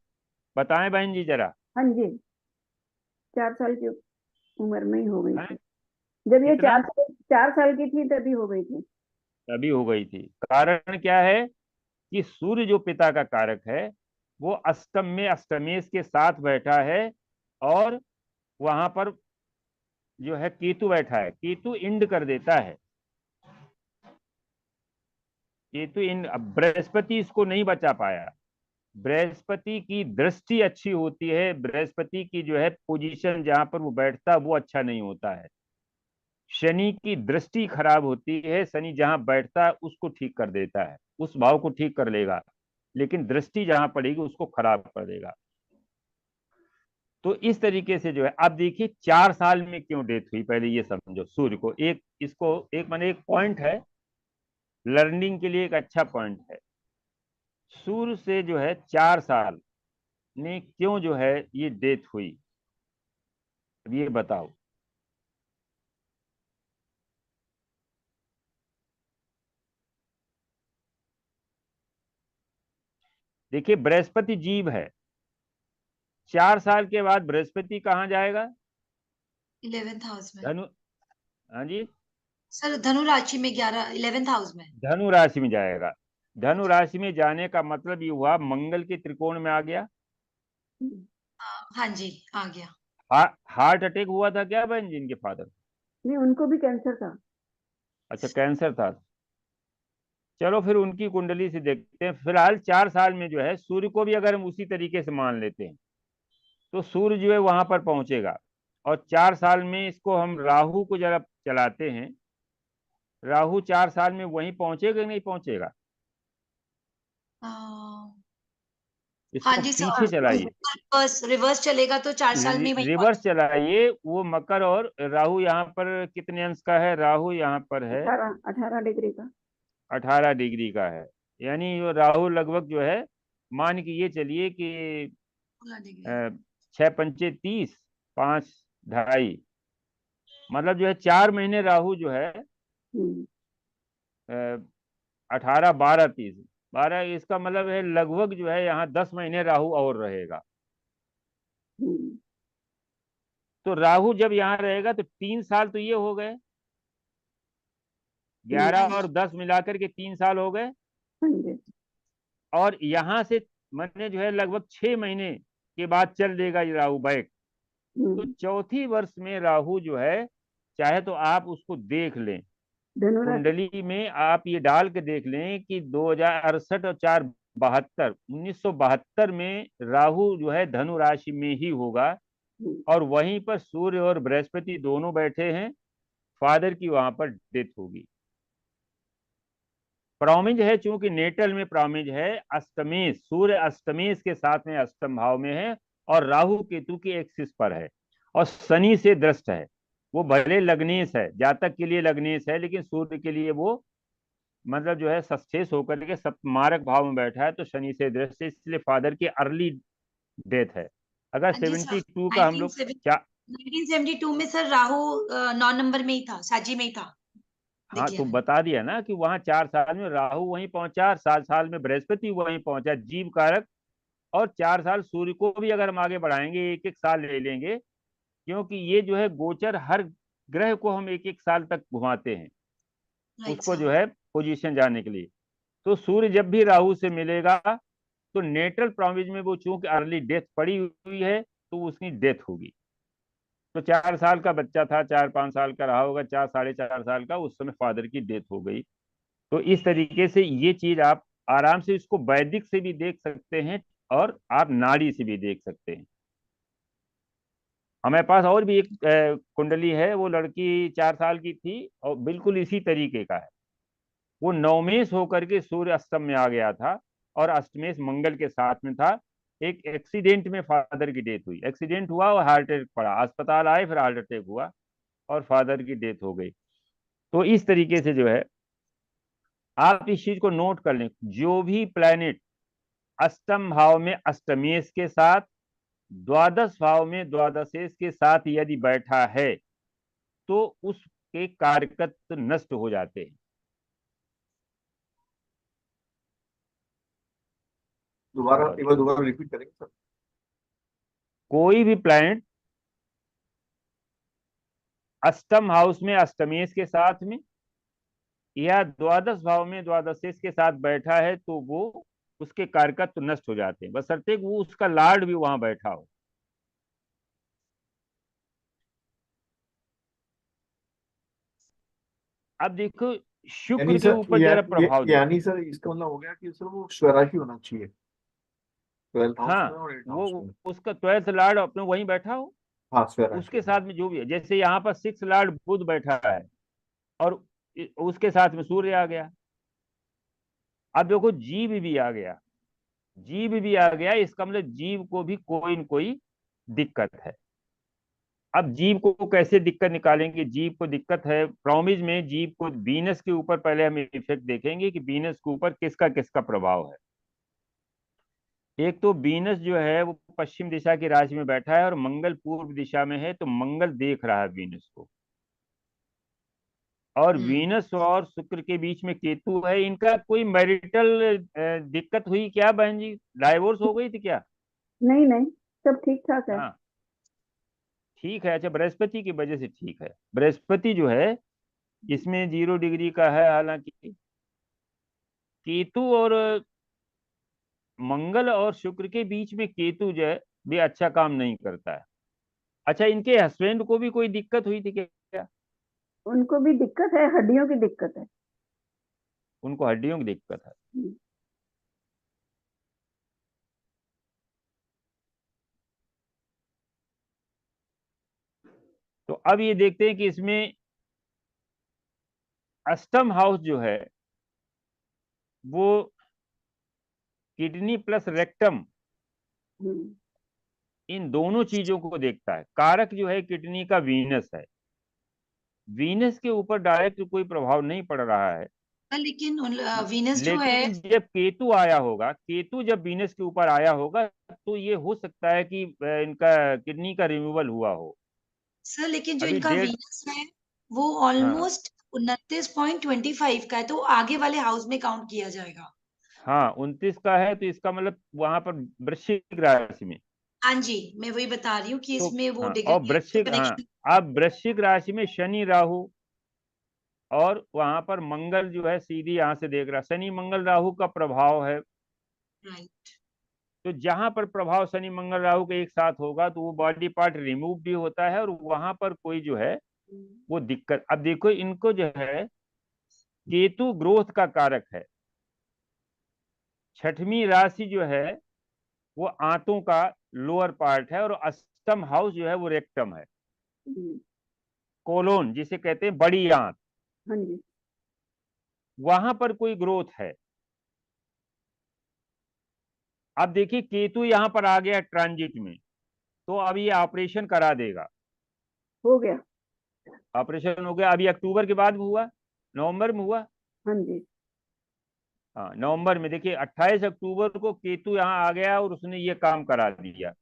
Speaker 1: बताएं बहन जी जरा।
Speaker 7: हाँ जी, 4 साल की उम्र में ही हो गई
Speaker 1: हैं?
Speaker 7: थी। जब ये
Speaker 1: कितना?
Speaker 7: 4 साल की थी तभी हो गई थी।
Speaker 1: तभी हो गई थी। कारण क्या है कि सूर्य जो पिता का कारक है वो अष्टम में अष्टमेश के साथ बैठा है, और वहां पर जो है केतु बैठा है। केतु इंड कर देता है। केतु इंड, बृहस्पति इसको नहीं बचा पाया। बृहस्पति की दृष्टि अच्छी होती है, बृहस्पति की जो है पोजीशन जहां पर वो बैठता है वो अच्छा नहीं होता है। शनि की दृष्टि खराब होती है, शनि जहां बैठता है उसको ठीक कर देता है, उस भाव को ठीक कर लेगा, लेकिन दृष्टि जहां पड़ेगी उसको खराब कर देगा। तो इस तरीके से जो है, अब देखिए 4 साल में क्यों डेथ हुई, पहले ये समझो। सूर्य को एक माने एक पॉइंट है लर्निंग के लिए, एक अच्छा पॉइंट है। सूर्य से जो है 4 साल में क्यों जो है ये डेथ हुई, अब ये बताओ। देखिए बृहस्पति जीव है, 4 साल के बाद बृहस्पति कहाँ जाएगा?
Speaker 6: 11th हाउस में।
Speaker 1: धनु, हाँ जी,
Speaker 6: सर धनु राशि में 11th हाउस में।
Speaker 1: धनु राशि में जाएगा। धनु राशि में जाने का मतलब ये हुआ मंगल के त्रिकोण में आ गया।
Speaker 6: हाँ जी, आ गया।
Speaker 1: हार्ट अटैक हुआ था क्या बहन जी इनके फादर?
Speaker 7: नहीं, उनको भी कैंसर था।
Speaker 1: अच्छा, कैंसर था। चलो फिर उनकी कुंडली से देखते हैं। फिलहाल 4 साल में जो है सूर्य को भी अगर हम उसी तरीके से मान लेते हैं तो सूर्य जो है वहां पर पहुंचेगा। और 4 साल में इसको हम राहु को जरा चलाते हैं, राहु 4 साल में वहीं पहुंचेगा कि नहीं पहुंचेगा?
Speaker 6: हाँ
Speaker 1: इसको
Speaker 6: जी
Speaker 1: पीछे
Speaker 6: सर,
Speaker 1: चलाइए,
Speaker 6: रिवर्स रिवर्स चलेगा तो 4 साल में वही
Speaker 1: रिवर्स चलाइए। वो मकर और राहु यहाँ पर कितने अंश का है? राहु यहाँ पर है
Speaker 7: 18 डिग्री का।
Speaker 1: 18 डिग्री का है। यानी वो राहु लगभग जो है, मान के ये चलिए कि
Speaker 6: पहुंच
Speaker 1: 6 पंचे 30, 5 ढाई, मतलब जो है 4 महीने राहु जो है
Speaker 7: हम्म
Speaker 1: 18 12 30, 12, इसका मतलब है लगभग जो है यहाँ 10 महीने राहु और रहेगा।
Speaker 7: हम्म
Speaker 1: तो राहु जब यहाँ रहेगा तो 3 साल तो ये हो गए, 11 और 10 मिलाकर के 3 साल हो गए।
Speaker 7: हाँ जी।
Speaker 1: और यहाँ से मैंने जो है लगभग 6 महीने के बाद चल देगा ये राहु बैक। तो चौथी वर्ष में राहु जो है, चाहे तो आप उसको देख लें,
Speaker 7: धनुराशि।
Speaker 1: कुंडली में आप ये डाल के देख लें कि 2068 और 4 72, 1972 में राहु जो है धनु राशि में ही होगा। और वहीं पर सूर्य और बृहस्पति दोनों बैठे हैं, फादर की वहां पर डेथ होगी। प्रॉमिज है, चूंकि नेटल में प्रॉमिज है अष्टमेश, सूर्य अष्टमेश के साथ में अष्टम भाव में है और राहु केतु की एक्सिस पर है और शनि से दृष्ट है। वो भले लग्नेश है, जातक के लिए लग्नेश है, लेकिन सूर्य के लिए वो मतलब जो है सस्तेश होकर के सप्तमारक भाव में बैठा है, तो शनि से दृष्ट है, इसलिए फादर की अर्ली डेथ है। अगर
Speaker 6: हाँ जी सर,
Speaker 1: 72 का हम लोग क्या
Speaker 6: 1972 में सर राहु 9 नंबर में ही था, साजी में ही था। देख
Speaker 1: हाँ,
Speaker 6: लिया
Speaker 1: तो
Speaker 6: मैंने।
Speaker 1: बता दिया ना कि वहां 4 साल में राहु वहीं पहुंचा, 7 साल में बृहस्पति वहीं पहुंचा, जीव कारक। और 4 साल सूर्य को भी अगर हम आगे बढ़ाएंगे, एक एक साल ले लेंगे, क्योंकि ये जो है गोचर हर ग्रह को हम एक एक साल तक घुमाते हैं
Speaker 6: राइट
Speaker 1: उसको जो
Speaker 6: सर।
Speaker 1: है पोजीशन जाने के लिए। तो सूर्य जब भी राहु से मिलेगा तो नेटल प्रॉमिज में वो चूंकि अर्ली डेथ पड़ी हुई है तो उसकी डेथ होगी। तो 4 साल का बच्चा था, 4 5 साल का रहा होगा, 4 साढ़े 4 साल का, उस समय फादर की डेथ हो गई। तो इस तरीके से ये चीज आप आराम से इसको वैदिक से भी देख सकते हैं और आप नाड़ी से भी देख सकते हैं। हमारे पास और भी एक कुंडली है, वो लड़की 4 साल की थी और बिल्कुल इसी तरीके का है। वो नवमेश होकर के सूर्य अष्टम में आ गया था और अष्टमेश मंगल के साथ में था। एक एक्सीडेंट में फादर की डेथ हुई, एक्सीडेंट हुआ और हार्ट अटैक पड़ा, अस्पताल आए, फिर हार्ट अटैक हुआ और फादर की डेथ हो गई। तो इस तरीके से जो है आप इस चीज को नोट कर लें, जो भी प्लैनेट अष्टम भाव में अष्टमेश के साथ, द्वादश भाव में द्वादशेश के साथ यदि बैठा है तो उसके कारकत्व नष्ट हो जाते हैं।
Speaker 2: दोबारा एक बार दोबारा रिपीट करेंगे सर?
Speaker 1: कोई भी प्लैनेट अष्टम हाउस में अष्टमेश के साथ में या द्वादश भाव में द्वादशेश के साथ बैठा है तो वो उसके कारकत्व नष्ट हो जाते हैं, बशर्ते वो उसका लॉर्ड भी वहां बैठा हो। अब देखो शुक्र
Speaker 2: यानी
Speaker 1: के
Speaker 2: सर
Speaker 1: ऊपर जरा प्रभाव देखो।
Speaker 2: यानी सर इसका मतलब हो गया कि सर वो स्वराशी होना चाहिए 12th हाउस
Speaker 1: हाँ,
Speaker 2: में और 8th
Speaker 1: वो
Speaker 2: हाउस में।
Speaker 1: उसका 12th लॉर्ड अपने वहीं बैठा हो,
Speaker 2: हाँ, स्वराशी
Speaker 1: उसके साथ में जो भी है, जैसे यहाँ पर 6th लॉर्ड बुध बैठा है और उसके साथ में सूर्य आ गया। अब देखो जीव भी आ गया, जीव भी आ गया, इसका मतलब जीव को भी कोई न कोई दिक्कत है। अब जीव को कैसे दिक्कत निकालेंगे? जीव को दिक्कत है प्रॉमिज में, जीव को वीनस के ऊपर पहले हम इफेक्ट देखेंगे कि वीनस के ऊपर किसका किसका प्रभाव है। एक तो वीनस जो है वो पश्चिम दिशा की राशि में बैठा है और मंगल पूर्व दिशा में है, तो मंगल देख रहा है वीनस को। और वीनस और शुक्र के बीच में केतु है, इनका कोई मैरिटल दिक्कत हुई क्या बहन जी? डाइवोर्स हो गई थी क्या?
Speaker 7: नहीं नहीं, सब ठीक ठाक है।
Speaker 1: हाँ, ठीक है। अच्छा, बृहस्पति की वजह से ठीक है। बृहस्पति जो है इसमें 0 डिग्री का है, हालांकि केतु और मंगल और शुक्र के बीच में केतु जो है भी अच्छा काम नहीं करता है। अच्छा, इनके हस्बैंड को भी कोई दिक्कत हुई थी क्या?
Speaker 7: उनको भी दिक्कत है, हड्डियों की दिक्कत है।
Speaker 1: उनको हड्डियों की दिक्कत है। तो अब ये देखते हैं कि इसमें अष्टम हाउस जो है वो किडनी प्लस रेक्टम,
Speaker 7: हम्म,
Speaker 1: इन दोनों चीजों को देखता है। कारक जो है किडनी का वीनस है। वीनस के ऊपर डायरेक्ट कोई प्रभाव नहीं पड़ रहा है,
Speaker 6: लेकिन वीनस जो है,
Speaker 1: लेकिन जब केतु आया होगा, केतु जब वीनस के ऊपर आया होगा तो ये हो सकता है कि इनका किडनी का रिमूवल हुआ हो।
Speaker 6: सर लेकिन जो
Speaker 1: अभी
Speaker 6: इनका
Speaker 1: डेट,
Speaker 6: वीनस है वो
Speaker 1: हाँ
Speaker 6: ऑलमोस्ट 29.25 का है, तो वो आगे वाले हाउस में काउंट किया जाएगा।
Speaker 1: हाँ 29 का है, तो इसका मतलब वहां पर वृश्चिक राशि में।
Speaker 6: हाँ जी, मैं वही बता रही हूँ कि
Speaker 1: तो
Speaker 6: इसमें वो
Speaker 1: हाँ,
Speaker 6: डिग्री
Speaker 1: और वृश्चिक, हाँ,
Speaker 6: कनेक्शन।
Speaker 1: अब वृश्चिक राशि में शनि राहु, और वहां पर मंगल जो है सीधी यहाँ से देख रहा, शनि मंगल राहु का प्रभाव है।
Speaker 6: राइट।
Speaker 1: तो जहां पर प्रभाव शनि मंगल राहु के एक साथ होगा तो वो बॉडी पार्ट रिमूव भी होता है, और वहां पर कोई जो है वो दिक्कत। अब देखो इनको जो है केतु ग्रोथ का कारक है। छठवीं राशि जो है वो आंतों का लोअर पार्ट है, और अष्टम हाउस जो है वो रेक्टम है, कोलोन जिसे कहते हैं बड़ी आंत,
Speaker 7: हाँ जी।
Speaker 1: वहां पर कोई ग्रोथ है। अब देखिए केतु यहां पर आ गया ट्रांजिट में, तो अब ये ऑपरेशन करा देगा।
Speaker 7: हो गया।
Speaker 1: ऑपरेशन हो गया, अभी अक्टूबर के बाद हुआ, नवंबर में हुआ।
Speaker 7: हाँ जी।
Speaker 1: हाँ नवंबर में देखिए 28 अक्टूबर को केतु यहाँ आ गया और उसने ये काम करा दिया।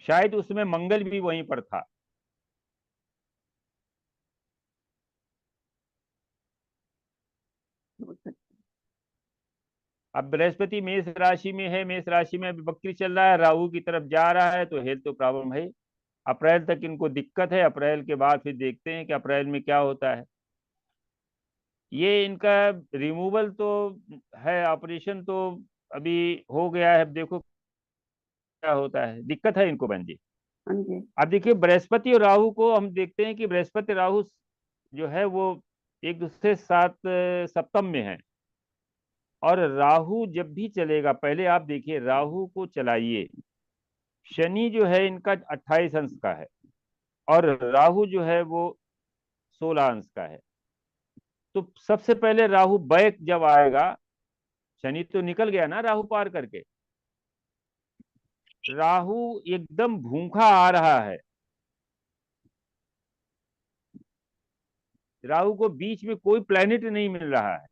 Speaker 1: शायद उसमें मंगल भी वहीं पर था।
Speaker 7: हो सकता
Speaker 1: अब बृहस्पति मेष राशि में है, मेष राशि में अभी वक्री चल रहा है, राहु की तरफ जा रहा है, तो हेल्थ तो प्रॉब्लम है। अप्रैल तक इनको दिक्कत है, अप्रैल के बाद फिर देखते हैं कि अप्रैल में क्या होता है। ये इनका रिमूवल तो है, ऑपरेशन तो अभी हो गया है, अब देखो क्या होता है। दिक्कत है इनको बहन जी।
Speaker 7: हाँ जी।
Speaker 1: अब देखिए बृहस्पति और राहु को हम देखते हैं कि बृहस्पति राहु जो है वो एक दूसरे के साथ सप्तम में है। और राहु जब भी चलेगा, पहले आप देखिए राहु को चलाइए, शनि जो है इनका 28 अंश का है, और राहु जो है वो 16 अंश का है। तो सबसे पहले राहु बैक जब आएगा, शनि तो निकल गया ना राहु पार करके, राहु एकदम भूखा आ रहा है। राहु को बीच में कोई प्लेनेट नहीं मिल रहा है,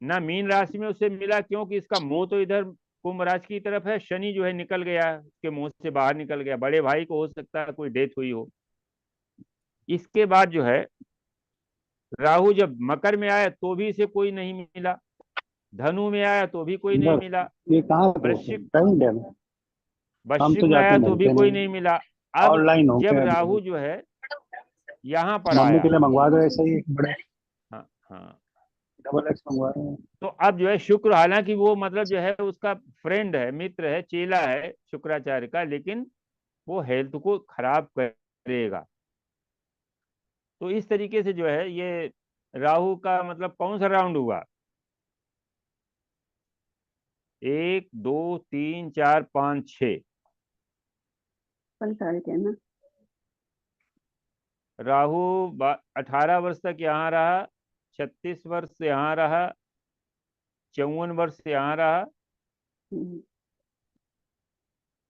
Speaker 1: ना मीन राशि में उसे मिला, क्योंकि इसका मुंह तो इधर कुंभ राशि की तरफ है। शनि जो है निकल गया, उसके मुंह से बाहर निकल गया। बड़े भाई को हो सकता है कोई डेथ हुई हो। इसके बाद जो है राहु जब मकर में आया तो भी इसे कोई नहीं मिला, धनु में आया तो भी कोई नहीं मिला,
Speaker 8: ये कहाँ पे
Speaker 1: वृश्चिक
Speaker 8: टाइम डेम हम तो
Speaker 1: वृश्चिक में
Speaker 8: जाते
Speaker 1: आया तो भी
Speaker 8: मिलते
Speaker 1: कोई
Speaker 8: नहीं,
Speaker 1: नहीं मिला। अब
Speaker 8: ऑनलाइन हो
Speaker 1: जब
Speaker 8: गया।
Speaker 1: राहु जो है यहाँ पर
Speaker 8: मम्मी
Speaker 1: आया,
Speaker 8: के लिए मंगवा दो ऐसा ही बड़ा
Speaker 1: हाँ हाँ,
Speaker 8: डबल एक्स मंगवा रहे हैं।
Speaker 1: तो अब जो है शुक्र, हालांकि वो मतलब जो है उसका फ्रेंड है, मित्र है, चेला है शुक्राचार्य का, लेकिन वो हेल्थ को खराब करेगा। तो इस तरीके से जो है ये राहु का मतलब कौन सा राउंड हुआ, 1 2 3 4 5 6,
Speaker 7: 55 साल के ना।
Speaker 1: राहु 18 वर्ष तक यहाँ रहा, 36 वर्ष यहाँ रहा, 54 वर्ष यहाँ रहा,
Speaker 7: हम्म,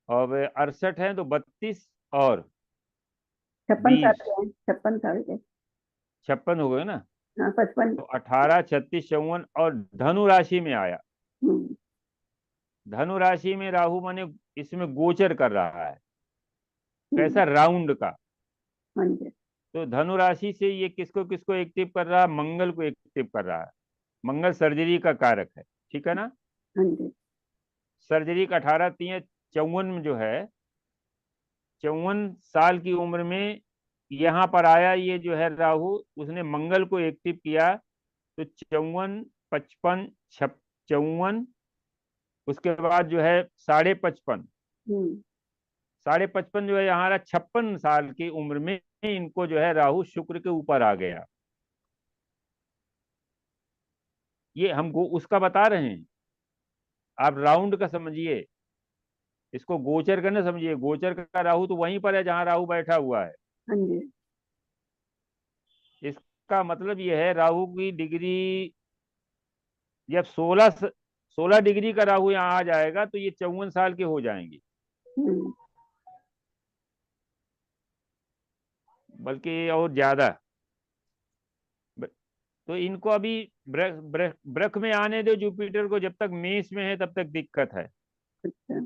Speaker 1: और 68 है तो 32 और
Speaker 7: 56 साल
Speaker 1: 20,
Speaker 7: के हैं, 56 साल के।
Speaker 1: 56 हो गए ना।
Speaker 7: हाँ 55।
Speaker 1: तो 18 36 54, और धनु राशि में आया।
Speaker 7: हम्म,
Speaker 1: धनु राशि में राहु माने इसमें गोचर कर रहा है, कैसा
Speaker 7: हम्म,
Speaker 1: राउंड का।
Speaker 7: हाँ जी।
Speaker 1: तो धनु राशि से ये किसको किसको एक्टिव कर रहा है, मंगल को एक्टिव कर रहा है। मंगल सर्जरी का कारक है, ठीक है ना।
Speaker 7: हाँ जी।
Speaker 1: सर्जरी का 18 3 54 में जो है 54 साल की उम्र में यहाँ पर आया ये जो है राहु, उसने मंगल को एक्टिव किया। तो 54 55 54, उसके बाद जो है 55.5,
Speaker 7: हम्म,
Speaker 1: 55.5 जो है यहाँ 56 साल की उम्र में इनको जो है राहु शुक्र के ऊपर आ गया। ये हम उसका बता रहे हैं, आप राउंड का समझिए, इसको गोचर का ना समझिए। गोचर का राहु तो वहीं पर है जहां राहु बैठा हुआ है।
Speaker 7: हाँ जी।
Speaker 1: इसका मतलब ये है राहु की डिग्री जब 16 डिग्री का राहु यहाँ आ जाएगा तो ये 54 साल के हो जाएंगे,
Speaker 7: हम्म,
Speaker 1: बल्कि और ज्यादा। तो इनको अभी ब्रख में आने दो जुपिटर को, जब तक मेष में है तब तक दिक्कत है।
Speaker 7: अच्छा।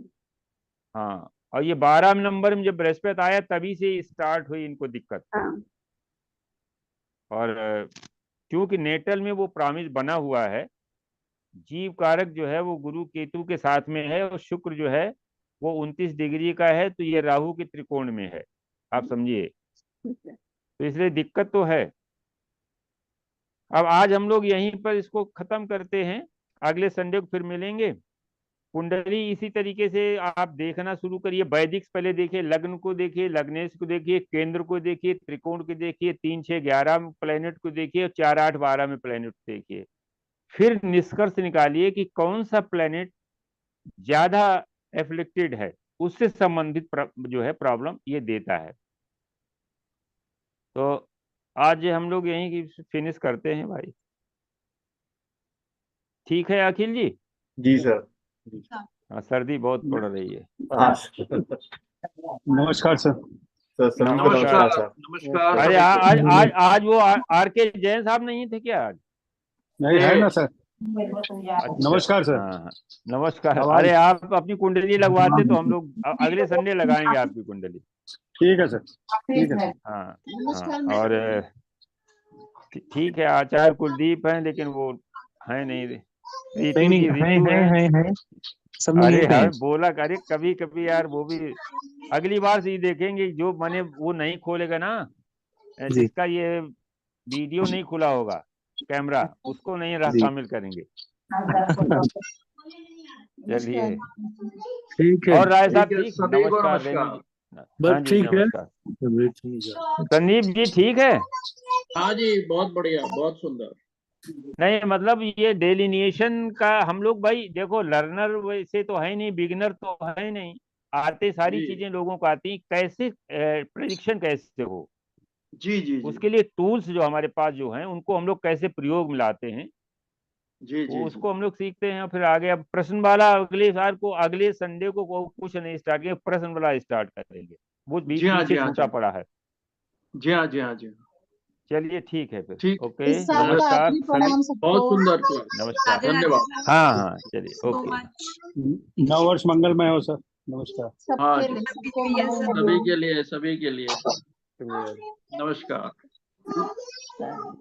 Speaker 1: हाँ, और ये 12 नंबर में जब बृहस्पति आया तभी से स्टार्ट हुई इनको दिक्कत।
Speaker 7: हाँ।
Speaker 1: और क्योंकि नेटल में वो प्रॉमिस बना हुआ है, जीव कारक जो है वो गुरु केतु के साथ में है, और शुक्र जो है वो 29 डिग्री का है, तो ये राहु के त्रिकोण में है, आप समझिए।
Speaker 7: ठीक है।
Speaker 1: तो इसलिए दिक्कत तो है। अब आज हम लोग यहीं पर इसको खत्म करते हैं, अगले संडे को फिर मिलेंगे। कुंडली इसी तरीके से आप देखना शुरू करिए। वैदिक पहले देखिए, लग्न को देखिए, लग्नेश को देखिए, केंद्र को देखिए, त्रिकोण को देखिए, 3, 6, 11 प्लेनेट को देखिए, और 4, 8, 12 में प्लेनेट देखिए। फिर निष्कर्ष निकालिए कि कौन सा प्लेनेट ज्यादा एफ्लिक्टेड है, उससे संबंधित जो है प्रॉब्लम ये देता है। तो आज हम लोग यहीं फिनिश करते हैं भाई। ठीक है अखिल जी?
Speaker 2: जी सर।
Speaker 1: हाँ, सर्दी बहुत पड़ रही है।
Speaker 2: हाँ
Speaker 9: नमस्कार सर।
Speaker 2: सर, सभी को नमस्कार सर।
Speaker 5: नमस्कार।
Speaker 1: अरे आज वो आर के जैन साहब नहीं थे क्या आज?
Speaker 9: नहीं है ना सर।
Speaker 3: मेरे को तो याद
Speaker 1: अच्छा,
Speaker 9: नमस्कार सर।
Speaker 1: हाँ हाँ, नमस्कार।
Speaker 9: आवाज-
Speaker 1: अरे आप अपनी कुंडली लगवाते तो हम लोग अगले संडे लगाएंगे आपकी कुंडली।
Speaker 9: ठीक है सर।
Speaker 3: ठीक है।
Speaker 1: हाँ हाँ, और ठीक है, आचार्य कुलदीप हैं लेकिन वो है नहीं, रितु जी रितु है।
Speaker 9: सब
Speaker 1: अरे यार बोला, अरे कभी कभी यार वो भी अगली बार से ही देखेंगे। जो मैंने वो नहीं खोलेगा ना, जिसका ये वीडियो नहीं खुला होगा कैमरा, उसको नहीं शामिल करेंगे। चलिए
Speaker 9: ठीक है।
Speaker 1: और राय साहब
Speaker 5: ठीक है,
Speaker 1: ठीक?
Speaker 5: सभी को
Speaker 1: नमस्कार
Speaker 5: नमस्कार।
Speaker 1: रेणु जी।
Speaker 9: बस
Speaker 1: हाँ जी,
Speaker 9: ठीक है।
Speaker 1: नमस्कार। संदीप जी ठीक है?
Speaker 5: हाँ जी, बहुत बढ़िया, बहुत सुंदर।
Speaker 1: नहीं मतलब ये डेलिनिएशन का हम लोग भाई देखो, लर्नर वैसे तो है नहीं, बिगिनर तो है नहीं, आते सारी
Speaker 5: जी।
Speaker 1: चीजें लोगों को आती, कैसे प्रेडिक्शन कैसे हो,
Speaker 5: जी जी जी
Speaker 1: उसके लिए टूल्स जो हमारे पास जो हैं उनको हम लोग कैसे प्रयोग में लाते हैं,
Speaker 5: जी जी
Speaker 1: वो उसको हम लोग सीखते हैं। और फिर आगे अब प्रश्न वाला अगले साल को, अगले संडे को कुछ नहीं स्टार्ट किया, प्रश्न वाला स्टार्ट करेंगे, वो
Speaker 5: जी हाँ,
Speaker 1: पीछे
Speaker 5: जी हाँ,
Speaker 1: छूटा
Speaker 5: जी।
Speaker 1: पड़ा है।
Speaker 5: जी हाँ जी हाँ जी हाँ।
Speaker 1: चलिए ठीक है फिर,
Speaker 5: ठीक।
Speaker 1: ओके,
Speaker 6: इस साल का
Speaker 1: नमस्कार
Speaker 6: आखिरी प्रणाम सबको।
Speaker 5: बहुत सुंदर क्लास।
Speaker 1: नमस्कार।
Speaker 6: राधे राधे
Speaker 5: धन्यवाद।
Speaker 6: सर।
Speaker 1: हाँ हाँ चलिए,
Speaker 6: So
Speaker 1: ओके।
Speaker 6: much।
Speaker 9: नव वर्ष मंगलमय हो सर। नमस्कार।
Speaker 5: हाँ
Speaker 3: सबके
Speaker 5: जी,
Speaker 3: लिए
Speaker 6: सबके लिए सर।
Speaker 5: सभी के लिए, सभी के लिए। नमस्कार।
Speaker 3: नमस्कार।